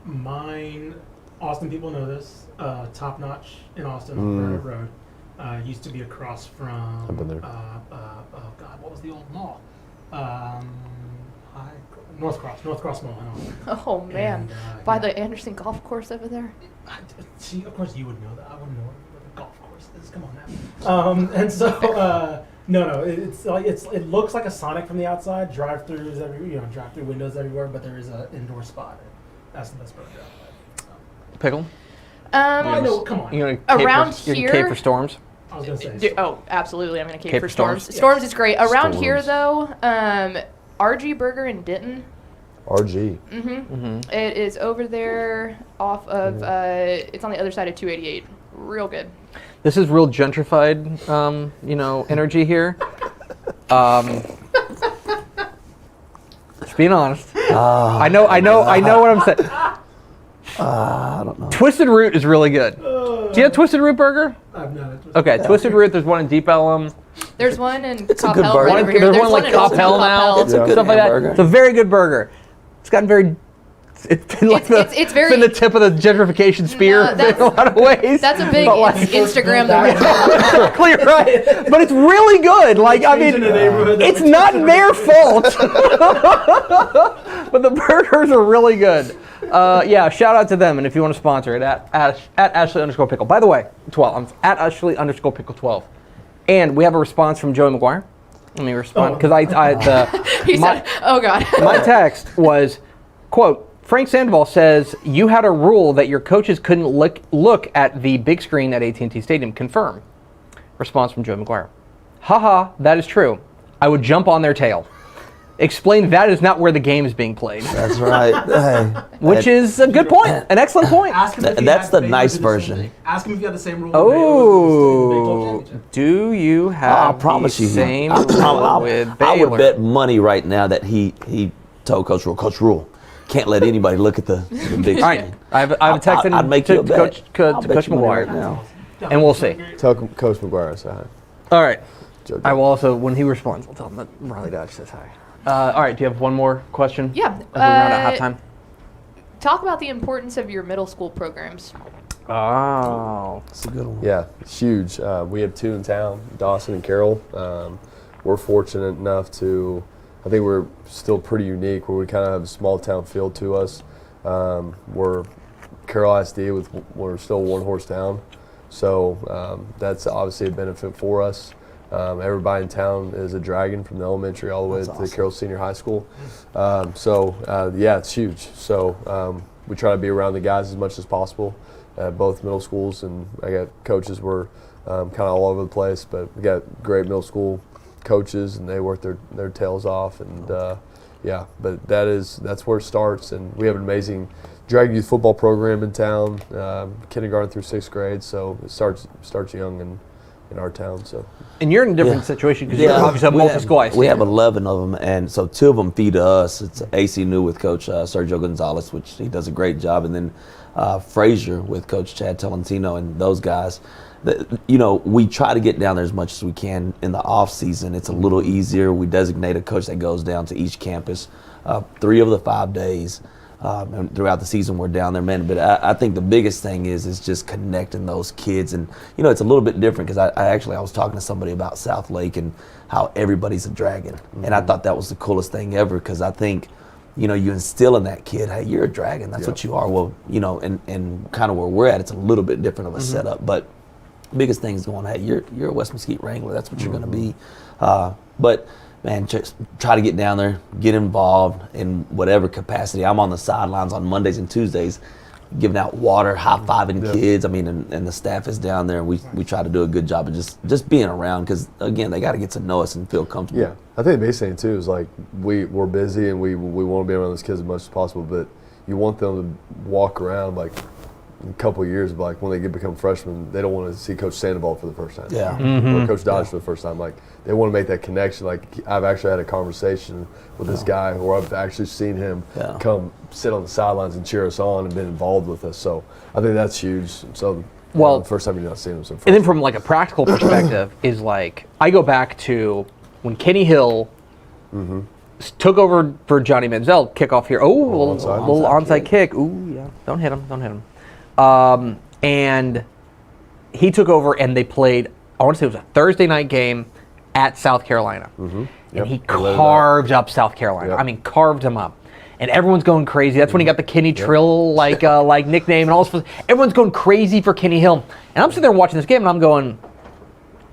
E: Mine, Austin people know this. Top Notch in Austin on Burnett Road. Used to be across from.
D: I've been there.
E: Oh God, what was the old mall? North Cross Mall. I know.
B: Oh man,
E: And,
B: by
E: yeah.
B: the Anderson Golf Course over there.
E: See, of course you would know that. I wouldn't know where the golf course is. Come on now. And so no, it looks like a Sonic from the outside. Drive-throughs drive-through windows everywhere, but there is an indoor spot. That's the best burger outlet.
A: Pickle?
E: I know. Come on.
A: You gonna
B: Around
A: you're gonna cape
B: here-
A: for storms?
E: I was gonna say.
B: Oh, absolutely. I'm gonna cape
A: Cape
B: for
A: for Storms?
B: Storms. Storms is great. Around here
D: Storms.
B: though, RG Burger in Denton.
D: RG.
B: It is over there off of. It's on the other side of 288. Real good.
A: This is real gentrified, energy here. Just being honest. I know what I'm saying.
C: I don't know.
A: Twisted Root is really good. Do you have Twisted Root burger?
E: I've not.
A: Okay, Twisted Root. There's one in Deep Ellum.
B: There's one in
C: a
B: Coppell
C: good burger.
B: right over here.
A: There's one like
B: in Austin,
A: Coppell now.
B: Coppell.
C: It's a good
A: Stuff like that.
C: hamburger.
A: It's a very good burger. It's gotten very It's been like
B: it's very
A: been the tip of the gentrification spear in a lot of ways.
B: That's a big Instagram.
A: Exactly right, but it's really good. Like I mean, it's not their fault, but the burgers are really good. Yeah, shout out to them, and if you want to sponsor it, at Ashley_pickle. By the way, 12. I'm at Ashley_pickle12, and we have a response from Joey McGuire. Let me respond because
B: He said, "Oh God."
A: My text was, quote, Frank Sandoval says you had a rule that your coaches couldn't look at the big screen at AT&T Stadium. Confirm. Response from Joe McGuire. Haha, that is true. I would jump on their tail. Explain that is not where the game is being played.
C: That's right. Hey.
A: Which is a good point. An excellent point.
C: That's the nice version.
E: Ask him if you have the same rule.
A: Oh, do you have
C: I promise
A: the
C: you,
A: same
C: I
A: rule with Baylor?
C: I would bet money right now that he told Coach Rule, can't let anybody look at the big screen.
A: All right, I have a text in
C: I'd make
A: to
C: you a bet.
A: Coach McGuire
C: right now.
A: and we'll see.
D: Tell Coach McGuire I say hi.
A: All right.
D: Joke.
A: I will also, when he responds, I'll tell him that Riley Dodge says hi. All right, do you have one more question?
B: Yeah.
A: As we round out halftime.
B: Talk about the importance of your middle school programs.
A: Oh.
C: That's a good one.
D: Yeah, it's huge. We have 2 in town, Dawson and Carroll. We're fortunate enough to, I think we're still pretty unique where we kind of have a small town feel to us. We're Carroll ISD we're still a 1-horse town. So that's obviously a benefit for us. Everybody in town is a Dragon from the elementary all the way to Carroll Senior High School. Yeah, it's huge. So we try to be around the guys as much as possible at both middle schools, and I got coaches were kind of all over the place, but we got great middle school coaches, and they work their tails off, and yeah, but that's where it starts, and we have an amazing Dragon youth football program in town, kindergarten through 6th grade, so it starts young in our town. So.
A: And you're in a different situation because you obviously have multi-school ICU.
C: We have 11 of them, and so 2 of them feed to us. It's AC New with Coach Sergio Gonzalez, which he does a great job, and then Frazier with Coach Chad Tolentino and those guys. We try to get down there as much as we can in the off season. It's a little easier. We designate a coach that goes down to each campus 3 of the 5 days. And throughout the season we're down there, man. But I think the biggest thing is just connecting those kids, and it's a little bit different because I was talking to somebody about South Lake and how everybody's a Dragon, and I thought that was the coolest thing ever because I think you instill in that kid, hey, you're a Dragon, that's what you are. Well, and kind of where we're at, it's a little bit different of a setup, but biggest thing is going, hey, you're a West Mesquite Wrangler, that's what you're going to be. But man, just try to get down there, get involved in whatever capacity. I'm on the sidelines on Mondays and Tuesdays, giving out water, high-fiving kids. I mean, and the staff is down there, and we try to do a good job of just being around because, again, they got to get to know us and feel comfortable.
D: Yeah, I think the biggest thing, too, is like we're busy and we want to be around those kids as much as possible, but you want them to walk around like a couple of years, like when they become freshmen, they don't want to see Coach Sandoval for the first time.
C: Yeah.
D: Or Coach Dodge for the first time. Like they want to make that connection. Like I've actually had a conversation with this guy where I've actually seen him come sit on the sidelines and cheer us on and been involved with us. So I think that's huge. So the first time you're not seeing him. So
A: and then from like a practical perspective is like I go back to when Kenny Hill took over for Johnny Manziel, kickoff here. Oh, little onside kick. Ooh, yeah. Don't hit him. And he took over and they played, I want to say it was a Thursday night game at South Carolina. And he carved up South Carolina. I mean, carved him up. And everyone's going crazy. That's when he got the Kenny Trill like nickname and all this. Everyone's going crazy for Kenny Hill. And I'm sitting there watching this game and I'm going,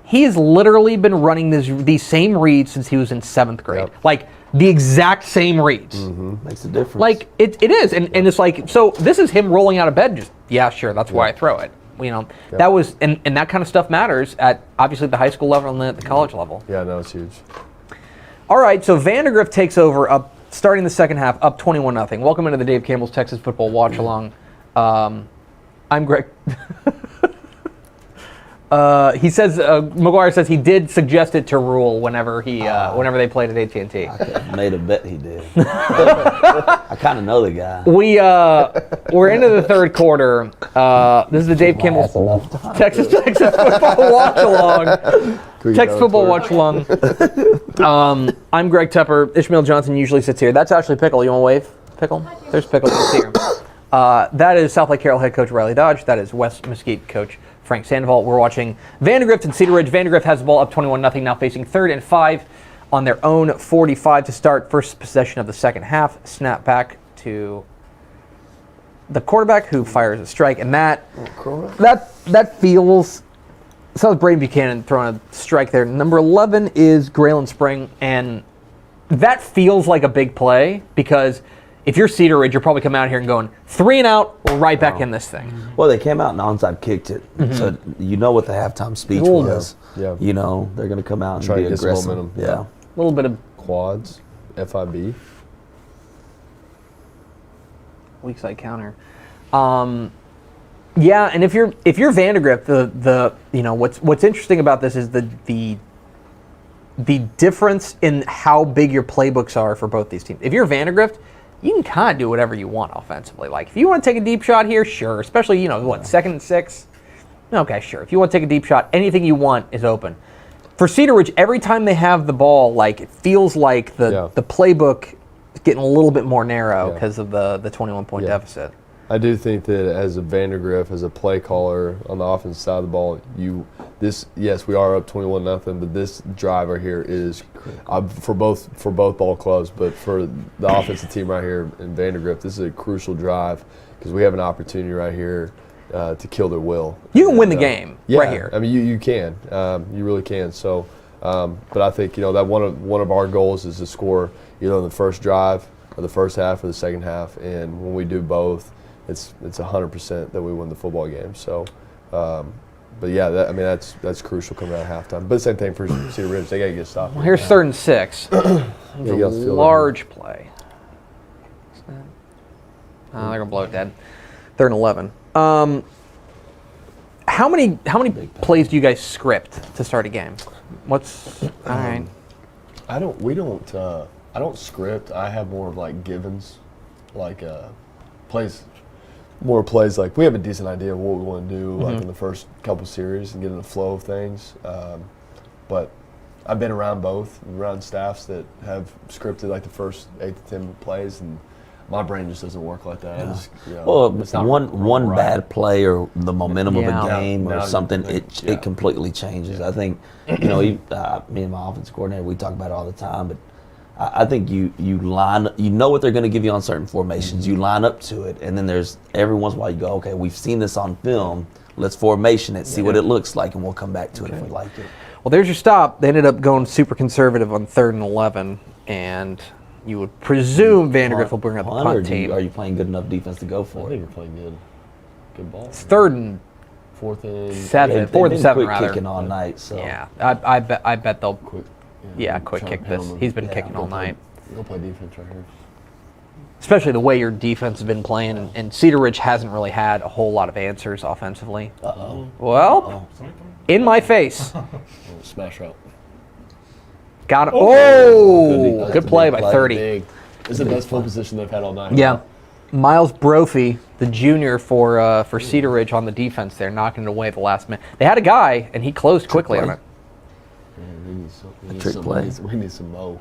A: he has literally been running these same reads since he was in 7th grade. Like the exact same reads.
C: Makes a difference.
A: Like it is. And it's like, so this is him rolling out of bed. Just, yeah, sure. That's why I throw it. That was, and that kind of stuff matters at obviously the high school level and the college level.
D: Yeah, no, it's huge.
A: All right. So Vandegrift takes over starting the second half up 21-0. Welcome into the Dave Campbell's Texas Football Watch Along. I'm Greg. He says McGuire says he did suggest it to Rule whenever whenever they played at AT&T.
C: I made a bet he did. I kind of know the guy.
A: We're into the third quarter. This is the Dave Campbell's Texas Football Watch Along. Texas Football Watch Along. I'm Greg Tepper. Ishmael Johnson usually sits here. That's Ashley Pickle. You want to wave? Pickle. There's Pickle. You see her. That is South Lake Carroll head coach Riley Dodge. That is West Mesquite coach Frank Sandoval. We're watching Vandegrift and Cedar Ridge. Vandegrift has the ball up 21-0, now facing 3rd and 5 on their own 45 to start. First possession of the second half. Snap back to the quarterback who fires a strike, and that feels. So is Braden Buchanan throwing a strike there. Number 11 is Graylin Spring, and that feels like a big play because if you're Cedar Ridge, you're probably coming out here and going 3 and out, right back in this thing.
C: Well, they came out and onside kicked it, so you know what the halftime speech was.
D: Yeah.
C: You know they're going to come out and
D: Try
C: be
D: to get some
C: aggressive.
D: momentum.
C: Yeah.
A: A little bit of
D: Quads, FIB.
A: weak side counter. Yeah, and if you're Vandegrift, the what's interesting about this is the difference in how big your playbooks are for both these teams. If you're Vandegrift, you can kind of do whatever you want offensively. Like if you want to take a deep shot here, sure. Especially 2nd and 6. Okay, sure. If you want to take a deep shot, anything you want is open. For Cedar Ridge, every time they have the ball, like it feels like the playbook is getting a little bit more narrow because of the 21-point deficit.
D: I do think that as a Vandegrift, as a play caller on the offensive side of the ball, yes, we are up 21-0, but this drive right here is for both ball clubs, but for the offensive team right here in Vandegrift, this is a crucial drive because we have an opportunity right here to kill their will.
A: You can win the game right here.
D: I mean, you can, you really can. So, but I think that one of our goals is to score either on the first drive or the first half or the second half, and when we do both, it's 100% that we win the football game. So, but yeah, that's crucial coming out of halftime. But same thing for Cedar Ridge, they got to get stopped.
A: Well, here's 3rd and 6. It's a large play. They're gonna blow it dead. 3rd and 11. How many plays do you guys script to start a game? What's all right?
D: I don't script. I have more of like givens, like plays. More plays like we have a decent idea of what we want to do, like in the first couple series and get in the flow of things. But I've been around staffs that have scripted like the first 8 to 10 plays, and my brain just doesn't work like that.
C: One bad play or the momentum of a game or something, it completely changes. I think me and my offensive coordinator, we talk about it all the time, but I think you know what they're going to give you on certain formations. You line up to it, and then there's every once in a while you go, okay, we've seen this on film. Let's formation it, see what it looks like, and we'll come back to it if we like it.
A: Well, there's your stop. They ended up going super conservative on 3rd and 11, and you would presume Vandegrift will bring up the punt team.
C: Are you playing good enough defense to go for
D: I
C: it?
D: think we're playing good ball.
A: It's 3rd and
D: 4th and
A: 7. 4th and 7 rather.
C: Kicking all night, so
A: yeah, I bet they'll
D: quick.
A: quick kick this. He's been kicking all night.
D: We'll play defense right here.
A: Especially the way your defense has been playing, and Cedar Ridge hasn't really had a whole lot of answers offensively. Well, in my face.
D: Smash out.
A: Got it. Oh, good play by 30.
D: Big. This is the best field position they've had all night.
A: Yeah. Miles Brophy, the junior for Cedar Ridge on the defense there, knocking it away at the last minute. They had a guy, and he closed quickly on it.
C: Trick play.
D: We need some mo.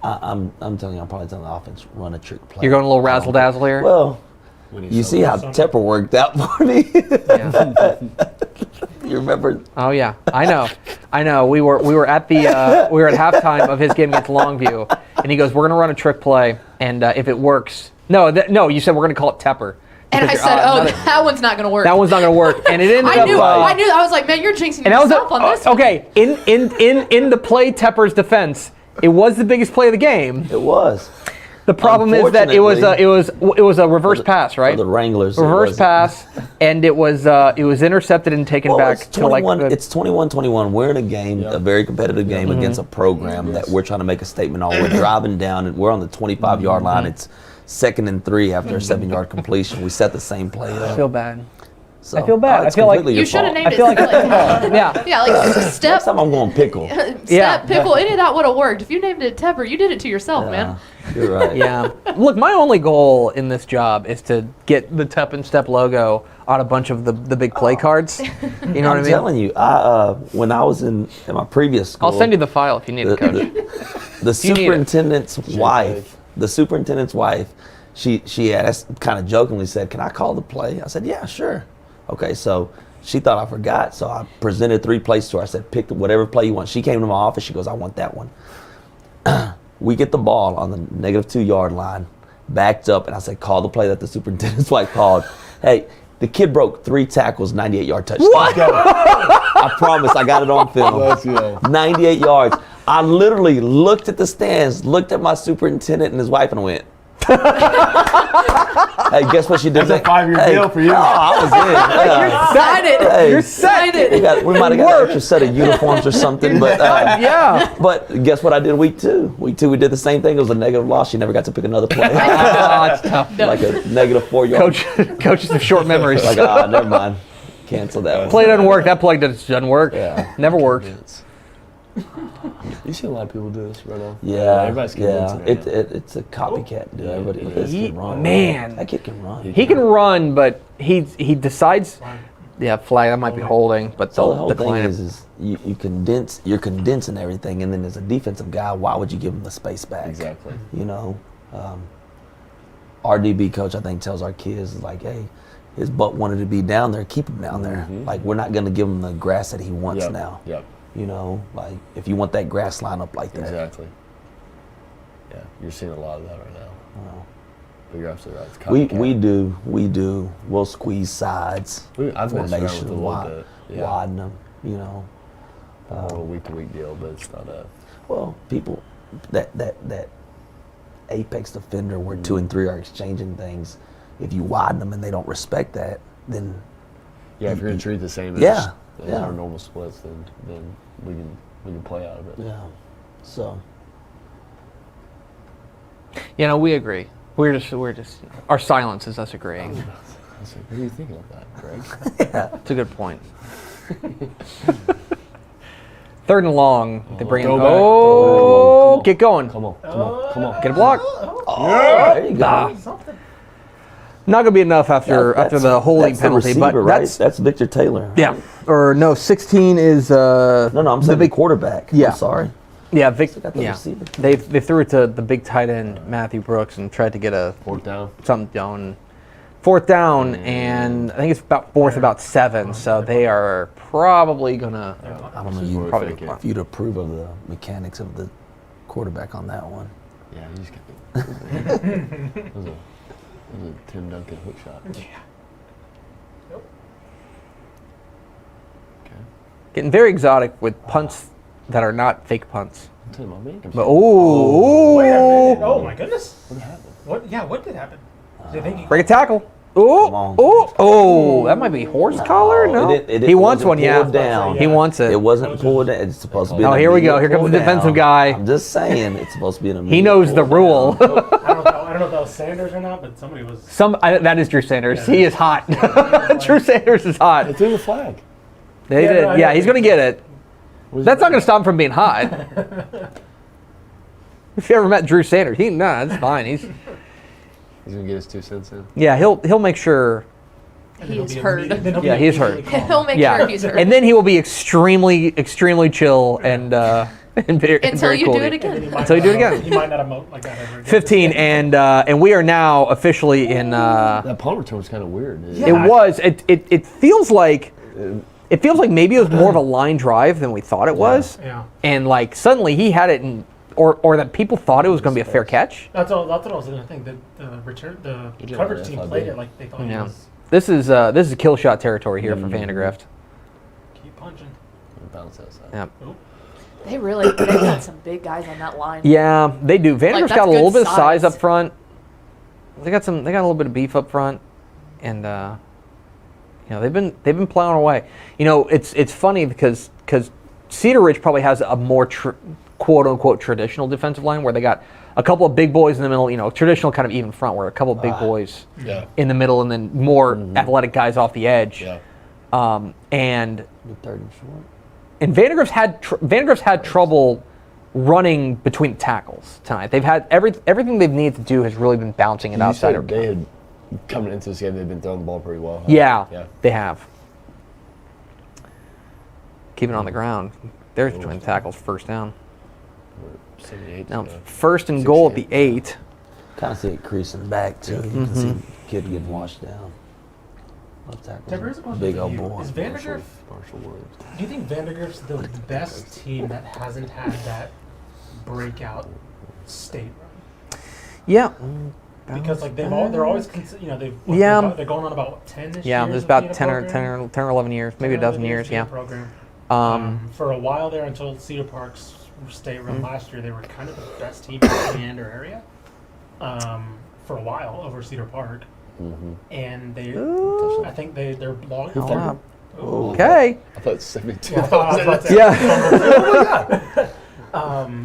C: I'm telling you, I'm probably telling the offense, run a trick play.
A: You're going a little razzle-dazzle here?
C: Well, you see how Tepper worked out for me?
A: Yeah.
C: You remember?
A: Oh yeah, I know. We were at halftime of his game against Longview, and he goes, "We're gonna run a trick play, and if it works, no, you said we're gonna call it Tepper."
B: And I said, that one's not going to work.
A: That one's not going to work. And it ended up.
B: I knew. I was like, man, you're jinxing yourself on this one.
A: Okay, in the play Tepper's defense, it was the biggest play of the game.
C: It was.
A: The problem is that it was a reverse pass, right?
C: The Wranglers.
A: Reverse pass, and it was intercepted and taken back
C: it's
A: to like.
C: It's 21-21. We're in a game, a very competitive game against a program that we're trying to make a statement on. We're driving down, and we're on the 25-yard line. It's 2nd and 3 after a 7-yard completion. We set the same play up.
A: I feel bad.
C: So,
A: I feel bad. I feel like
B: you should have named it.
A: Yeah,
B: like step.
C: Next time I'm going pickle.
B: Pickle. Any of that would have worked. If you named it Tepper, you did it to yourself, man.
C: You're right.
A: Yeah. Look, my only goal in this job is to get the Tep and Step logo on a bunch of the big play cards. You know what I mean?
C: I'm telling you, when I was in my previous school,
A: I'll send you the file if you need it, Coach.
C: The superintendent's wife the superintendent's wife, she had kind of jokingly said, "Can I call the play?" I said, "Yeah, sure." Okay, so she thought I forgot, so I presented 3 plays to her. I said, "Pick whatever play you want." She came to my office. She goes, "I want that one." We get the ball on the -2 yard line, backed up, and I said, "Call the play that the superintendent's wife called." Hey, the kid broke 3 tackles, 98-yard touchdown.
A: What?
C: I promise, I got it on film.
D: Let's go.
C: 98 yards. I literally looked at the stands, looked at my superintendent and his wife, and went, "Hey, guess what she did?"
D: That's a 5-year deal for you.
C: Oh, I was in. Yeah.
B: Sign it.
C: Hey.
B: You're signing it.
C: We might have got an extra set of uniforms or something, but
A: Yeah.
C: But guess what I did week 2? Week 2 we did the same thing. It was a negative loss. She never got to pick another play.
A: It's tough.
C: Like a -4 yards.
A: Coaches have short memories.
C: Like, never mind. Cancel that one.
A: Play doesn't work. That play doesn't work.
C: Yeah.
A: Never worked.
F: You see a lot of people do this right now.
C: Yeah,
F: Everybody's convincing
C: yeah.
F: it.
C: It's a copycat, dude. Everybody
F: it
C: this
F: is.
C: kid run.
A: Man.
C: That kid can run.
A: He can run, but he decides. Yeah, flag. That might be holding, but
C: So the whole
A: the
C: thing
A: decline
C: is you're condensing everything, and then as a defensive guy, why would you give him the space back?
F: Exactly.
C: You know, our DB coach, I think, tells our kids, like, hey, his butt wanted to be down there, keep him down there. Like, we're not going to give him the grass that he wants now.
F: Yep.
C: You know, like, if you want that grass line up like that.
F: Exactly. Yeah, you're seeing a lot of that right now. But you're absolutely right. It's
C: We do. We'll squeeze sides.
F: I've messed around with it a little bit. Yeah.
C: Widen them, you know.
F: More of a week-to-week deal, but it's not a...
C: Well, people, that apex defender where 2 and 3 are exchanging things, if you widen them and they don't respect that, then
F: Yeah, if you're going to treat it the same as our normal splits, then we can play out of it.
C: yeah. So
A: You know, we agree. We're just our silence is us agreeing.
F: I was like, what are you thinking of that, Greg?
A: That's a good point. 3rd and long. They bring in.
F: Go back.
A: Oh,
F: Come on.
A: get going.
F: Come on.
A: Get a block.
C: there you go.
A: Not gonna be enough after the holding
C: that's
A: penalty,
C: the receiver,
A: but
C: right? That's Victor Taylor.
A: Yeah. Or no, 16 is
C: No, I'm saying the
A: big
C: quarterback.
A: Yeah.
C: I'm sorry.
A: Yeah, Vic.
C: Got the
A: Yeah.
C: receiver.
A: They threw it to the big tight end Matthew Brooks and tried to get a
F: 4th down.
A: something down. 4th down, and I think it's about 7. So they are probably gonna.
C: I don't know if you'd approve of the mechanics of the quarterback on that one.
F: Yeah, you just got it was a Tim Duncan hook shot.
E: Yeah.
F: Okay.
A: Getting very exotic with punts that are not fake punts.
F: I'm telling you, my man comes
A: But
F: in.
E: Wait a minute. Oh my goodness.
F: What happened?
E: What? Yeah. What did happen? Did they think
A: break a tackle.
C: Come
A: Oh,
C: on.
A: oh, that might be horse collar. No, he wants
C: wasn't
A: one. Yeah,
C: pulled down.
A: he wants it.
C: It wasn't pulled down. It's supposed to be.
A: Oh,
C: an
A: here we go.
C: immediate
A: Here comes the
C: pull down.
A: defensive guy.
C: I'm just saying, it's supposed to be an immediate
A: He knows the
C: pull
A: rule.
C: down.
E: I don't know if that was Sanders or not, but somebody was.
A: That is Drew Sanders. He is hot. Drew Sanders is hot.
F: They threw the flag.
A: They
E: Yeah,
A: did.
E: no, I
A: Yeah,
E: know.
A: he's gonna get it. That's not gonna stop him from being hot. If you ever met Drew Sanders, it's fine. He's
F: He's gonna get his 2 cents in.
A: yeah. He'll make sure.
B: He is heard.
A: Yeah, he's heard.
B: He'll make
A: Yeah,
B: sure he's heard.
A: and then he will be extremely chill and very,
B: Until
A: very
B: you
A: cool.
B: do it again.
A: Until you do it again.
E: He might not emote like that ever again.
A: 15, and we are now officially in.
F: That punt return was kind of weird.
E: Yeah.
A: It was. It feels like. It feels like maybe it was more of a line drive than we thought it was,
E: Yeah.
A: and like suddenly he had it in, or that people thought it was going to be a fair catch.
E: That's what I was gonna think. The
F: job,
E: coverage team
F: FIB.
E: played it like they thought
A: Yeah.
E: it was.
A: This is kill shot territory here for Vandegrift.
E: Keep punching.
F: Bounce outside.
A: Yeah.
B: They got some big guys on that line.
A: Yeah, they do. Vandegrift's
B: that's
A: got a little
B: good
A: bit of size
B: size.
A: up front. They got a little bit of beef up front, and they've been plowing away. You know, it's funny because Cedar Ridge probably has a more quote unquote traditional defensive line where they got a couple of big boys in the middle. You know, traditional kind of even front where a couple of big boys
F: Yeah.
A: in the middle and then more athletic guys off the edge.
F: Yeah.
A: And
C: The 3rd and short.
A: Vandegrift's had trouble running between tackles tonight. They've had everything they've needed to do has really been bouncing it
F: You
A: outside
F: said
A: of.
F: they had coming into this game. They've been throwing the ball pretty well. Huh?
A: Yeah,
F: Yeah.
A: they have. Keep it on the ground. There's between tackles, 1st down.
F: 78.
A: Now 1st and goal at the 8.
C: Kind of see it creasing back too. You can see the kid getting washed down. Left
E: There is a
C: tackle,
E: question
C: big
E: for
C: old
E: you.
C: boy.
E: Is Vandegrift?
F: Marshall Williams.
E: Do you think Vandegrift's the best team that hasn't had that breakout state run?
A: Yeah.
E: Because like they're always
A: Yeah.
E: they're going on about what, 10ish
A: Yeah,
E: years
A: there's
E: of being
A: about
E: a
A: 10 or
E: program?
A: 10 or 11 years, maybe a
E: 10 or
A: dozen
E: 11
A: years,
E: being a
A: yeah.
E: Program. For a while there until Cedar Park's state run last year, they were kind of the best team in the Leander area. For a while over Cedar Park. And I think they're long.
A: Hold up. Okay.
F: I thought 72.
E: Yeah, I thought I was about to say-
A: Yeah.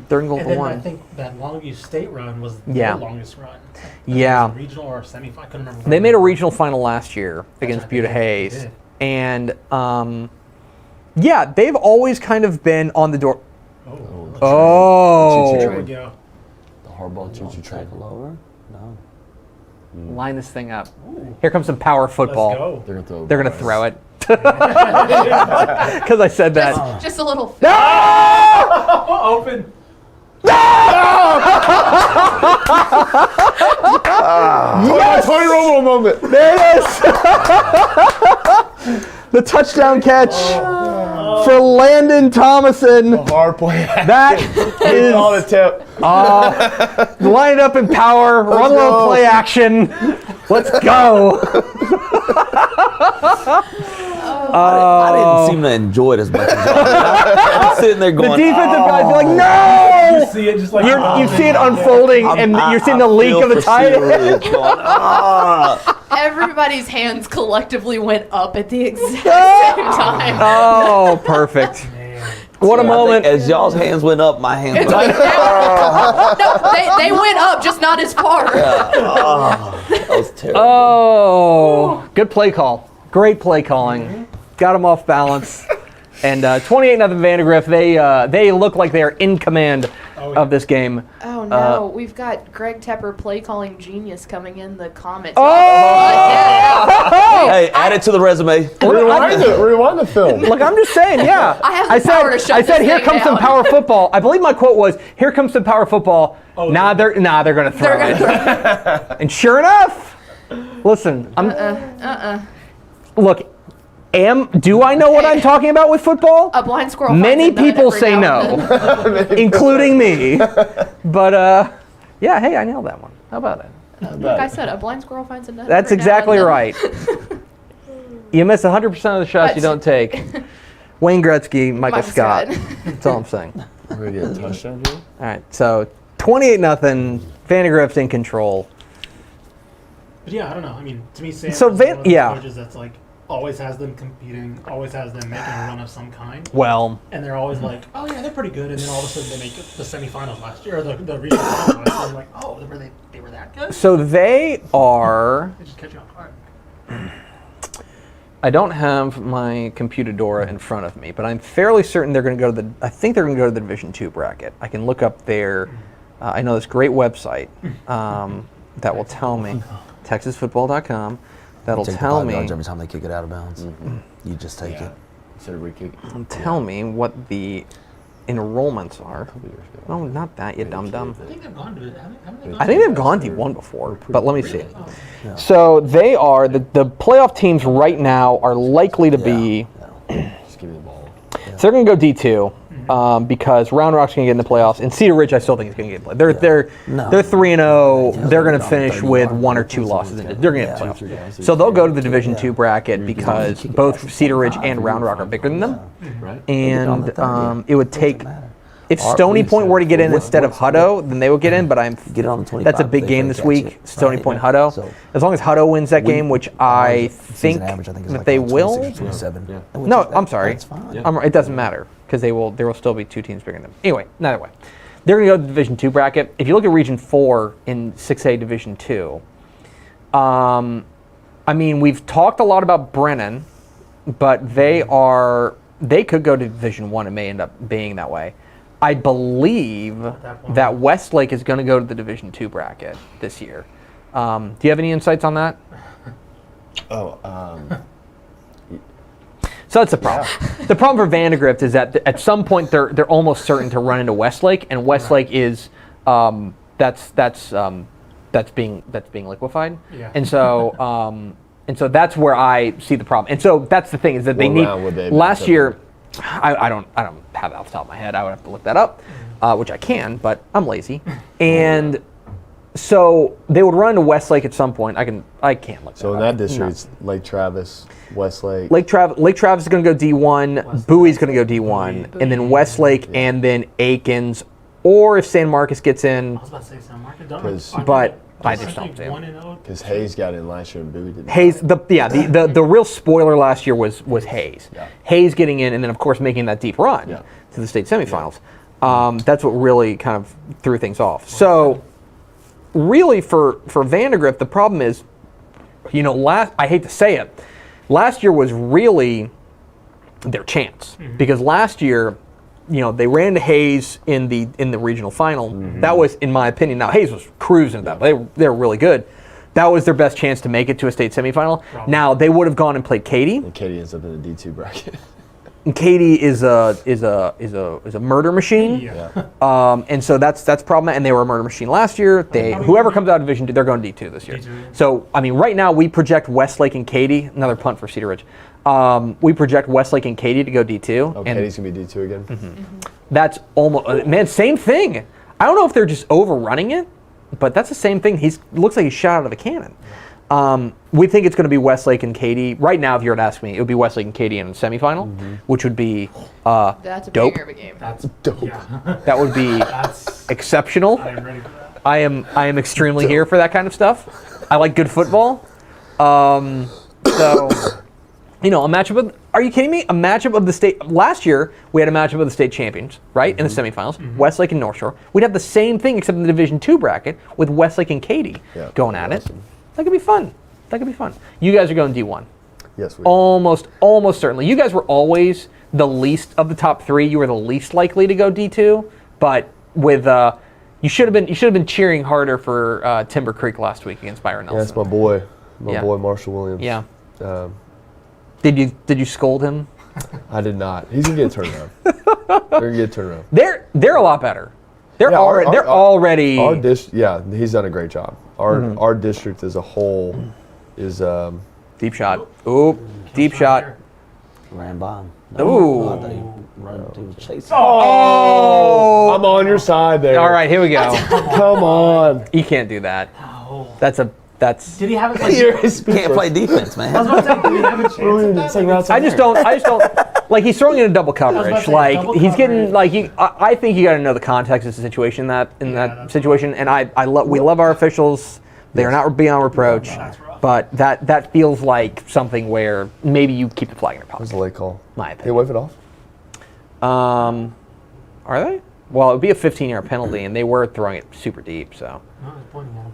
A: Third and goal
E: and
A: for
E: then
A: one.
E: I think that Longview State run was
A: Yeah.
E: the longest run.
A: Yeah.
E: It was a regional or semifinal. I couldn't remember.
A: They made a regional final last year against
E: right,
A: Buda
E: they did, they
A: Hayes.
E: did.
A: And yeah, they've always kind of been on the door.
E: Oh. There we
A: Oh.
E: go.
F: The hardball choo-choo train.
C: Tackle over? No.
A: Line this thing up. Here comes some power football.
E: Let's go.
F: They're gonna throw.
A: They're going to throw it. Because I said that.
B: Just a little.
E: Open.
D: Tony Romo moment.
A: There it is. The touchdown catch for Landon Thomason.
D: Hard play.
A: That is
D: On the tip.
A: line it up in power, run a little
D: go.
A: play action. Let's go.
C: I didn't seem to enjoy it as much as y'all. I'm sitting there
A: The
C: going,
A: defensive guys be like,
E: You
A: no!
E: see it just like
A: You see it unfolding, and you're seeing the leak of the tight end.
B: Everybody's hands collectively went up at the exact same time.
A: Oh, perfect. What a moment.
C: As y'all's hands went up, my hands
B: It's
C: went
B: like,
C: up.
B: no, they went up, just not as far.
C: That was terrible.
A: Oh, good play call. Great play calling. Got him off balance. And 28-0 Vandegrift. They look like they are in command of this game.
B: Oh no, we've got Greg Tepper play calling genius coming in the comments.
A: Oh!
C: Hey, add it to the resume.
D: Rewind the film.
A: Look, I'm just saying, yeah.
B: I have the power to shut
A: I said,
B: this
A: here
B: thing
A: comes some
B: down."
A: power football. I believe my quote was, here comes some power football. They're gonna throw
B: They're
A: it.
B: gonna
A: And sure enough, listen, look, do I know what I'm talking about with football?
B: a blind squirrel.
A: Many
B: finds a nut
A: people
B: every
A: say
B: now and
A: no,
B: then.
A: including me. But yeah, hey, I nailed that one. How about it?
B: Like I said, a blind squirrel finds a nut.
A: That's
B: every now
A: exactly
B: and then.
A: right. You miss 100% of the shots you don't take. Wayne Gretzky, Michael
B: Mike
A: Scott.
B: Scott.
A: That's all I'm saying.
F: We're gonna get a touchdown here.
A: All right, so 28-0, Vandegrift in control.
E: But yeah, I don't know. I mean, to me, Sam
A: So
E: is one of those
A: yeah.
E: coaches that's like always has them competing, always has them making a run of some kind,
A: Well,
E: and they're always like, oh yeah, they're pretty good, and then all of a sudden they make it the semifinals last year, or the regional finals last year, and like, oh, they were that good?
A: so they are.
E: They just catch you off guard.
A: I don't have my Computadora in front of me, but I'm fairly certain they're going to go to the. I think they're going to go to the Division II bracket. I can look up their. I know this great website that will tell me, TexasFootball.com. That'll
C: Take the
A: tell
C: 5
A: me.
C: yards every time they kick it out of bounds. You just take it.
F: Instead of re-kick.
A: Tell me what the enrollments are.
F: Years ago.
A: No, not that, you dum dum.
E: I think they've gone to it. Haven't they gone
A: I think they've gone to one before, but let me see.
C: Yeah.
A: So they are the playoff teams right now are likely to be.
F: Just give me the ball.
A: So they're going to go D2 because Round Rock's going to get in the playoffs, and Cedar Ridge I still think is going to get in the playoffs. They're 3-0. They're going to finish with 1 or 2 losses. They're going to get in the playoffs. So they'll go to the Division II bracket because both Cedar Ridge and Round Rock are bigger than them,
F: Right?
A: and it would take. If Stony Point were to get in instead of Hutto, then they would get in. But
C: Get it on the 25.
A: that's a big game this week. Stony Point Hutto.
C: So
A: As long as Hutto wins that game, which I
C: season
A: think
C: average, I think is
A: that
C: like
A: they
C: around
A: will.
C: 26, 27.
F: Yeah.
C: Which
A: No,
C: is-
A: I'm sorry.
C: That's fine.
F: Yeah.
A: It doesn't matter because there will still be 2 teams bigger than them. Anyway, neither way. They're going to go to the Division II bracket. If you look at Region 4 in 6A Division 2, I mean, we've talked a lot about Brennan, but they could go to Division 1 and may end up being that way. I believe that Westlake is going to go to the Division 2 bracket this year. Do you have any insights on that?
F: Oh,
A: So that's the problem. The problem for Vandegrift is that at some point they're almost certain to run into Westlake, and Westlake is that's being liquefied.
E: Yeah.
A: And so that's where I see the problem. And so that's the thing is that they
D: What
A: need
D: round would they be
A: last
D: accepting?
A: year. I don't have it off the top of my head. I would have to look that up, which I can, but I'm lazy. And so they would run to Westlake at some point. I can't look.
D: So in that district, it's Lake Travis, Westlake.
A: Lake Travis is going to go D1. Bowie's going to go D1, and then Westlake, and then Aikens, or if San Marcos gets in.
E: I was about to say San Marcos.
A: But I just don't see him.
E: 1-0.
D: Because Hayes got in last year and Bowie didn't.
A: Hayes, the real spoiler last year was Hayes.
D: Yeah.
A: Hayes getting in, and then of course making that deep run to the state semifinals. That's what really kind of threw things off. So, really for Vandegrift, the problem is, I hate to say it, last year was really their chance because last year, they ran to Hayes in the regional final. That was, in my opinion, now Hayes was cruising that. They were really good. That was their best chance to make it to a state semifinal.
E: Probably.
A: Now they would have gone and played Katy.
D: And Katie ends up in the D2 bracket.
A: And Katy is a murder machine.
E: Yeah.
A: And so that's problematic. And they were a murder machine last year. Whoever comes out of Division 2, they're going D2 this year.
E: D2.
A: So right now we project Westlake and Katy. Another punt for Cedar Ridge. We project Westlake and Katy to go D2.
D: Oh,
A: and
D: Katie's going to be D2 again?
A: that's almost same thing. I don't know if they're just overrunning it, but that's the same thing. Looks like he's shot out of a cannon. We think it's going to be Westlake and Katy. Right now, if you were to ask me, it would be Westlake and Katy in the semifinal, which would be
B: That's a
A: dope.
B: banger of a game.
E: That's
D: Dope.
E: Yeah.
A: That would be
E: That's.
A: exceptional.
E: I am ready for that.
A: I am extremely here for that kind of stuff. I like good football. So, a matchup of, are you kidding me? A matchup of the state, last year we had a matchup of the state champions, right? In the semifinals, Westlake and North Shore. We'd have the same thing except in the Division 2 bracket with Westlake and Katy going at it.
D: awesome.
A: That could be fun. You guys are going D1.
D: Yes, we
A: Almost certainly. You guys were always the least of the top three. You were the least likely to go D2, but with you should have been cheering harder for Timber Creek last week against Byron Nelson.
D: Yeah, that's my boy.
A: Yeah.
D: Boy Marshall Williams.
A: Yeah.
D: Um,
A: Did you scold him?
D: I did not. He's going to get turned around. They're going to get turned around.
A: They're a lot better. They're
D: Yeah,
A: already.
D: He's done a great job. Our district as a whole is
A: Deep shot. Ooh, deep shot.
C: Ran by him.
A: Ooh.
C: I thought he was chasing.
A: Oh!
D: I'm on your side there.
A: All right, here we go.
D: Come on.
A: You can't do that.
E: Oh.
A: That's.
E: Did he have it?
C: Can't play defense, man.
E: I was about to say, did he have a chance at that?
A: I just don't. Like he's throwing in a double coverage.
E: say,
A: Like
E: double
A: he's getting
E: coverage.
A: I think you got to know the context of the situation that
E: that's
A: situation. And we love our officials. They are not beyond reproach.
E: That's rough.
A: But that feels like something where maybe you keep the flag in your
D: That was
A: pocket.
D: a late call.
A: My
D: Hey,
A: opinion.
D: wave it off.
A: Are they? Well, it would be a 15-yard penalty, and they were throwing it super deep. So
E: No, I was pointing at him.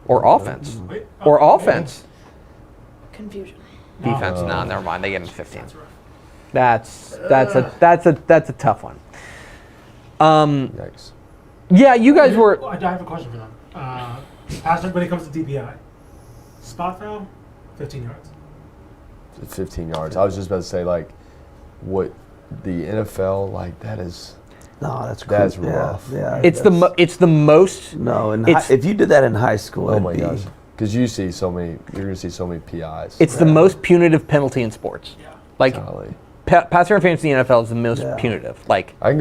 A: or offense.
E: Wait,
A: Or
E: oh,
A: offense.
B: Confusion.
A: Defense, no, never mind. They get him 15.
E: That's rough.
A: That's a tough one.
D: Yikes.
A: Yeah, you guys were.
E: I have a question for them. Pastor, when it comes to DPI, spot foul, 15 yards.
D: 15 yards. I was just about to say, like, what the NFL, like, that is.
C: No, that's
D: That's
C: cool.
D: rough.
C: Yeah,
A: It's the most.
C: No,
A: It's-
C: if you did that in high school,
D: Oh
C: it'd
D: my
C: be-
D: gosh. Because you're going to see so many PIs.
A: It's the most punitive penalty in sports.
E: Yeah.
A: Like
D: Golly.
A: pass interference in the NFL is the most
C: Yeah.
A: punitive. Like
D: I can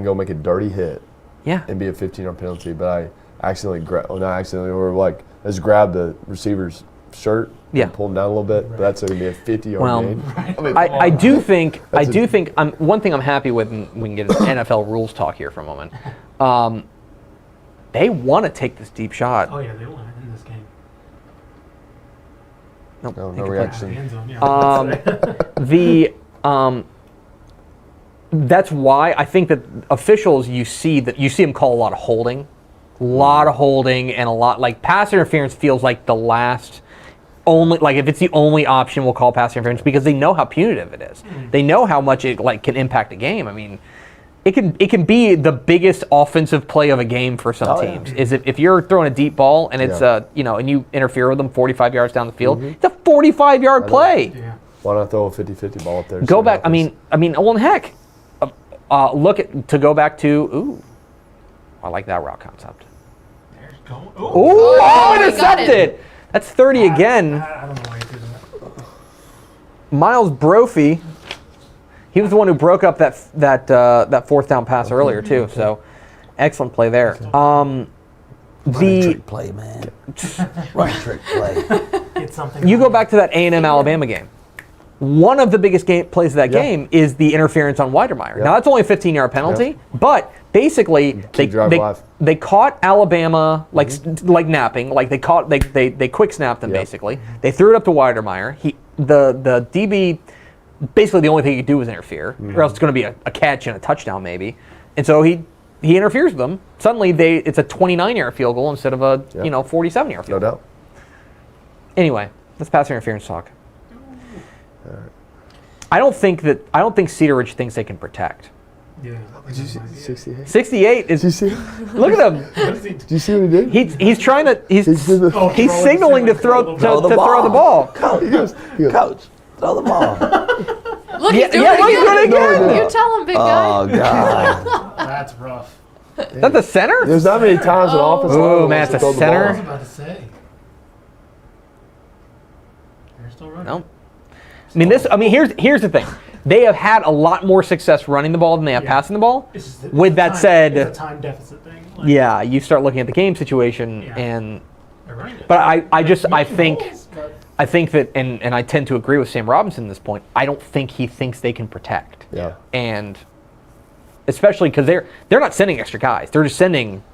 D: go make a dirty hit
A: yeah.
D: and be a 15-yard penalty, but I accidentally let's grab the receiver's shirt
A: Yeah.
D: and pull him down a little bit, but that's going to be a 50-yard
A: Well,
D: gain.
A: I do think
D: That's
A: one thing I'm happy with, and we can get into NFL rules talk here for a moment. They want to take this deep shot.
E: Oh yeah, they won it in this game.
A: Nope,
D: No
A: they can play.
D: reaction.
E: The end zone, yeah.
A: That's why I think that officials you see them call a lot of holding, and a lot like pass interference feels like the last only, like if it's the only option we'll call pass interference because they know how punitive it is. They know how much it like can impact a game. I mean, it can be the biggest offensive play of a game for some teams. Is if you're throwing a deep ball and it's and you interfere with them 45 yards down the field, it's a 45-yard play.
E: Yeah.
D: Why not throw a 50-50 ball up there?
A: Go back. I mean, well, heck, go back to. Ooh, I like that route concept. Oh,
B: he got it.
A: intercepted. That's 30 again.
E: I don't know why he did that.
A: Miles Brophy, he was the one who broke up that fourth down pass earlier too. So, excellent play there.
C: Running trick play, man. Running trick play.
E: It's something.
A: You go back to that A&M Alabama game. One of the biggest plays of that game is the interference on Weidermeyer. Now that's only a 15-yard penalty, but basically they caught Alabama like napping, like they quick snapped them basically. They threw it up to Weidermeyer. The DB basically the only thing he could do was interfere, or else it's going to be a catch and a touchdown maybe. And so he interferes with them. Suddenly it's a 29-yard field goal instead of a 47-yard field goal.
D: No doubt.
A: Anyway, let's pass interference talk. I don't think Cedar Ridge thinks they can protect.
E: Yeah.
D: Did you see 68?
A: 68 is.
D: Did you see?
A: Look at him.
D: Did you see what he did?
A: He's trying to. He's
E: Oh,
A: signaling to throw the ball.
C: Coach, throw the ball.
B: Look, he's doing it again. You tell him, big guy.
C: Oh, God.
E: That's rough.
A: Is that the center?
D: There's not many times an offensive
A: Oh,
D: line
A: man,
D: wants to
A: it's a
D: throw the
A: center.
E: I was
D: ball.
E: about to say. They're still running.
A: No. Here's the thing. They have had a lot more success running the ball than they have passing the ball. With that said,
E: it's a time deficit thing. Like,
A: yeah, you start looking at the game situation, and but I think that, and I tend to agree with Sam Robinson at this point. I don't think he thinks they can protect.
D: Yeah.
A: And especially because they're not sending extra guys. They're just sending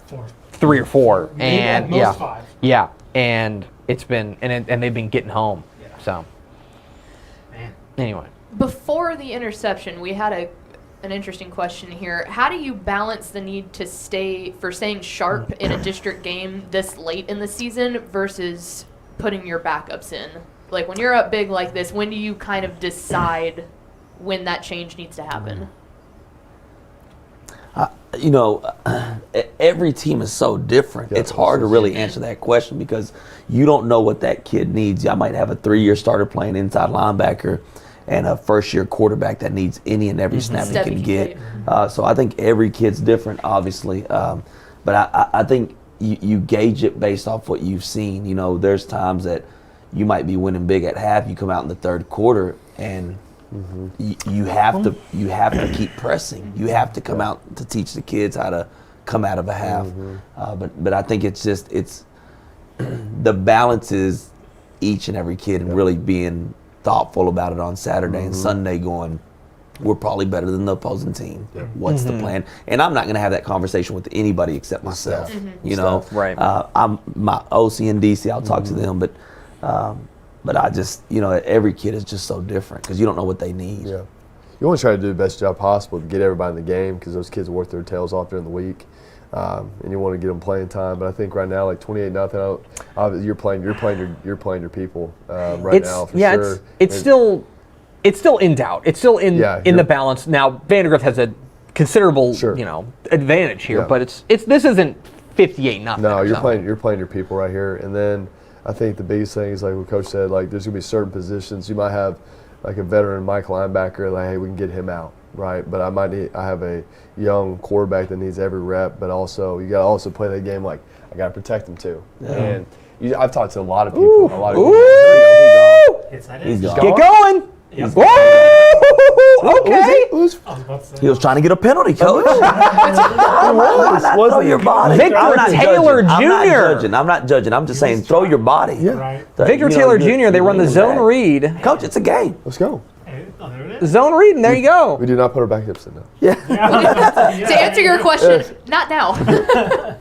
A: 3 or 4, and
E: Maybe at most 5.
A: yeah, and it's been and they've been getting home.
E: Yeah.
A: So
E: Man.
A: anyway.
B: Before the interception, we had an interesting question here. How do you balance the need to staying sharp in a district game this late in the season versus putting your backups in? Like when you're up big like this, when do you kind of decide when that change needs to happen?
C: Every team is so different. It's hard to really answer that question because you don't know what that kid needs. I might have a 3-year starter playing inside linebacker and a first-year quarterback that needs any and every snap he can get. So I think every kid's different, obviously. But I think you gauge it based off what you've seen. You know, there's times that you might be winning big at half. You come out in the third quarter and you have to keep pressing. You have to come out to teach the kids how to come out of a half. But I think it's the balance is each and every kid really being thoughtful about it on Saturday and Sunday, going, we're probably better than the opposing team. What's the plan? And I'm not going to have that conversation with anybody except myself. You know,
A: Right.
C: I'm my OC and DC. I'll talk to them, but I just, every kid is just so different because you don't know what they need.
D: Yeah. You want to try to do the best job possible to get everybody in the game because those kids work their tails off during the week. And you want to get them playing time, but I think right now, like 28-0, you're playing your people right now for sure.
A: It's still in doubt. It's still in the balance. Now Vandegrift has a considerable advantage here, but this isn't 58-0.
D: No, you're playing your people right here, and then I think the biggest thing is like what Coach said. Like there's gonna be certain positions you might have like a veteran Mike linebacker. Like hey, we can get him out. Right, but I have a young quarterback that needs every rep, but also you got to also play that game like I got to protect him too. And I've talked to a lot of people.
C: He's gone.
A: Get going.
E: Yep.
A: Whoa! Okay.
C: He was trying to get a penalty, Coach.
D: Throw
C: your body.
A: Victor Taylor Jr.
C: I'm not judging. I'm just saying throw your body.
E: Right.
A: Victor Taylor Jr. They run the zone read.
C: Coach, it's a game.
D: Let's go.
E: Oh, there it is.
A: Zone read, and there you go.
D: We do not put our backups in now.
B: To answer your question, not now.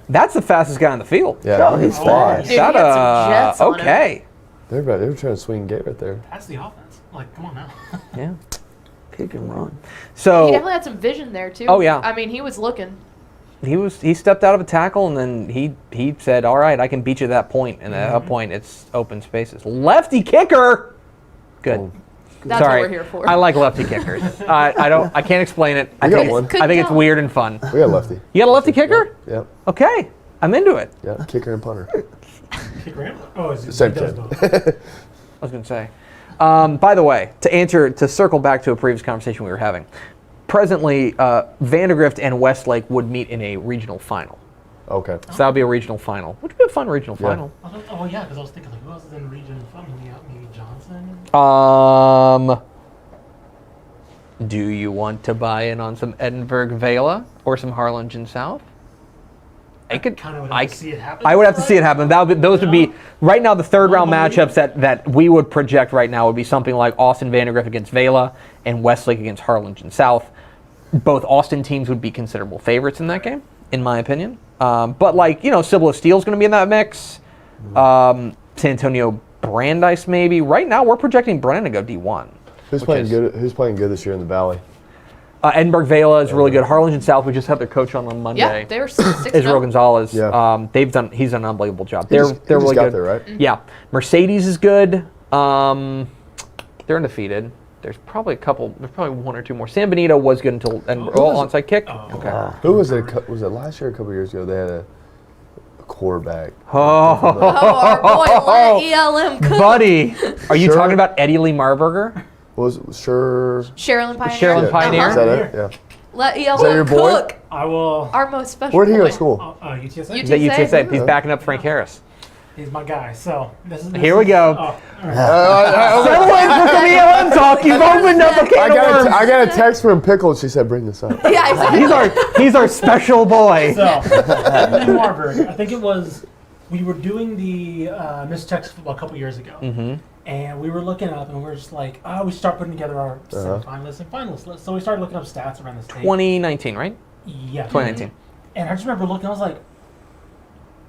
A: That's the fastest guy on the field.
D: Yeah,
C: Oh, he's fast.
B: Dude, he had some jets on him.
A: Okay.
D: They were trying to swing gate right there.
E: That's the offense. Like, come on now.
A: Yeah.
C: Kick and run.
A: So
B: He definitely had some vision there too.
A: Oh, yeah.
B: I mean, he was looking.
A: he stepped out of a tackle, and then he said, "All right, I can beat you to that point." And at that point, it's open spaces. Lefty kicker. Good.
D: Oh.
B: That's
A: Sorry,
B: what we're here for.
A: I like lefty kickers. I can't explain it. I
D: got
A: think,
D: one.
A: I think it's weird and fun.
D: We got lefty.
A: You got a lefty kicker?
D: Yep.
A: Okay, I'm into it.
D: Yeah, kicker and punter.
E: Kick Ram? Oh, is it
D: Same
E: he does
D: thing.
E: both.
A: I was going to say. By the way, to circle back to a previous conversation we were having, presently Vandegrift and Westlake would meet in a regional final.
D: Okay.
A: So that'll be a regional final, which would be a fun regional final.
E: Oh yeah, because I was thinking like, who else is in the region? Maybe Johnson.
A: Do you want to buy in on some Edinburgh Vela or some Harlingen South? I could
E: kind of would have to see it happen.
A: I would have to see it happen. Those would be right now the third round matchups that we would project right now would be something like Austin Vandegrift against Vela and Westlake against Harlingen South. Both Austin teams would be considerable favorites in that game, in my opinion. But like Cibolo Steele's going to be in that mix. San Antonio Brandeis maybe. Right now we're projecting Brennan to go D1.
D: Who's playing good? Who's playing good this year in the Valley?
A: Edinburgh Vela is really good. Harlingen South, we just had their coach on Monday.
B: Yeah, they were 6-0.
A: Israel Gonzalez.
D: Yeah.
A: He's done an unbelievable job.
D: He
A: They're
D: just
A: really
D: got
A: good.
D: there, right?
A: Yeah. Mercedes is good. They're undefeated. There's probably one or two more. San Benito was good until onside kick. Okay.
D: Who was it? Was it last year or a couple years ago? They had a quarterback.
B: Oh, our boy, ELM Cook.
A: Buddy, are you
D: Sure.
A: talking about Eddie Lee Marburger?
B: Sherilyn Pioneer.
A: Sherilyn Pioneer?
D: Is that it? Yeah.
B: Let ELM
D: Is that your boy?
B: Cook.
E: I will.
B: Our most special
D: Where'd he go
B: boy.
D: to school?
E: UTSA.
A: Is that UTSA?
B: UTSA?
A: He's backing up Frank Harris.
E: He's my guy. So this is.
A: Here we go.
E: Oh, all right.
A: Someone for some ELM talk. You've opened up a can of worms.
D: I got a text from Pickle. She said, "Bring this up."
B: Yeah, exactly.
A: He's our special boy.
E: So, in Marburg, I think it was, we were doing the Miss Texas football a couple years ago. And we were looking up and we were just like, we should start putting together our semifinalists and finalist list. So we started looking up stats around the state.
A: 2019, right?
E: Yeah.
A: 2019.
E: And I just remember looking, I was like,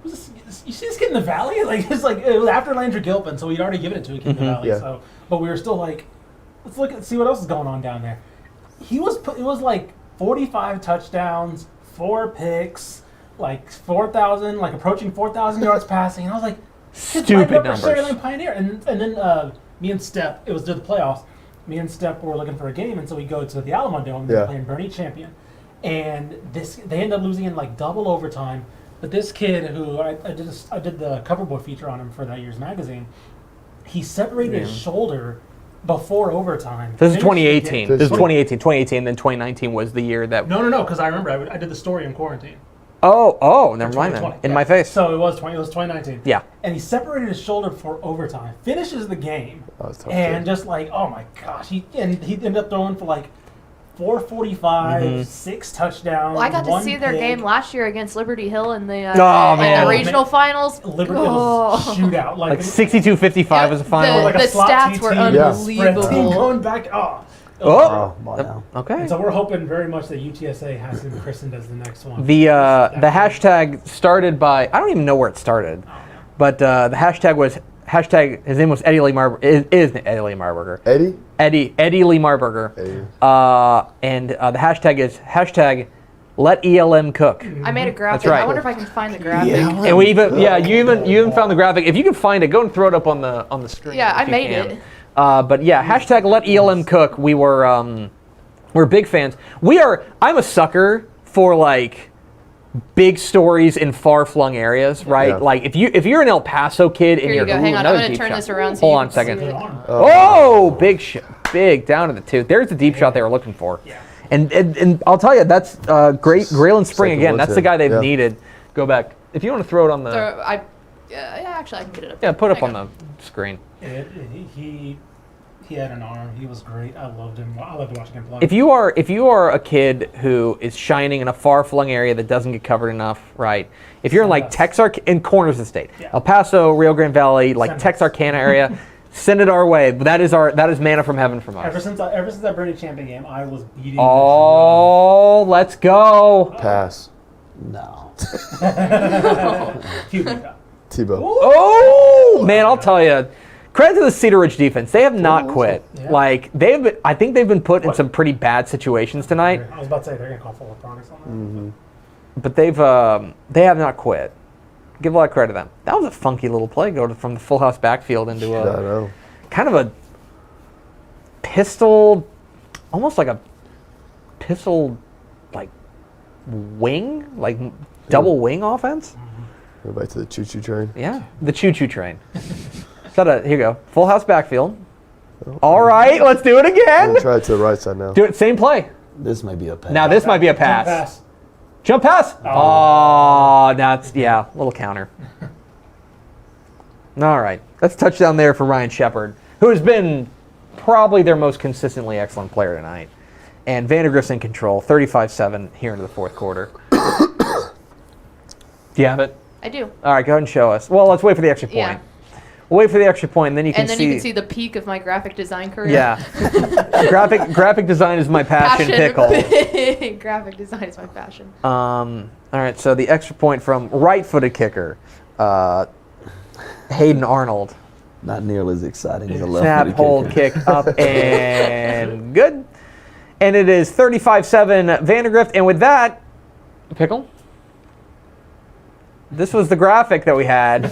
E: who's this, you see this kid in the Valley? Like, it's like, it was after Landry Gilpin, so we'd already given it to a kid in the Valley.
D: Yeah.
E: So, but we were still like, let's look and see what else is going on down there. It was like 45 touchdowns, 4 picks, like 4,000, like approaching 4,000 yards passing. And I was like,
A: Stupid numbers.
E: Sherilyn Pioneer. And then me and Step, it was to the playoffs. Me and Step were looking for a game, and so we go to the Alamo Dome. They're playing Bernie Champion. And they end up losing in like double overtime. But this kid who I did the cover boy feature on him for that year's magazine, he separated his shoulder before overtime.
A: This is 2018. This is 2018. 2018, then 2019 was the year that...
E: No, because I remember I did the story in quarantine.
A: Oh, never mind then. In my face.
E: So it was 2019.
A: Yeah.
E: And he separated his shoulder before overtime, finishes the game, and just like, oh my gosh, he ended up throwing for like 445, 6 touchdowns.
B: Well, I got to
E: 1
B: see their
E: pick.
B: game last year against Liberty Hill in the, in
A: man.
B: the regional finals.
E: Liberty Hill's shootout,
A: Like 62-55 was the final.
E: like
B: the
E: a slot
B: stats
E: T
B: were
E: team,
B: unbelievable.
E: spread team going back.
A: Okay.
E: And so we're hoping very much that UTSA has him christened as the next one.
A: The hashtag started by, I don't even know where it started, but the hashtag was his name was Eddie Lee Marburger. Is Eddie Lee Marburger. Eddie Lee Marburger. And the hashtag is hashtag let ELM cook.
B: I made a graphic.
A: That's right.
B: I wonder if I can find the graphic.
A: And we you even found the graphic. If you can find it, go and throw it up on the screen.
B: Yeah, I
A: if you
B: made
A: can.
B: it.
A: But yeah, hashtag let ELM cook. We're big fans. I'm a sucker for like big stories in far-flung areas, right?
D: Yeah.
A: Like if you're an El Paso kid
B: Here
A: and
B: you
A: you're
B: go. Hang on. I'm
A: another
B: going to
A: deep
B: turn
A: shot.
B: this around so
A: Hold
B: you
A: on a
B: can
A: second.
B: see it.
A: Oh, big down to the tooth. There's the deep shot they were looking for.
E: Yeah.
A: And I'll tell you, that's great. Grayland Spring
D: Second
A: again.
D: one,
A: That's
D: too.
A: the guy they've
D: Yeah.
A: needed. Go back. If you want to throw it on the
B: Actually, I can get it up.
A: yeah, put up
B: Hang
A: on the screen.
E: He had an arm. He was great. I loved him. I loved watching him play.
A: If you are a kid who is shining in a far-flung area that doesn't get covered enough, right? If you're in like Texarkana, in corners of the state, El Paso, Rio Grande Valley, like Texarkana area, send it our way. That is manna from heaven from us.
E: Ever since that Bernie Champion game, I was beating.
A: Oh, let's go.
D: Pass.
C: No.
D: Tebow.
A: Oh man, I'll tell you. Credit to the Cedar Ridge defense. They have not quit.
E: Yeah.
A: Like I think they've been put in some pretty bad situations tonight.
E: I was about to say they're gonna call full progress on that.
A: But they have not quit. Give a lot of credit to them. That was a funky little play, from the full house backfield into
D: I know.
A: kind of a pistol, almost like a pistol, like wing, like double wing offense.
D: Go back to the choo-choo train.
A: Yeah, the choo-choo train. Here you go. Full house backfield. All right, let's do it again.
D: We'll try it to the right side now.
A: Do it, same play.
C: This may be a pass.
A: Now this might be a pass. Jump pass. Oh, that's, a little counter. All right. That's a touchdown there for Ryan Shepard, who has been probably their most consistently excellent player tonight. And Vandegrift's in control, 35-7 here into the fourth quarter. Do you have it?
B: I do.
A: All right, go ahead and show us. Well, let's wait for the extra point.
B: Yeah.
A: We'll wait for the extra point, and then you can
B: you can see the peak of my graphic design career.
A: Yeah. graphic design is my passion. Pickle.
B: Graphic design is my passion.
A: All right, so the extra point from right-footed kicker, Hayden Arnold.
C: Not nearly as exciting as a
A: Snap,
C: left-footed
A: hold,
C: kicker.
A: kick, up, and good. And it is 35-7 Vandegrift. And with that, Pickle, this was the graphic that we had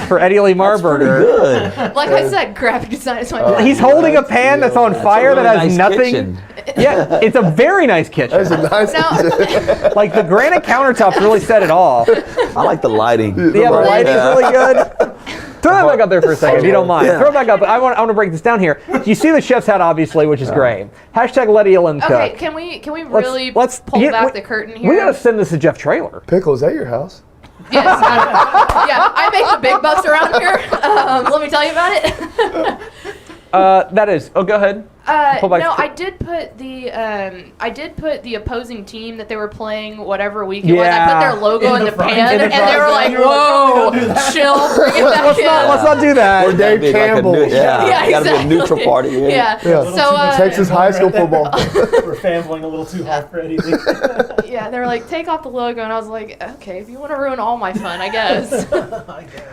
A: for Eddie Lee Marburger.
C: Good.
B: Like I said, graphic design is my passion.
A: He's holding a pan that's on fire
C: really
A: that has
C: nice
A: nothing.
C: kitchen.
A: Yeah, it's a very nice kitchen.
D: That's a nice.
B: No.
A: Like the granite countertops really set it off.
C: I like the lighting.
A: Yeah, the lighting's really good. Throw that back up there for a second, if you don't mind.
C: Yeah.
A: Throw it back up. I want to break this down here. You see the chef's hat, obviously, which is great. Hashtag Letty Ellen Cook.
B: Okay, can we really
A: let's
B: pull
A: yeah,
B: back the curtain here?
A: We got to send this to Jeff Traylor.
D: Pickle, is that your house?
B: Yes. Yeah, I make the big bucks around here. Let me tell you about it.
A: That is. Oh, go ahead. Pull back
B: No,
A: the-
B: I did put the opposing team that they were playing whatever week it was. I
A: Yeah.
B: put their logo in the
E: front-
B: pan,
E: in the
B: and
E: front
B: they were like,
E: you were like,
B: "Whoa,
E: "Don't do that."
B: chill, bring it back
A: Let's
B: in."
A: not do that.
D: Or Dave
C: Be like a
D: Campbell.
C: new- yeah,
B: Yeah,
C: gotta be a neutral
B: exactly.
C: party. Yeah.
B: Yeah.
D: Yeah.
B: So
D: Texas high school football.
E: We're fambling a little too hard for Eddie Lee.
B: yeah, they were like, "Take off the logo," and I was like, "Okay, if you want to ruin all my fun, I guess."
E: I guess.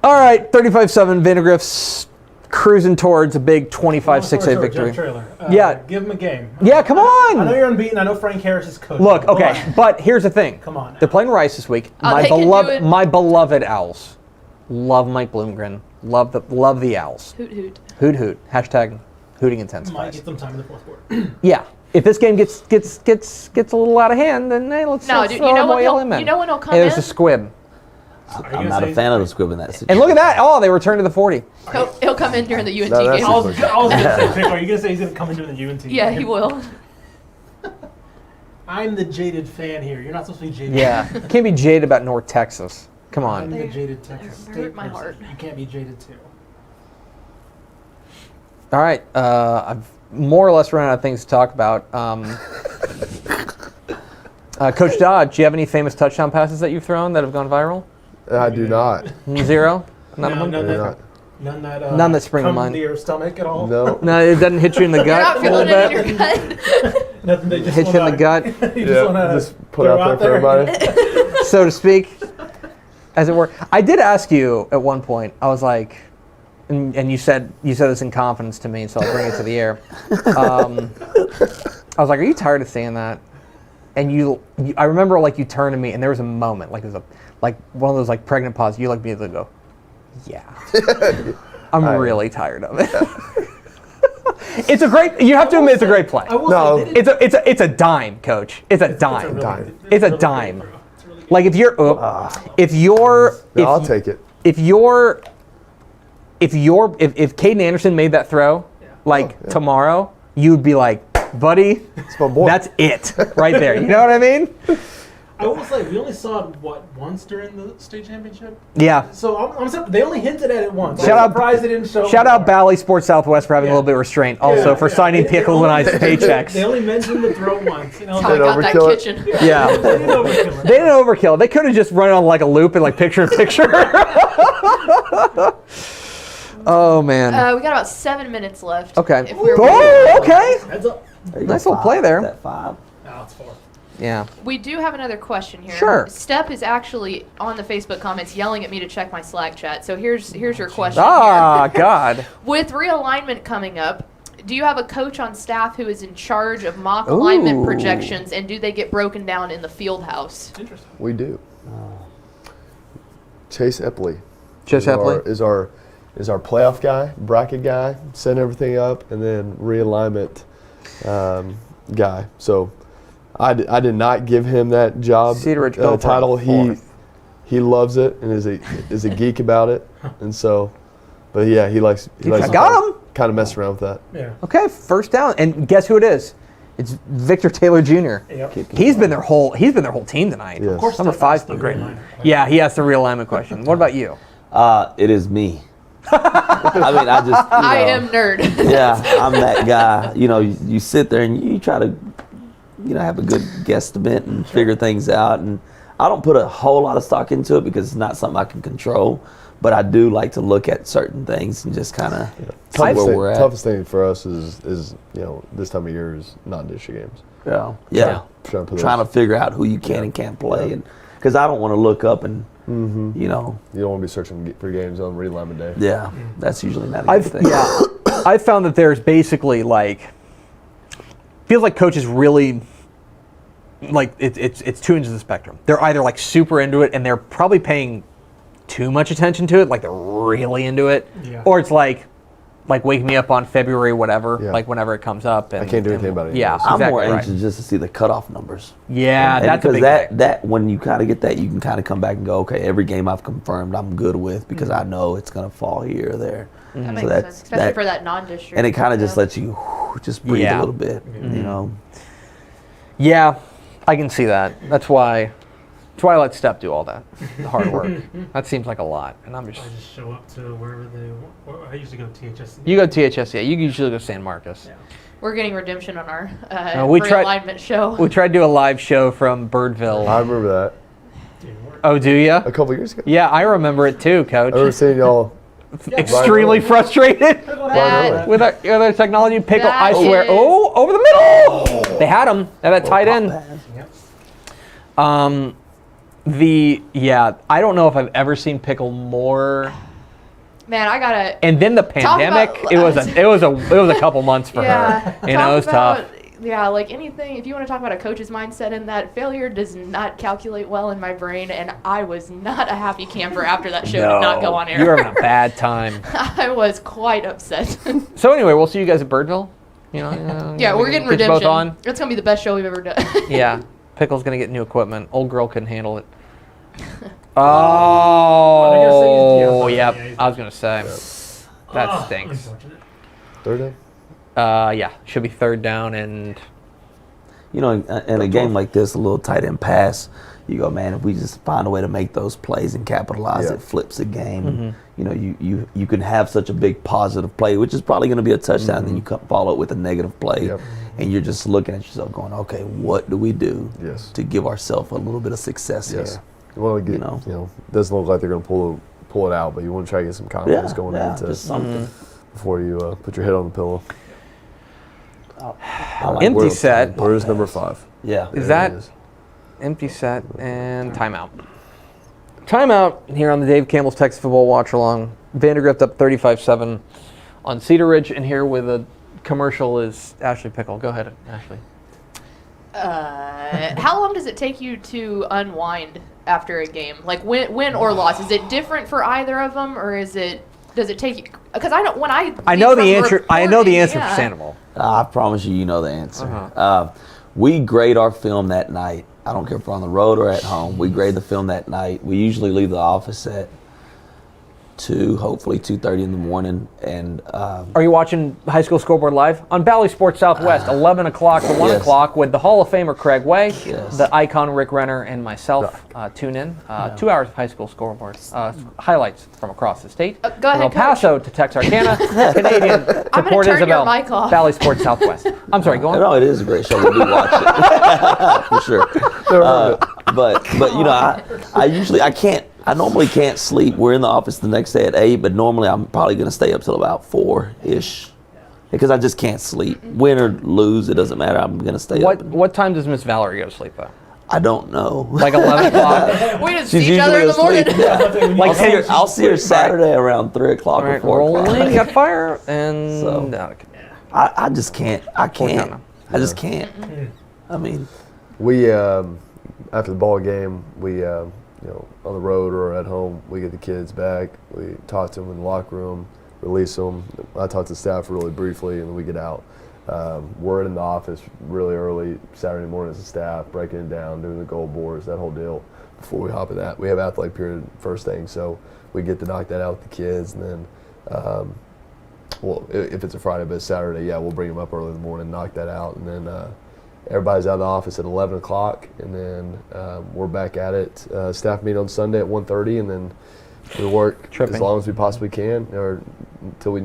A: All right, 35-7 Vandegrift's cruising towards a big 25-6 victory.
E: Jeff Traylor.
A: Yeah.
E: Give him a game.
A: Yeah, come
E: I know
A: on.
E: you're unbeaten. I know Frank Harris is coaching.
A: Look,
E: Come
A: okay,
E: on.
A: but here's the thing.
E: Come on now.
A: They're playing Rice this week.
B: Oh, they can do it.
A: My beloved Owls. Love Mike Bloomgren. Love the Owls.
B: Hoot hoot.
A: Hoot hoot. Hashtag hooting
E: Might
A: intensifies.
E: get some time in the fourth quarter.
A: Yeah. If this game gets a little out of hand, then hey, let's
B: No,
A: let's
B: dude,
A: throw
B: you know
A: our
B: when
A: boy
B: he'll-
A: Elliman.
B: you know when he'll come
A: Hey, there's
B: in?
A: a squib.
C: I'm not a fan of the squib in that situation.
A: And look at that. Oh, they returned to the 40.
B: He'll come in during the UNT
D: No, that's
B: game.
E: I was going to say, Pickle, are you going to say he's going to come into the UNT?
B: Yeah,
E: game?
B: he will.
E: I'm the jaded fan here. You're not supposed to be jaded.
A: Yeah. Can't be jaded about North Texas. Come
E: I'm
A: on.
E: the jaded Texas
B: They
E: State
B: hurt my
E: person.
B: heart.
E: You can't be jaded too.
A: All right. I've more or less run out of things to talk about. Coach Dodge, do you have any famous touchdown passes that you've thrown that have gone viral?
D: I do not.
A: Zero? None of
E: No,
A: them?
E: none
D: They're
E: that,
D: not.
A: None that spring to
E: come
A: mind.
E: to your stomach at all.
D: No.
A: No, it doesn't hit you in the
B: You're
A: gut
B: not
A: a little
B: feeling it in
A: bit?
B: your gut.
E: Nothing. They just
A: Hit you in the
E: wanna-
A: gut,
E: you just want to
D: Just put out there for everybody.
A: so to speak, as it were. I did ask you at one point, I was like, and you said this in confidence to me, so I'll bring it to the air. I was like, are you tired of saying that? And you I remember like you turned to me and there was a moment, like there's like one of those like pregnant pauses, you like immediately go, yeah. I'm really tired of it. It's a great, you have to admit it's a great play.
E: I will
D: No.
E: say, they did-
A: It's a dime, coach. It's a dime.
D: dime.
A: It's a
E: really
A: dime.
E: good throw. It's really good.
A: Like if you're
D: No, I'll take it.
A: if Caden Anderson made that throw, tomorrow, you'd be like, buddy,
D: It's my boy.
A: that's it right there. You know what I mean?
E: I will say, we only saw it, once during the state championship?
A: Yeah.
E: So I'm surprised. They only hinted at it once.
A: Shout
E: I'm
A: out-
E: surprised they didn't show
A: Shout out
E: more.
A: Bally Sports Southwest for having a little bit of restraint. Also
E: Yeah,
A: for
E: yeah.
A: signing
E: They
A: Pickle
E: only
A: and I's
E: mentioned-
A: paychecks.
E: They only mentioned the throw once. You know,
B: That's how I got that
D: overkill it.
B: kitchen.
A: Yeah.
E: They didn't overkill it.
A: They didn't overkill. They could have just run it on like a loop and like picture in picture. Oh man.
B: We got about 7 minutes left.
A: Okay.
B: If we're
A: Oh, okay.
E: Heads up.
C: There you go,
A: Nice little
C: 5.
A: play there.
C: Is that 5?
E: No, it's 4.
A: Yeah.
B: We do have another question here.
A: Sure.
B: Step is actually on the Facebook comments yelling at me to check my Slack chat. So here's your question
A: Ah,
B: here.
A: God.
B: With realignment coming up, do you have a coach on staff who is in charge of mock alignment
A: Ooh.
B: projections, and do they get broken down in the field house?
E: Interesting.
D: We do. Chase Epley.
A: Chase Epley?
D: Is our playoff guy, bracket guy, setting everything up, and then realignment guy. So I did not give him that job
A: Cedar Ridge Bell
D: title.
A: fourth.
D: He loves it and is a geek about it, and so. But yeah, he likes.
A: I got him.
D: Kind of mess around with that.
E: Yeah.
A: Okay, first down. And guess who it is? It's Victor Taylor Jr.
E: Yep.
A: He's been their whole team tonight.
D: Yes.
E: Of course,
A: Number 5's been great. Yeah, he asked the realignment question. What about you?
C: It is me. I mean, I just.
B: I am nerd.
C: Yeah, I'm that guy. You sit there and you try to, have a good guesstimate and figure things out. And I don't put a whole lot of stock into it because it's not something I can control. But I do like to look at certain things and just kind of see where we're at.
D: Toughest thing for us is this time of year is non-district games.
C: Yeah.
D: Trying
C: to figure out who you can and can't play, and because I don't want to look up and
D: you don't want to be searching for games on realignment day.
C: Yeah, that's usually not a good thing.
A: Yeah, I've found that there's basically feels like coaches really it's two ends of the spectrum. They're either super into it and they're probably paying too much attention to it, they're really into it, or it's like wake me up on February whatever, whenever it comes up. And,
D: I can't do anything about it.
A: Yeah,
C: I'm
A: exactly
C: more
A: right.
C: anxious just to see the cutoff numbers.
A: Yeah,
C: and
A: that's a big thing.
C: That when you kind of get that, you can kind of come back and go, okay, every game I've confirmed I'm good with because I know it's going to fall here or there.
B: That makes sense, especially for that non-district.
C: And it kind of just lets you just breathe a little bit,
A: Yeah, I can see that. That's why I let Steph do all that, the hard work. That seems like a lot, and I'm just.
E: I just show up to wherever I usually go to THS.
A: You go THS, yeah. You usually go San Marcos.
E: Yeah.
B: We're getting redemption on our
A: realignment
B: show.
A: We tried to do a live show from Birdville.
D: I remember that.
A: Oh, do you?
D: A couple years ago.
A: Yeah, I remember it too, Coach.
D: I remember seeing y'all.
A: Extremely frustrated with our technology. Pickle, I swear.
B: Is...
A: Oh, over the middle. They had him. They had that tight end. I don't know if I've ever seen Pickle more.
B: Man, I gotta.
A: And then the pandemic. It was a couple months for her. It was tough.
B: Yeah, anything. If you want to talk about a coach's mindset in that, failure does not calculate well in my brain, and I was not a happy camper after that show did not go on air.
A: You were having a bad time.
B: I was quite upset.
A: So anyway, we'll see you guys at Birdville.
B: Yeah, we're getting redemption.
A: Both on.
B: It's gonna be the best show we've ever done.
A: Yeah, Pickle's gonna get new equipment. Old girl couldn't handle it. Oh, yep. I was gonna say that stinks.
D: Third down?
A: Yeah, should be third down and.
C: In a game like this, a little tight end pass, you go, man, if we just find a way to make those plays and capitalize, it flips the game. You can have such a big positive play, which is probably going to be a touchdown, and then you follow it with a negative play, and you're just looking at yourself going, okay, what do we do to give ourselves a little bit of success here?
D: You want to get, doesn't look like they're going to pull it out, but you want to try to get some confidence going into
C: just something
D: before you put your head on the pillow.
A: Empty set.
D: Where's number 5?
C: Yeah.
A: Is that empty set and timeout? Timeout here on the Dave Campbell's Texas Football Watch Along. Vandegrift up 35-7 on Cedar Ridge, and here with a commercial is Ashley Pickle. Go ahead, Ashley.
B: How long does it take you to unwind after a game? Win or loss? Is it different for either of them, or does it take you? Because I know the answer.
A: I know the answer for Sandoval.
C: I promise you know the answer. We grade our film that night. I don't care if we're on the road or at home. We grade the film that night. We usually leave the office at 2, hopefully 2:30 in the morning. And
A: are you watching High School Scoreboard live on Valley Sports Southwest, 11 o'clock to 1 o'clock with the Hall of Famer Craig Way, the icon Rick Renner, and myself. Tune in. 2 hours of High School Scoreboard highlights from across the state.
B: Go
A: from
B: ahead,
A: El Paso to Texarkana, Canadian to Port Isabel, Valley Sports Southwest. I'm sorry, go on.
C: No, it is a great show. We do watch it for sure. But I normally can't sleep. We're in the office the next day at 8, but normally I'm probably going to stay up till about 4-ish because I just can't sleep. Win or lose, it doesn't matter. I'm going to stay up.
A: What time does Miss Valerie go to sleep, though?
C: I don't know.
A: Like 11 o'clock?
B: We just see each other in the morning.
C: Yeah. I'll see her Saturday around 3 o'clock or 4 o'clock.
A: Rolling, got fire, and...
C: So, I just can't. I just can't. I mean...
D: We, after the ball game, we... on the road or at home, we get the kids back. We talk to them in the locker room, release them. I talk to the staff really briefly, and then we get out. We're in the office really early Saturday morning as a staff, breaking it down, doing the goal boards, that whole deal. Before we hop in that, we have athletic period first thing, so we get to knock that out with the kids, and then, if it's a Friday, but it's Saturday, we'll bring them up early in the morning, knock that out, and then everybody's out of the office at 11 o'clock, and then we're back at it. Staff meet on Sunday at 1:30, and then we work as long as we possibly can, or until we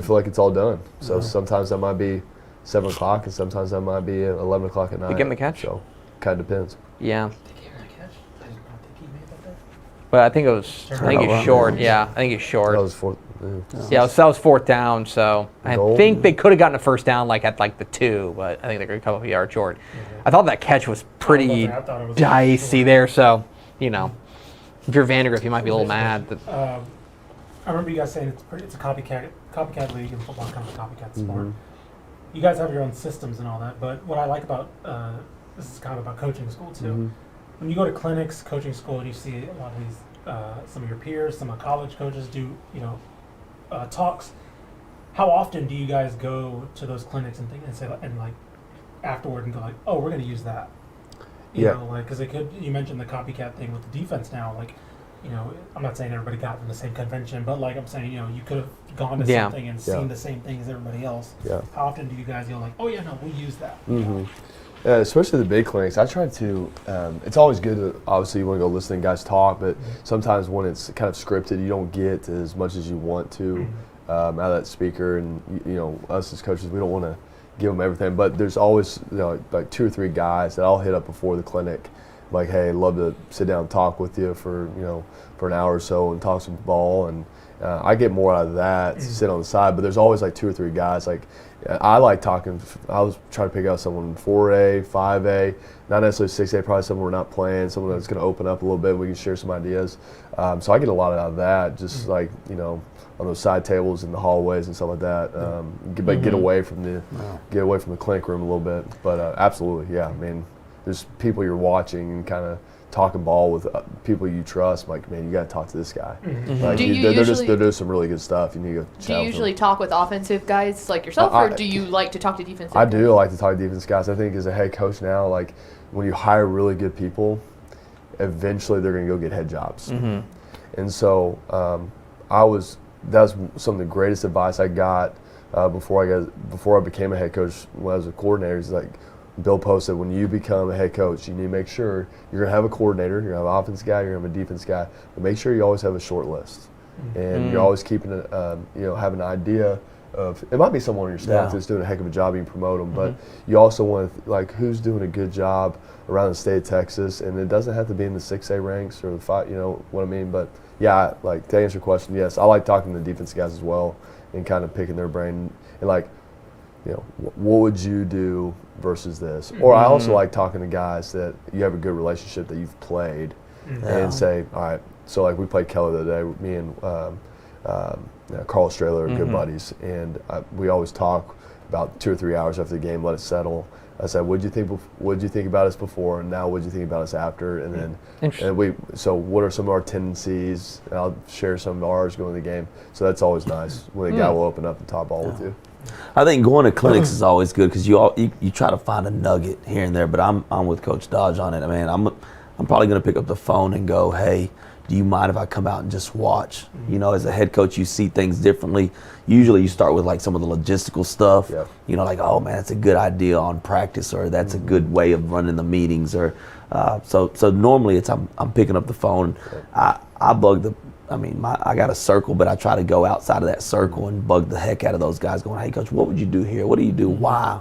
D: feel like it's all done. So sometimes that might be 7 o'clock, and sometimes that might be 11 o'clock at night.
A: Did you give him the catch?
D: So kind of depends.
A: Yeah.
E: Did he give him the catch? I did not think he made that there.
A: But I think it was. I think he's short. Yeah, I think he's short.
D: That was fourth.
A: Yeah, that was fourth down. So I think they could have gotten a first down like at like the 2, but I think they're a couple of yards short. I thought that catch was pretty dicey there. So you know, if you're Vandegrift, you might be a little mad.
E: I remember you guys saying it's a copycat league, and football kind of a copycat sport. You guys have your own systems and all that, but what I like about this is kind of about coaching school too. When you go to clinics, coaching school, and you see a lot of these, some of your peers, some of college coaches do, talks. How often do you guys go to those clinics and say and like afterward and go like, oh, we're going to use that, you know, like because you mentioned the copycat thing with the defense now, like. I'm not saying everybody got from the same convention, but like I'm saying, you could have gone to something and seen the same thing as everybody else. Yeah. How often do you guys go like, oh yeah, no, we use that?
D: Especially the big clinics. I try to. It's always good to, obviously you want to go listen to guys talk, but sometimes when it's kind of scripted, you don't get as much as you want to out of that speaker. And us as coaches, we don't want to give them everything, but there's always like 2 or 3 guys that I'll hit up before the clinic. Like, hey, I'd love to sit down and talk with you for an hour or so and talk some ball, and I get more out of that to sit on the side. But there's always like 2 or 3 guys. Like, I like talking. I was trying to pick out someone 4A, 5A, not necessarily 6A. Probably someone we're not playing, someone that's going to open up a little bit. We can share some ideas. So I get a lot out of that. Just like on those side tables in the hallways and stuff like that. Get away from the clinic room a little bit. But absolutely, yeah. I mean. There's people you're watching and kind of talking ball with people you trust. Like, man, you got to talk to this guy. Like, they're doing some really good stuff. You need to go
B: Do you usually talk with offensive guys like yourself, or do you like to talk to defensive guys?
D: I do like to talk to defensive guys. I think as a head coach now, like when you hire really good people, eventually they're going to go get head jobs. And so that was some of the greatest advice I got before I became a head coach when I was a coordinator. Is like, Bill posted, when you become a head coach, you need to make sure you're going to have a coordinator, you're going to have an offense guy, you're going to have a defense guy, but make sure you always have a short list. And you're always keeping it, have an idea of, it might be someone on your staff that's doing a heck of a job, you can promote them, but you also want to, like, who's doing a good job around the state of Texas, and it doesn't have to be in the 6A ranks or the 5, what I mean, but yeah, like, to answer your question, yes, I like talking to the defense guys as well and kind of picking their brain and like, what would you do versus this? Or I also like talking to guys that you have a good relationship that you've played and say, all right, so like we played Keller the other day, me and Carl Strahler are good buddies, and we always talk about 2 or 3 hours after the game, let it settle. I said, what'd you think about us before, and now what'd you think about us after? And then so what are some of our tendencies? And I'll share some of ours going to the game. So that's always nice when a guy will open up and talk ball with you.
C: I think going to clinics is always good because you try to find a nugget here and there. But I'm with Coach Dodge on it. I mean, I'm probably going to pick up the phone and go, hey, do you mind if I come out and just watch? As a head coach, you see things differently. Usually you start with like some of the logistical stuff. Like, oh man, that's a good idea on practice, or that's a good way of running the meetings, or so normally it's I'm picking up the phone. I bug the. I got a circle, but I try to go outside of that circle and bug the heck out of those guys going, hey, Coach, what would you do here? What do you do? Why?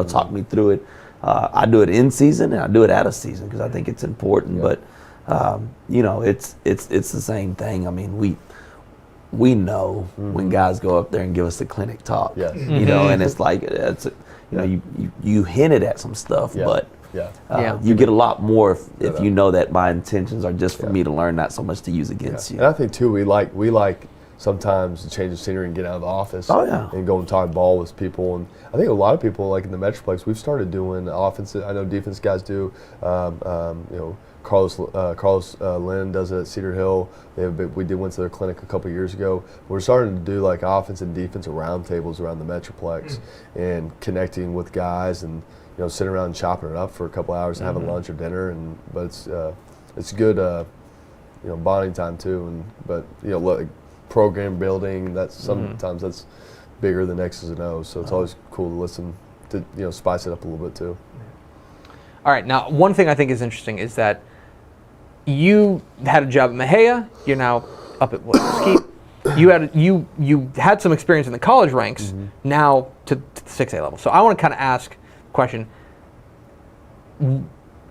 C: Talk me through it. I do it in season and I do it out of season because I think it's important. But, it's the same thing. I mean, we know when guys go up there and give us the clinic talk, and it's like, you hinted at some stuff, but you get a lot more if you know that my intentions are just for me to learn, not so much to use against you.
D: And I think too, we like sometimes to change the scenery and get out of the office and go and talk ball with people. And I think a lot of people, like in the Metroplex, we've started doing offensive. I know defense guys do. Carlos Lynn does it at Cedar Hill. We went to their clinic a couple of years ago. We're starting to do like offense and defensive roundtables around the Metroplex and connecting with guys and sitting around and chopping it up for a couple hours and having lunch or dinner. But it's good bonding time too. But like program building, that's sometimes that's bigger than X's and O's. So it's always cool to listen to spice it up a little bit too.
A: All right, now one thing I think is interesting is that you had a job at Mejia. You're now up at Mesquite. You had some experience in the college ranks. Now to the 6A level. So I want to kind of ask a question.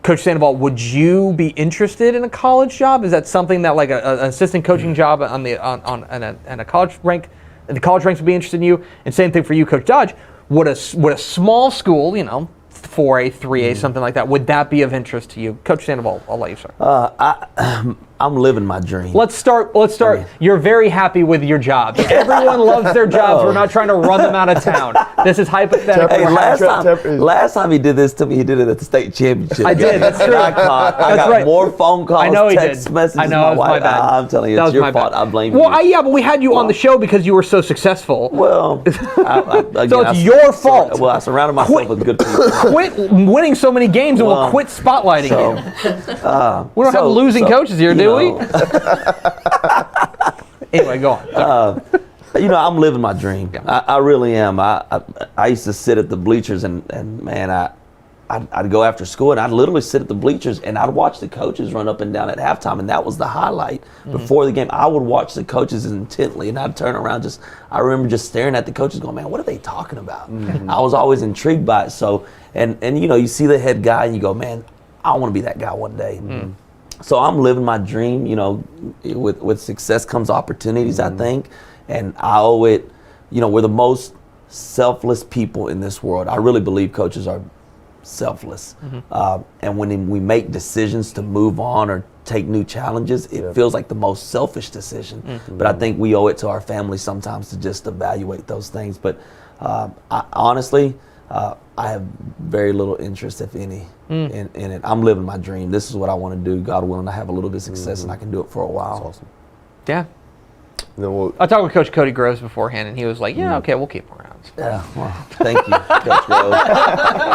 A: Coach Sandoval, would you be interested in a college job? Is that something that like an assistant coaching job on a college rank? The college ranks would be interested in you. And same thing for you, Coach Dodge. Would a small school, 4A, 3A, something like that, would that be of interest to you? Coach Sandoval, I'll let you start.
C: I'm living my dream.
A: Let's start. You're very happy with your job. Everyone loves their jobs. We're not trying to run them out of town. This is hypothetical.
C: Hey, last time he did this to me, he did it at the state championship.
A: I did. That's true.
C: I got more phone calls,
A: I know
C: text messages.
A: I know. It was my bad.
C: I'm telling you, it's your fault. I blame you.
A: Well, yeah, but we had you on the show because you were so successful.
C: Well,
A: so it's your fault.
C: Well, I surrounded myself with good people.
A: Quit winning so many games, and we'll quit spotlighting you. We don't have losing coaches here, do we? Anyway, go on.
C: I'm living my dream. Yeah. I really am. I used to sit at the bleachers and man, I'd go after school and I'd literally sit at the bleachers and I'd watch the coaches run up and down at halftime, and that was the highlight. Before the game, I would watch the coaches intently, and I'd turn around I remember just staring at the coaches going, man, what are they talking about? I was always intrigued by it. So, and you see the head guy and you go, man, I want to be that guy one day. So I'm living my dream. With success comes opportunities, I think, and I owe it. We're the most selfless people in this world. I really believe coaches are selfless, and when we make decisions to move on or take new challenges, it feels like the most selfish decision. But I think we owe it to our families sometimes to just evaluate those things. But honestly, I have very little interest, if any, in it. I'm living my dream. This is what I want to do. God willing, I have a little bit of success, and I can do it for a while.
D: That's awesome.
A: Yeah.
D: Then
A: I talked with Coach Cody Groves beforehand, and he was like, "Yeah, okay, we'll keep him around."
C: Yeah, well, thank you, Coach Groves.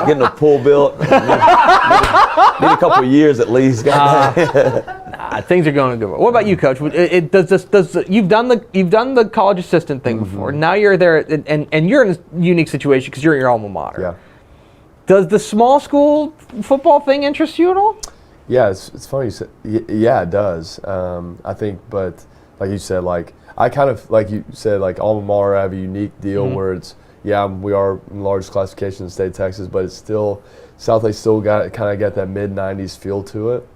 C: Getting a pool built. Need a couple of years at least.
A: Things are going good. What about you, Coach? You've done the college assistant thing before. Now you're there, and you're in a unique situation because you're in your alma mater.
D: Yeah.
A: Does the small school football thing interest you at all?
D: Yeah, it's funny you said. Yeah, it does. I think, but like you said, I kind of, like you said, alma mater, I have a unique deal where it's, we are in the largest classification in the state of Texas, but it's still, Southlake still got that mid-90s feel to it.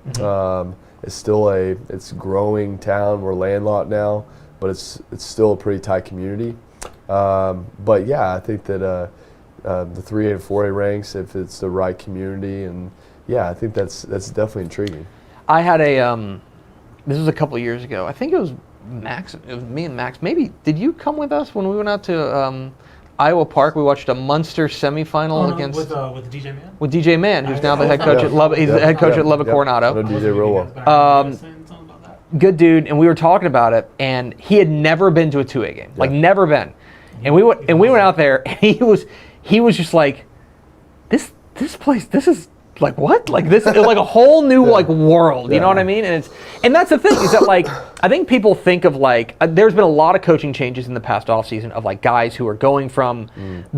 D: It's still it's a growing town. We're landlocked now, but it's still a pretty tight community. But yeah, I think that the 3A and 4A ranks, if it's the right community, and I think that's definitely intriguing.
A: I had this was a couple of years ago. I think it was Max. It was me and Max. Maybe did you come with us when we went out to Iowa Park? We watched a Munster semifinal against
E: with DJ Man.
A: With DJ Man, who's now the head coach at Lubbock. He's the head coach at Lubbock Coronado.
D: I know DJ real well.
A: Good dude, and we were talking about it, and he had never been to a 2A game, never been. And we went out there, and he was just like, this place, this is like what? Like this, like a whole new world. You know what I mean? And that's the thing is that I think people think of there's been a lot of coaching changes in the past offseason of guys who are going from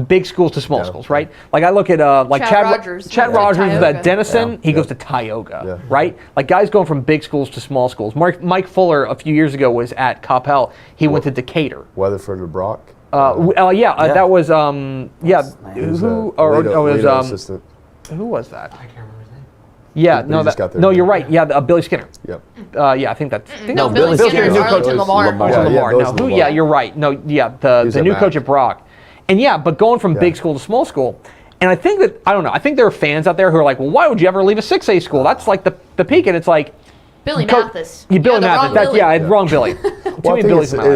A: big schools to small schools, right? Like I look at Chad Rogers. Chad Rogers is at Denison. He goes to Tioga, right? Like guys going from big schools to small schools. Mike Fuller a few years ago was at Coppell. He went to Decatur.
D: Weatherford or Brock.
A: That was
D: assistant.
A: who was that?
E: I can't remember his name.
A: Yeah, you're right. Yeah, Billy Skinner.
D: Yep.
A: I think that's.
B: Billy Skinner is Arlington Lamar.
A: Lamar. You're right. No, the new coach at Brock, and but going from big school to small school, and I think that I don't know. I think there are fans out there who are like, well, why would you ever leave a 6A school? That's like the peak, and it's like.
B: Billy Mathis.
A: Billy Mathis. Wrong Billy.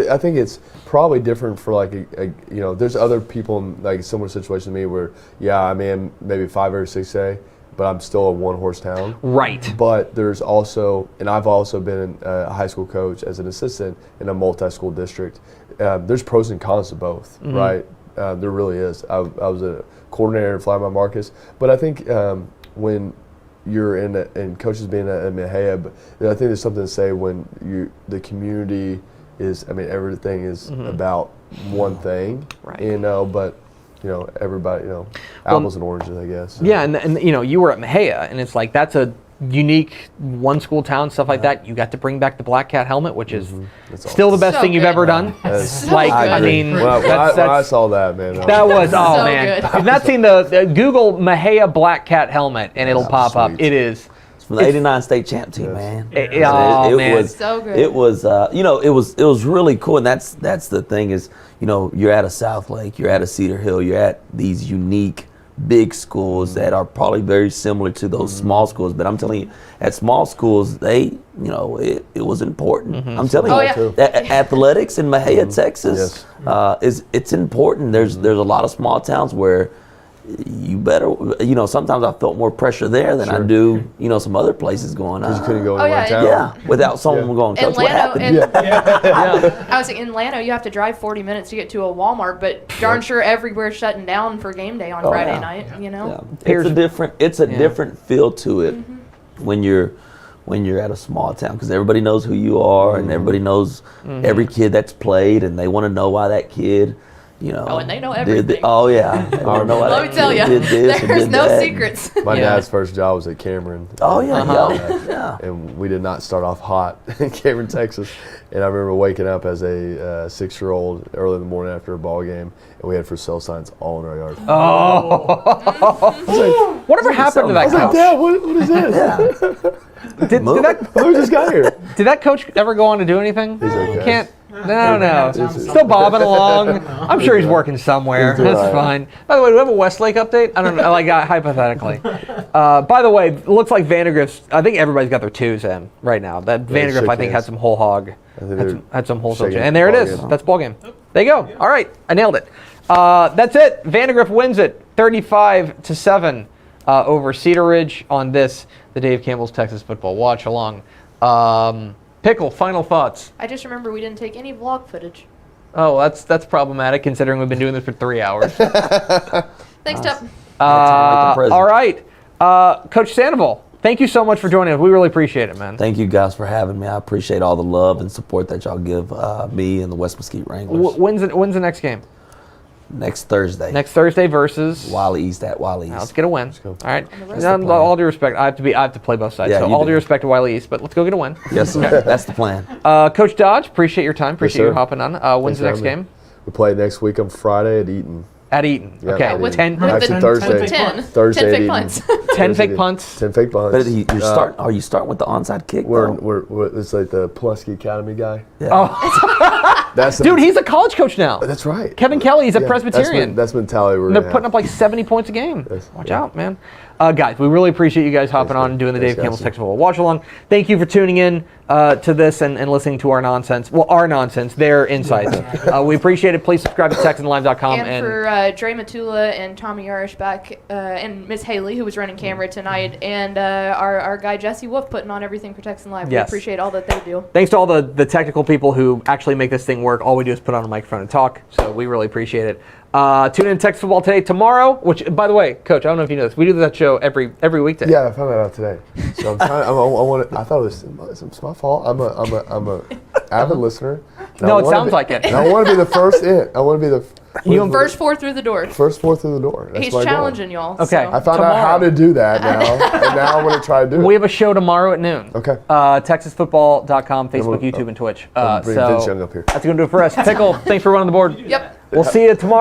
D: I think it's probably different for there's other people in similar situation to me where I am maybe 5 or 6A, but I'm still a one-horse town.
A: Right.
D: But there's also, and I've also been a high school coach as an assistant in a multi-school district. There's pros and cons to both, right? There really is. I was a coordinator in Flyby Marcus, but I think when you're in coaches being at Mejia, but I think there's something to say when the community is, everything is about one thing,
A: right.
D: but everybody, apples and oranges, I guess.
A: Yeah, and you were at Mejia, and it's like that's a unique one school town, stuff like that. You got to bring back the black cat helmet, which is still the best thing you've ever done.
B: So
A: like,
B: good.
A: I mean,
D: when I saw that, man.
A: That was
B: So
A: man.
B: good.
A: If you've not seen the Google Mejia black cat helmet, and it'll pop up. It is.
C: From the '89 state champ team, man.
A: Man.
C: It was
B: so good.
C: It was, it was really cool, and that's the thing is, you're at a South Lake, you're at a Cedar Hill, you're at these unique big schools that are probably very similar to those small schools. But I'm telling you, at small schools, it was important. I'm telling you, athletics in Mejia, Texas, it's important. There's a lot of small towns where you better, sometimes I felt more pressure there than I do, some other places going on.
D: You couldn't go in one town.
C: Yeah, without someone going, Coach, what happened?
B: I was like, in Llano, you have to drive 40 minutes to get to a Walmart, but darn sure everywhere's shutting down for game day on Friday night,
C: Yeah. It's a different feel to it when you're at a small town, because everybody knows who you are and everybody knows every kid that's played, and they want to know why that kid,
B: and they know everything.
C: Let
B: me tell you, there's no secrets.
D: My dad's first job was at Cameron. And we did not start off hot in Cameron, Texas. And I remember waking up as a 6-year-old early in the morning after a ball game, and we had for sale signs all in our yard.
A: Whatever happened to that coach?
D: Dad, what is this? Who just got here?
A: Did that coach ever go on to do anything?
D: He's okay.
A: Can't. No. Still bobbing along. I'm sure he's working somewhere. That's fine. By the way, do we have a Westlake update? I don't know. Like hypothetically. By the way, it looks like Vandegrift. I think everybody's got their twos in right now. That Vandegrift, I think, had some whole hog. Had some whole soldier. And there it is. That's ball game. There you go. All right, I nailed it. That's it. Vandegrift wins it, 35-7 over Cedar Ridge on this, the Dave Campbell's Texas Football Watch Along. Pickle, final thoughts.
B: I just remember we didn't take any vlog footage.
A: Oh, that's problematic considering we've been doing this for 3 hours.
B: Thanks, Tup.
A: All right. Coach Sandoval, thank you so much for joining us. We really appreciate it, man.
C: Thank you guys for having me. I appreciate all the love and support that y'all give me and the West Mesquite Wranglers.
A: When's the next game?
C: Next Thursday.
A: Next Thursday versus
C: Wiley East at Wiley East.
A: Now, let's get a win. All right.
C: plan.
A: All due respect, I have to play both sides.
C: Yeah,
A: so all due respect to Wiley East, but let's go get a win.
C: Yes, sir. That's the plan.
A: Coach Dodge, appreciate your time. Appreciate
D: Yes,
A: you hopping on. When's the next game?
D: We play next week on Friday at Eaton.
A: At Eaton.
D: Yeah,
A: okay.
D: at Eaton.
A: 10.
D: Actually, Thursday.
B: 10
D: Thursday
B: fake
D: at Eaton.
B: punts.
A: 10 fake punts.
D: 10 fake punts.
C: But are you starting with the onside kick?
D: It's like the Pulaski Academy guy.
C: Yeah.
A: Oh. Dude, he's a college coach now.
D: That's right.
A: Kevin Kelly, he's a Presbyterian.
D: That's mentality we're
A: And they're putting up like 70 points a game. Watch out, man. Guys, we really appreciate you guys hopping on and doing the Dave Campbell's Texas Football Watch Along. Thank you for tuning in to this and listening to our nonsense. Well, our nonsense, their insights. We appreciate it. Please subscribe to TexanLive.com.
B: And for Dre Matula and Tommy Yarishback and Miss Haley, who was running camera tonight, and our guy Jesse Wolf putting on everything for Texan Live.
A: Yes.
B: We appreciate all that they do.
A: Thanks to all the technical people who actually make this thing work. All we do is put on a microphone and talk, so we really appreciate it. Tune in to Texas Football Today tomorrow, which, by the way, Coach, I don't know if you know this, we do that show every weekday.
D: Yeah, I found that out today. So I'm trying. I thought it's my fault. I'm a avid listener.
A: No, it sounds like it.
D: And I want to be the first in. I want to be the
B: First four through the door.
D: First four through the door. That's
B: He's
D: my goal.
B: challenging y'all.
A: Okay.
B: So.
D: I found out how to do that now, and now I'm going to try to do it.
A: We have a show tomorrow at noon.
D: Okay.
A: TexasFootball.com, Facebook, YouTube, and Twitch.
D: Bring Vince Young up here.
A: That's going to do it for us. Pickle, thanks for running the board.
B: Yep.
A: We'll see you tomorrow.